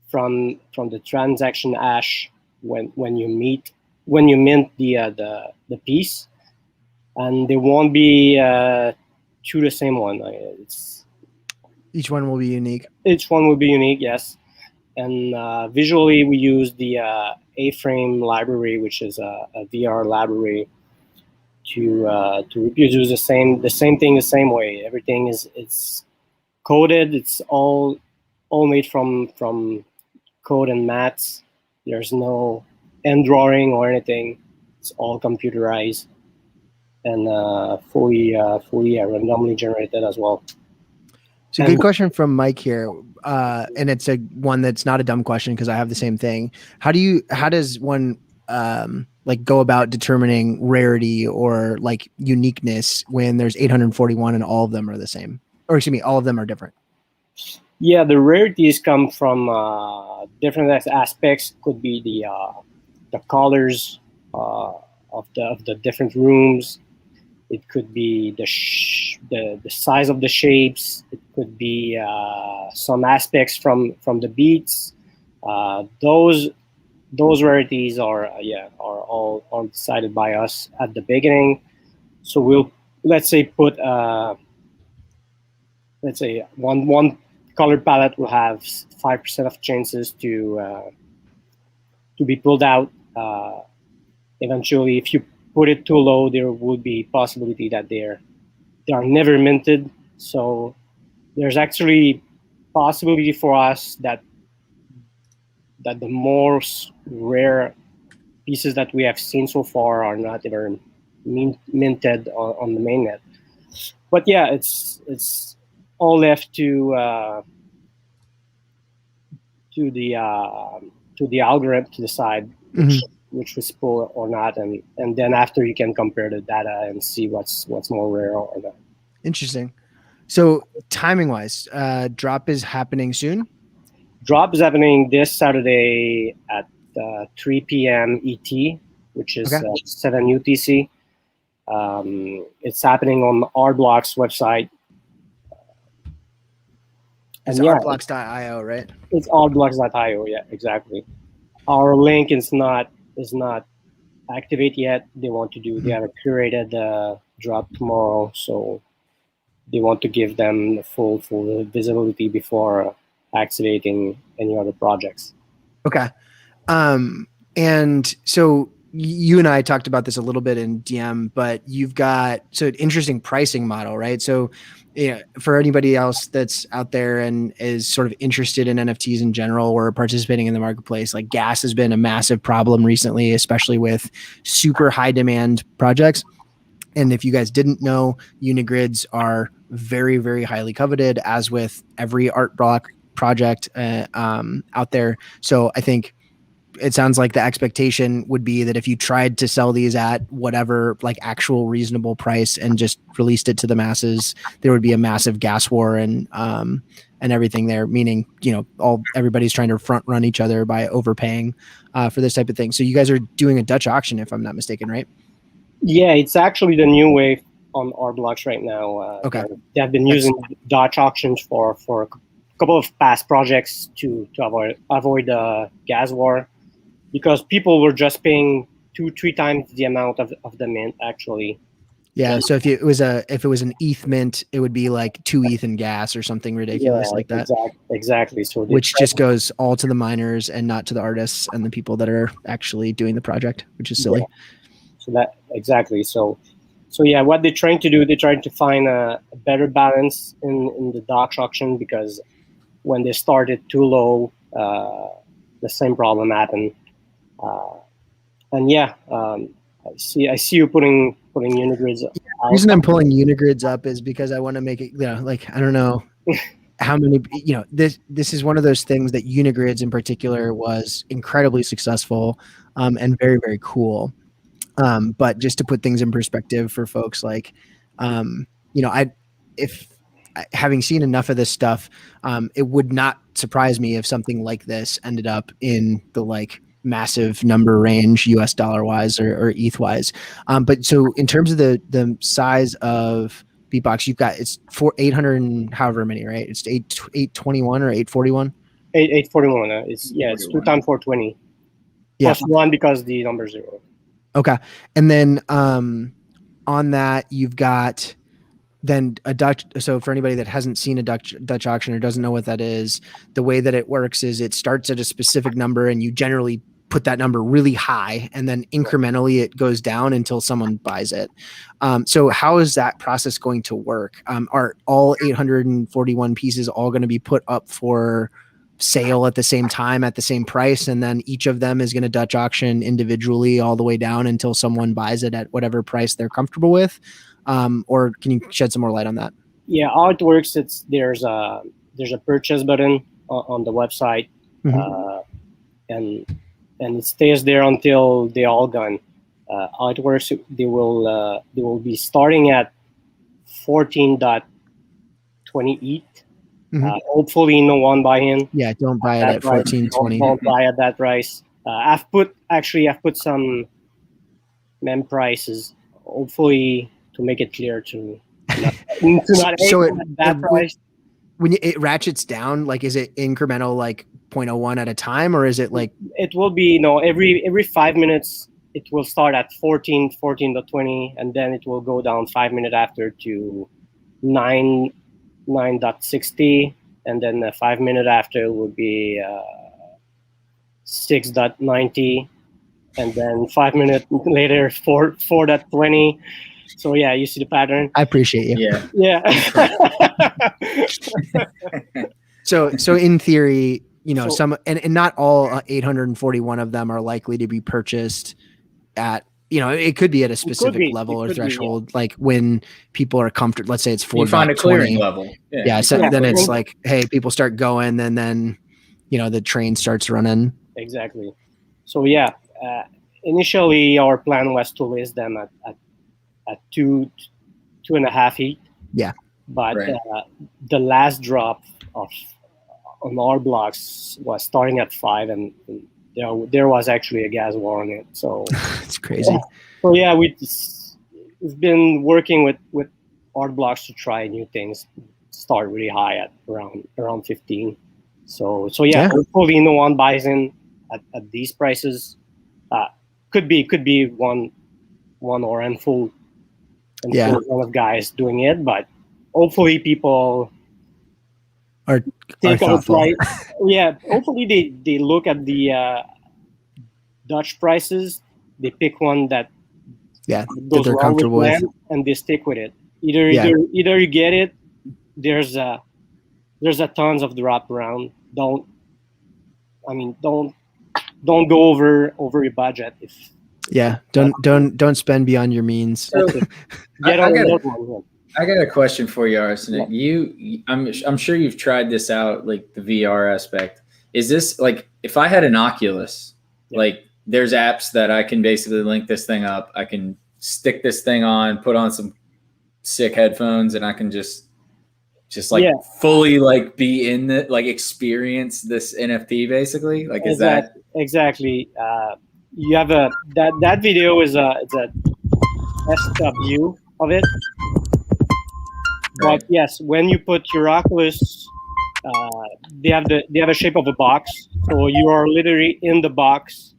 from the transaction hash when you mint the piece, and there won't be two the same one. Each one will be unique. Each one will be unique, yes. And visually, we use the A-frame library, which is a VR library, to reproduce the same thing the same way. Everything it's coded. It's all made from code and maths. There's no end drawing or anything. It's all computerized and fully randomly generated as well. It's a good question from Mike here, and it's a one that's not a dumb question because I have the same thing. How does one like go about determining rarity or like uniqueness when there's 841 and all of them are the same, or excuse me, all of them are different? Yeah, the rarities come from different aspects. Could be the colors of the different rooms. It could be the size of the shapes. It could be some aspects from the beats. Those rarities are all decided by us at the beginning. So we'll let's say put one color palette will have 5% of chances to be pulled out. Eventually, if you put it too low, there would be possibility that they are never minted. So there's actually possibility for us that the most rare pieces that we have seen so far are not ever minted on the mainnet. But yeah, it's all left to the algorithm to decide which was pull or not, and then after you can compare the data and see what's more rare or not. Interesting. So timing wise, drop is happening soon. Drop is happening this Saturday at 3 p.m. ET, which is 7 UTC. It's happening on Art0nic website. It's artblocks.io, right? It's Art0nic.io. Yeah, exactly. Our link is not activate yet. They have a curated drop tomorrow, so they want to give them the full visibility before activating any other projects. Okay. And so you and I talked about this a little bit in DM, but you've got an interesting pricing model, right? So for anybody else that's out there and is sort of interested in NFTs in general or participating in the marketplace, like gas has been a massive problem recently, especially with super high demand projects. And if you guys didn't know, Unigrids are very, very highly coveted, as with every art block project out there. So I think it sounds like the expectation would be that if you tried to sell these at whatever like actual reasonable price and just released it to the masses, there would be a massive gas war and everything there, meaning, everybody's trying to front run each other by overpaying for this type of thing. So you guys are doing a Dutch auction, if I'm not mistaken, right? Yeah, it's actually the new wave on Art0nic right now. They have been using Dutch auctions for a couple of past projects to avoid the gas war, because people were just paying 2-3 times the amount of the mint actually. Yeah, so if it was an ETH mint, it would be like 2 ETH in gas or something ridiculous like that. Exactly. So which just goes all to the miners and not to the artists and the people that are actually doing the project, which is silly. Yeah. So that exactly. So yeah, what they're trying to do, they're trying to find a better balance in the Dutch auction, because when they started too low, the same problem happened. I see you putting Unigrids. The reason I'm pulling Unigrids up is because I want to make it, I don't know how many, this is one of those things that Unigrids in particular was incredibly successful and very, very cool. But just to put things in perspective for folks, having seen enough of this stuff, it would not surprise me if something like this ended up in the massive number range US dollar wise or ETH wise. But so in terms of the size of Beatbox, you've got, it's 800 and however many, right? It's 821 or 841. 841. It's 2 times 420. Yeah. Plus 1 because the number 0. Okay. And then on that, you've got then a Dutch. So for anybody that hasn't seen a Dutch auction or doesn't know what that is, the way that it works is it starts at a specific number and you generally put that number really high, and then incrementally it goes down until someone buys it. So how is that process going to work? Are all 841 pieces all going to be put up for sale at the same time at the same price, and then each of them is going to Dutch auction individually all the way down until someone buys it at whatever price they're comfortable with? Or can you shed some more light on that? Yeah, how it works, there's a purchase button on the website, and it stays there until they're all gone. How it works, they will be starting at 14.20 ETH. Hopefully no one buy in. Yeah, don't buy it at 14.20. Don't buy at that price. I've put some mem prices, hopefully to make it clear to not so that price. When it ratchets down, is it incremental 0.01 at a time, or is it it will be every 5 minutes it will start at 14.20, and then it will go down 5 minutes after to 9.60, and then 5 minutes after will be 6.90, and then 5 minutes later 4.20. So yeah, you see the pattern. I appreciate you. Yeah. So in theory, some and not all 841 of them are likely to be purchased at it could be at a specific level or threshold, like when people are comfortable. Let's say it's 4.20. You find a clearing level. So then it's like, hey, people start going, and then the train starts running. Exactly. So initially our plan was to list them at 2.5 heat. Yeah. But the last drop on our blocks was starting at 5, and there was actually a gas war on it. So it's crazy. So we've been working with art blocks to try new things. Start really high at around 15. So hopefully no one buys in at these prices. Could be one or handful of guys doing it, but hopefully people are thoughtful. Hopefully they look at the Dutch prices. They pick one that goes they're well comfortable with them, and they stick with it. Either you get it. There's a tons of drop around. Don't go over your budget. Don't spend beyond your means. So, I got a question for you, Ars0nic. I'm sure you've tried this out, like the VR aspect. Is this like, if I had an Oculus, like there's apps that I can basically link this thing up. I can stick this thing on, put on some sick headphones, and I can just fully like be in the, like experience this NFT basically. Like, is that exactly? You have that video is it's a desktop view of it. But yes, when you put your Oculus, they have a shape of a box, so you are literally in the box,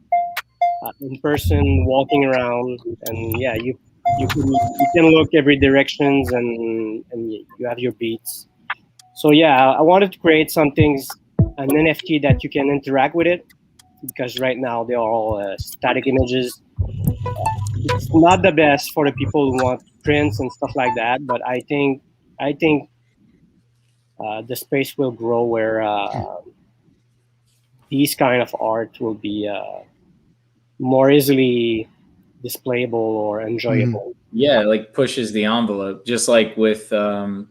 in person, walking around, and you can look every directions, and you have your beats. So I wanted to create an NFT that you can interact with it, because right now they're all static images. It's not the best for the people who want prints and stuff like that, but I think the space will grow where these kind of art will be more easily displayable or enjoyable. Yeah, like pushes the envelope, just like with the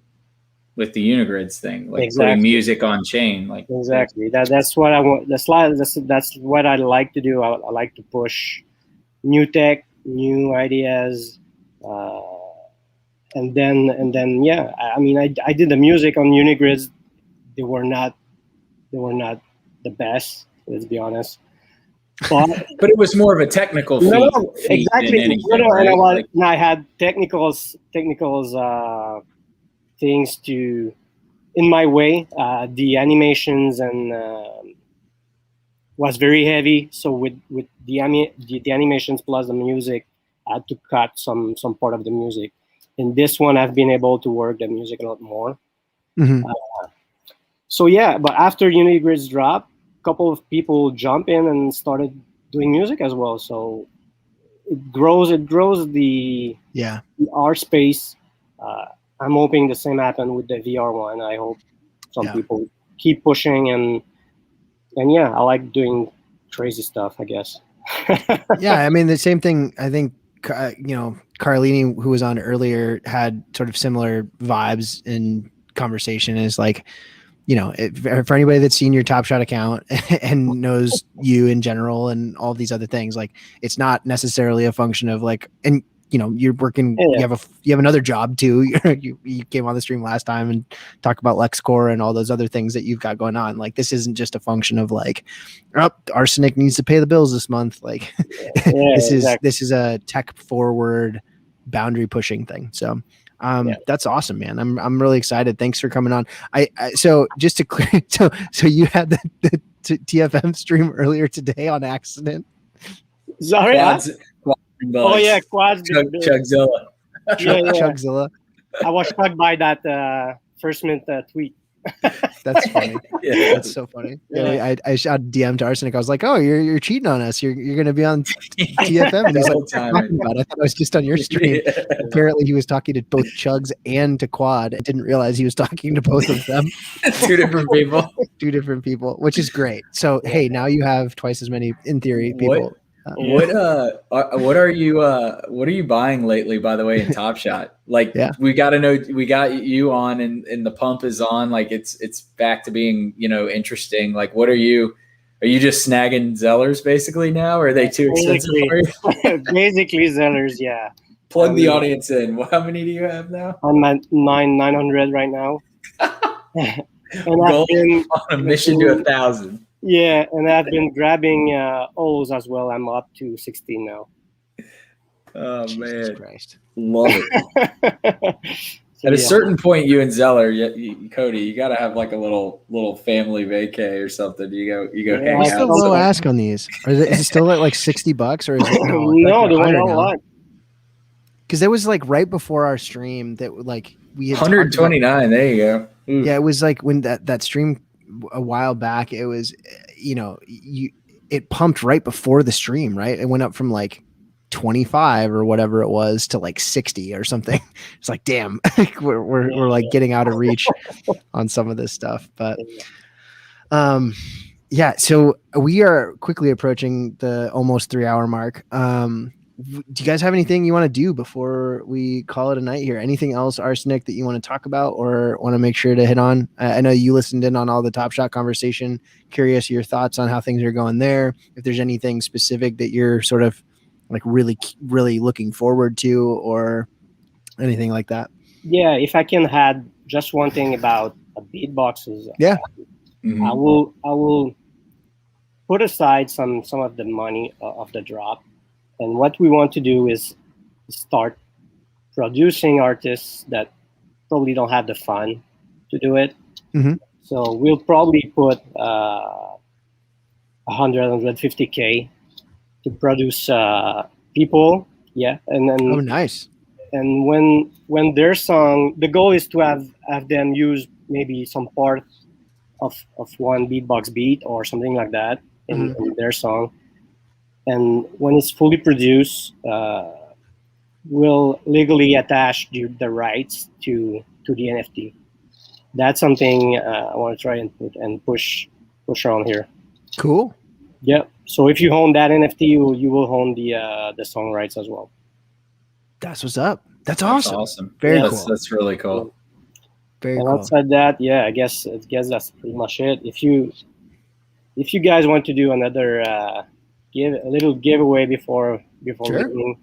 Unigrids thing, like putting music on chain. Like exactly. That's what I want. That's what I like to do. I like to push new tech, new ideas. And then I mean, I did the music on Unigrids. They were not the best, let's be honest. But it was more of a technical feat. No, exactly. Anything, right? And I had technicals things to in my way. The animations and was very heavy. So with the animations plus the music, I had to cut some part of the music. In this one, I've been able to work the music a lot more. Mm-hmm. But after Unigrids dropped, a couple of people jump in and started doing music as well. So it grows the art space. I'm hoping the same happen with the VR one. I hope some people keep pushing and I like doing crazy stuff, I guess. I mean, the same thing. I think Carlini, who was on earlier, had sort of similar vibes in conversation. Is like, for anybody that's seen your Top Shot account and knows you in general and all these other things, like it's not necessarily a function of like, and you're working, you have another job too. You came on the stream last time and talked about LexCore and all those other things that you've got going on. Like, this isn't just a function of like, Ars0nic needs to pay the bills this month. Like this is a tech forward boundary pushing thing. So that's awesome, man. I'm really excited. Thanks for coming on. So just to clear, so you had the TFM stream earlier today on accident. Sorry. Quads. Chugzilla. Chugzilla. I was struck by that first minute tweet. That's funny. That's so funny. I shot DM to Ars0nic. I was like, "Oh, you're cheating on us. You're going to be on TFM." And he's like, talking about it. I thought I was just on your stream. Apparently, he was talking to both Chugs and to Quad. I didn't realize he was talking to both of them. Two different people, which is great. So, hey, now you have twice as many, in theory, people. What are you buying lately, by the way, in Top Shot? Like, Yeah. we got to know, we got you on and the pump is on, like it's back to being, interesting. Like, are you just snagging Zellers basically now, or are they too expensive for you? Basically Zellers, yeah. Plug the audience in. How many do you have now? I'm at 900 right now. And Goal on a mission to 1,000. Yeah, and I've been grabbing O's as well. I'm up to 16 now. Oh, Jesus man. Christ. Love it. At a certain point, you and Zeller, Cody, you got to have like a little family vacay or something. You go hang What's out. the low ask on these? Is it still at like $60 or is it no, they went a lot. Because it was like right before our stream that like we had 129. There you go. Ooh. Yeah, it was like when that stream a while back. It was, it pumped right before the stream, right? It went up from like 25 or whatever it was to like 60 or something. It's like, damn, we're like getting out of reach on some of this stuff. But yeah, so we are quickly approaching the almost 3-hour mark. Do you guys have anything you want to do before we call it a night here? Anything else, Ars0nic, that you want to talk about or want to make sure to hit on? I know you listened in on all the Top Shot conversation. Curious your thoughts on how things are going there. If there's anything specific that you're sort of like really, really looking forward to or anything like that. Yeah, if I can add just one thing about beatboxes. Yeah. I will put aside some of the money of the drop. And what we want to do is start producing artists that probably don't have the fun to do it. Mm-hmm. So we'll probably put 150K to produce people. Yeah. And then nice. And when their song, the goal is to have them use maybe some part of one beatbox beat or something like that in their song. And when it's fully produced, we'll legally attach the rights to the NFT. That's something I want to try and push around here. Cool. Yeah. So if you own that NFT, you will own the song rights as well. That's what's up. That's awesome. Awesome. Very cool. That's really cool. Very and cool. outside that, yeah, I guess that's pretty much it. If you guys want to do another give a little giveaway before sure. leaving,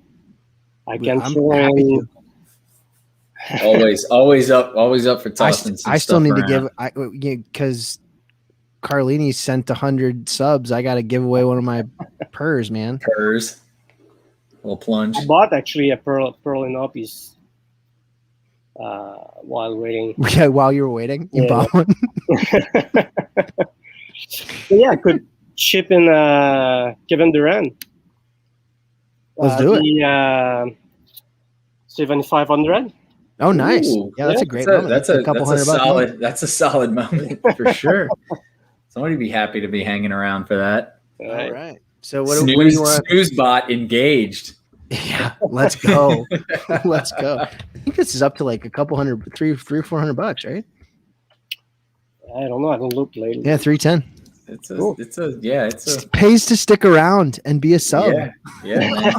I can happy to. always up for tossing. I still need to give because Carlini sent 100 subs. I got to give away one of my purrs, man. Purrs. Little plunge. I bought actually a pearl in Oppies while waiting. Yeah, while you were waiting, you bought one. Yeah, I could chip in Kevin Durant. Let's do it. 7,500. Oh, nice. Ooh, yeah, that's a great moment. That's a couple $100. Bucks. That's a solid moment for sure. Somebody be happy to be hanging around for that. All right. So what do you want? Snooze bot engaged. Yeah, let's go. Let's go. I think this is up to like a couple hundred, $300 or $400, right? I don't know. I don't look lately. Yeah, 310. It pays to stick around and be a sub. Yeah.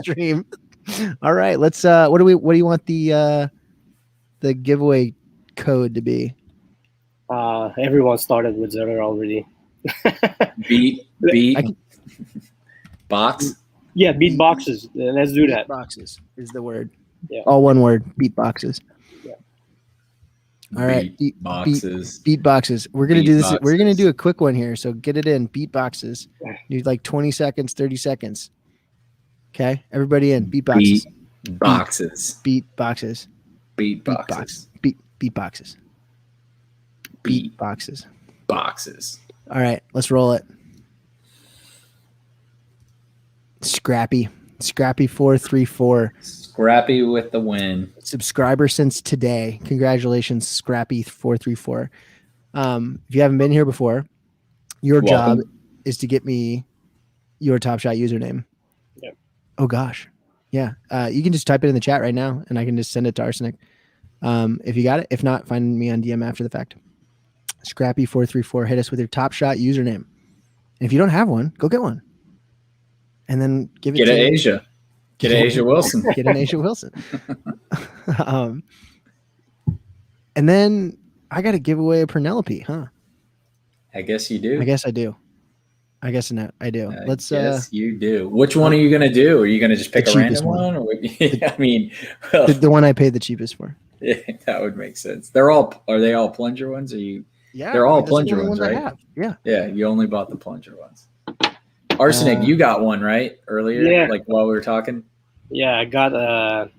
Stream. All right, let's. What do you want the giveaway code to be? Everyone started with Zeller already. Beat box. Yeah, beat boxes. Let's do that. Boxes is the word. Yeah. All one word. Beat boxes. Yeah. All right. Beat boxes. Beat boxes. We're gonna do this. Boxes. We're gonna do a quick one here. So get it in. Beat boxes. Need like 20 seconds, 30 seconds. Okay, everybody in. Beat boxes. Beat boxes. Beat boxes. Beat boxes. Beat boxes. Beat boxes. Boxes. All right, let's roll it. Scrappy 434. Scrappy with the win. Subscriber since today. Congratulations, Scrappy 434. If you haven't been here before, your job is to get me your Top Shot username. Yep. Oh gosh. Yeah. You can just type it in the chat right now and I can just send it to Ars0nic. If you got it. If not, find me on DM after the fact. Scrappy 434. Hit us with your Top Shot username. And if you don't have one, go get one. and then give it Get to an Asia. Get an Asia Wilson. Get an Asia Wilson. And then I got to give away a Penelope, huh? I guess you do. I guess I do. I guess no, I do. Let's. Yes, you do. Which one are you gonna do? Are you gonna just pick a random one? Or I mean, well, the one I paid the cheapest for. Yeah, that would make sense. Are they all plunger ones? Or you? Yeah, they're all I mean, those are the plunger only ones, I right? have. Yeah. Yeah, you only bought the plunger ones. Ars0nic, you got one right earlier, Yeah. like while we were talking. Yeah, I got a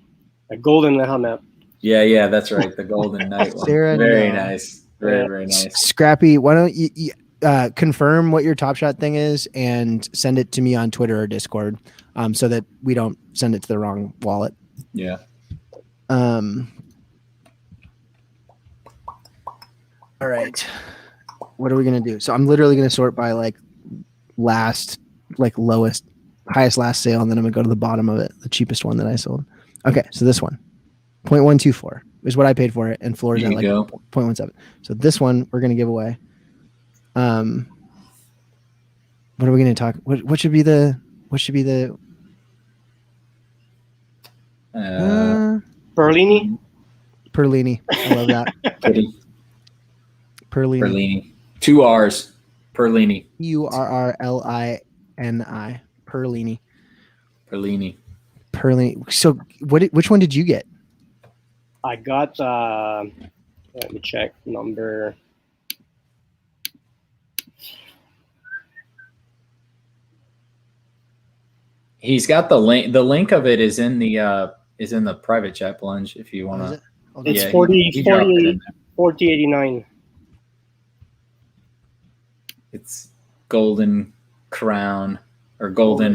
golden helmet. Yeah, that's right. The golden knight one. Sarah, Very no. nice. Very nice. Scrappy, why don't you confirm what your Top Shot thing is and send it to me on Twitter or Discord, so that we don't send it to the wrong wallet. Yeah. All right. What are we gonna do? So I'm literally gonna sort by like last, like lowest, highest last sale, and then I'm gonna go to the bottom of it, the cheapest one that I sold. Okay, so this one, 0.124 is what I paid for it, and floor is There at you like go. 0.17. So this one we're gonna give away. What are we gonna talk? What should be the Carlini. Perlini? I love that. Pretty. Perlini. Carlini. 2 R's. Perlini. Urrlini. Perlini. Perlini. Perlini. So which one did you get? I got. Let me check number. He's got the link. The link of it is in the private chat, Plunge. If you want Is to. it? Hold on. It's Yeah, 40, he dropped it 40, in there. 4089. It's golden crown or golden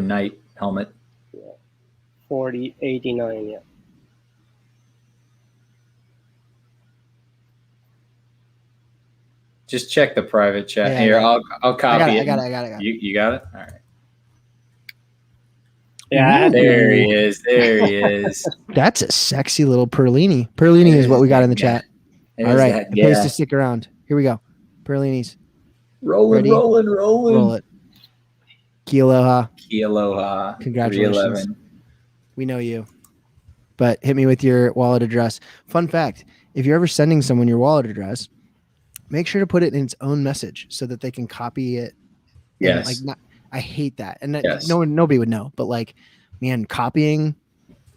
knight helmet. 4089. Yeah. Just check the private chat. Yeah, Here, yeah. I'll copy it. I got it. You got it? All right. Yeah. I had There to- he is. There he is. That's a sexy little Perlini. Perlini is what we got in the chat. There's All right, that it pays guy. to stick around. Here we go. Perlinis. Rolling, Ready? rolling. Roll it. Kialoha. Aloha. Congratulations. 311. We know you. But hit me with your wallet address. Fun fact, if you're ever sending someone your wallet address, make sure to put it in its own message so that they can copy it. And, Yes. I hate that. And that, Yes. nobody would know. But like, man, copying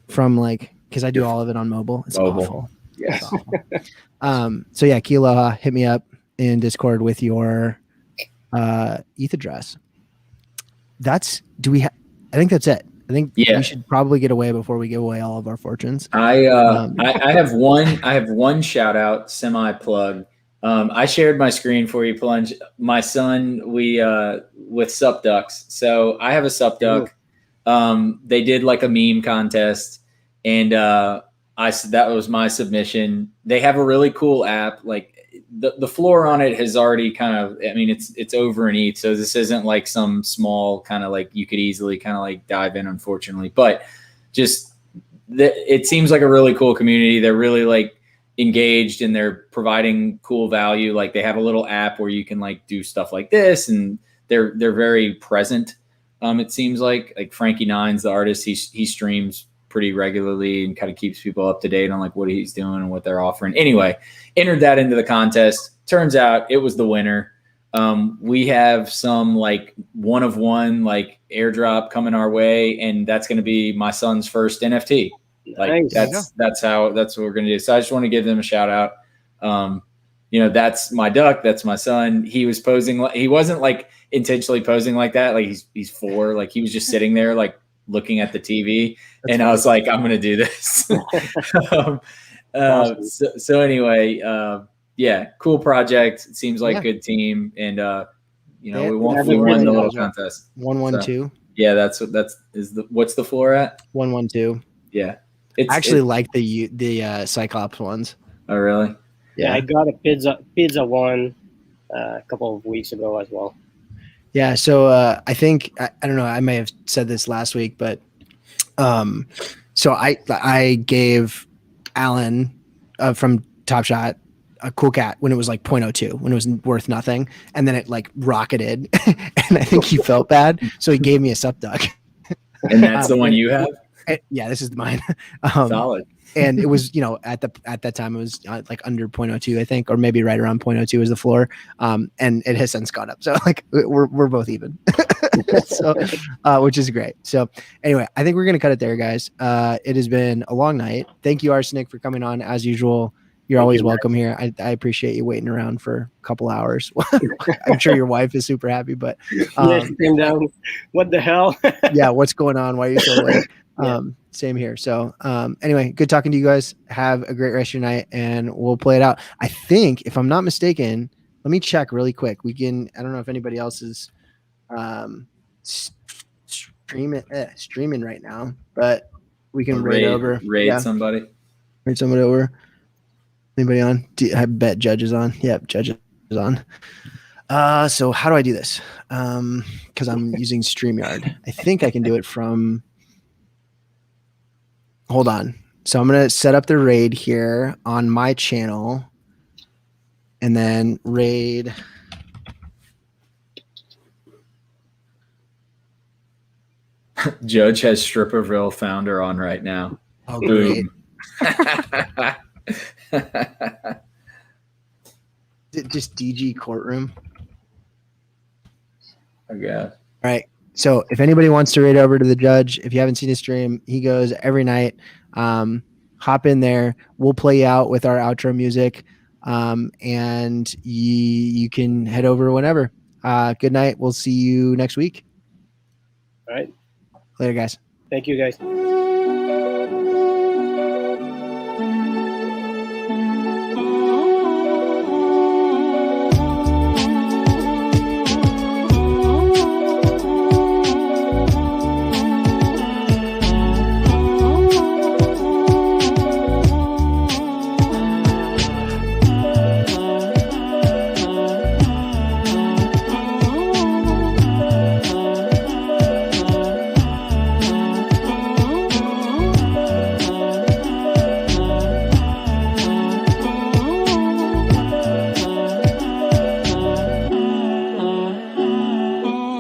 from like, because I do all of it on mobile. It's Mobile. awful. Yes. It's awful. So yeah, Kialoha, hit me up in Discord with your ETH address. I think that's it. I think Yeah. we should probably get away before we give away all of our fortunes. I have one shout out, semi plug. I shared my screen for you, Plunge. My son, with Sup Ducks. So I have a Sup Duck. They did like a meme contest, and that was my submission. They have a really cool app. Like the floor on it has already kind of, I mean, it's over and eat. So this isn't like some small kind of like you could easily kind of like dive in, unfortunately. But just it seems like a really cool community. They're really like engaged and they're providing cool value. Like they have a little app where you can like do stuff like this, and they're very present. It seems like Frankie Nines, the artist, he streams pretty regularly and kind of keeps people up to date on like what he's doing and what they're offering. Anyway, entered that into the contest. Turns out it was the winner. We have some like one of one like airdrop coming our way, and that's going to be my son's first NFT. Like Nice. that's what we're going to do. So I just want to give them a shout out. That's my duck. That's my son. He was posing. He wasn't like intentionally posing like that. Like he's 4. Like he was just sitting there like looking at the TV. That's and funny. I was like, I'm going to do this. Awesome. So anyway, yeah, cool project. It seems like Yeah. good team. And, we Yeah, won have the a really little good contest. 112. Yeah, what's the floor at? 112. Yeah. I actually like the Cyclops ones. Oh, really? Yeah, I got a pizza one a couple of weeks ago as well. Yeah, so I think I don't know. I may have said this last week, but so I gave Alan from Top Shot a cool cat when it was like 0.02, when it was worth nothing, and then it like rocketed, and I think he felt bad, so he gave me a sup duck. And that's the one you have? Yeah, this is mine. Solid. And it was, at that time it was like under 0.02, I think, or maybe right around 0.02 is the floor. And it has since gone up. So like we're both even. So, which is great. So anyway, I think we're going to cut it there, guys. It has been a long night. Thank you, Ars0nic, for coming on as usual. You're always welcome here. I appreciate you waiting around for a couple hours. I'm sure your wife is super happy, but she came down. What the hell? yeah. What's going on? Why are you so late? Same here. So anyway, good talking to you guys. Have a great rest of your night, and we'll play it out. I think, if I'm not mistaken, let me check really quick. I don't know if anybody else is streaming right now, but we can raid somebody. Raid somebody over. Anybody on? I bet Judge is on. Yep, Judge is on. So how do I do this? Because I'm using StreamYard. I think I can do it from. Hold on. So I'm going to set up the raid here on my channel, and then raid. Judge has Stripperville founder on right now. Oh, great. Just DG courtroom. I guess. All right. So if anybody wants to raid over to the Judge, if you haven't seen his stream, he goes every night. Hop in there. We'll play you out with our outro music. And you can head over whenever. Good night. We'll see you next week. All right. Later, guys. Thank you, guys.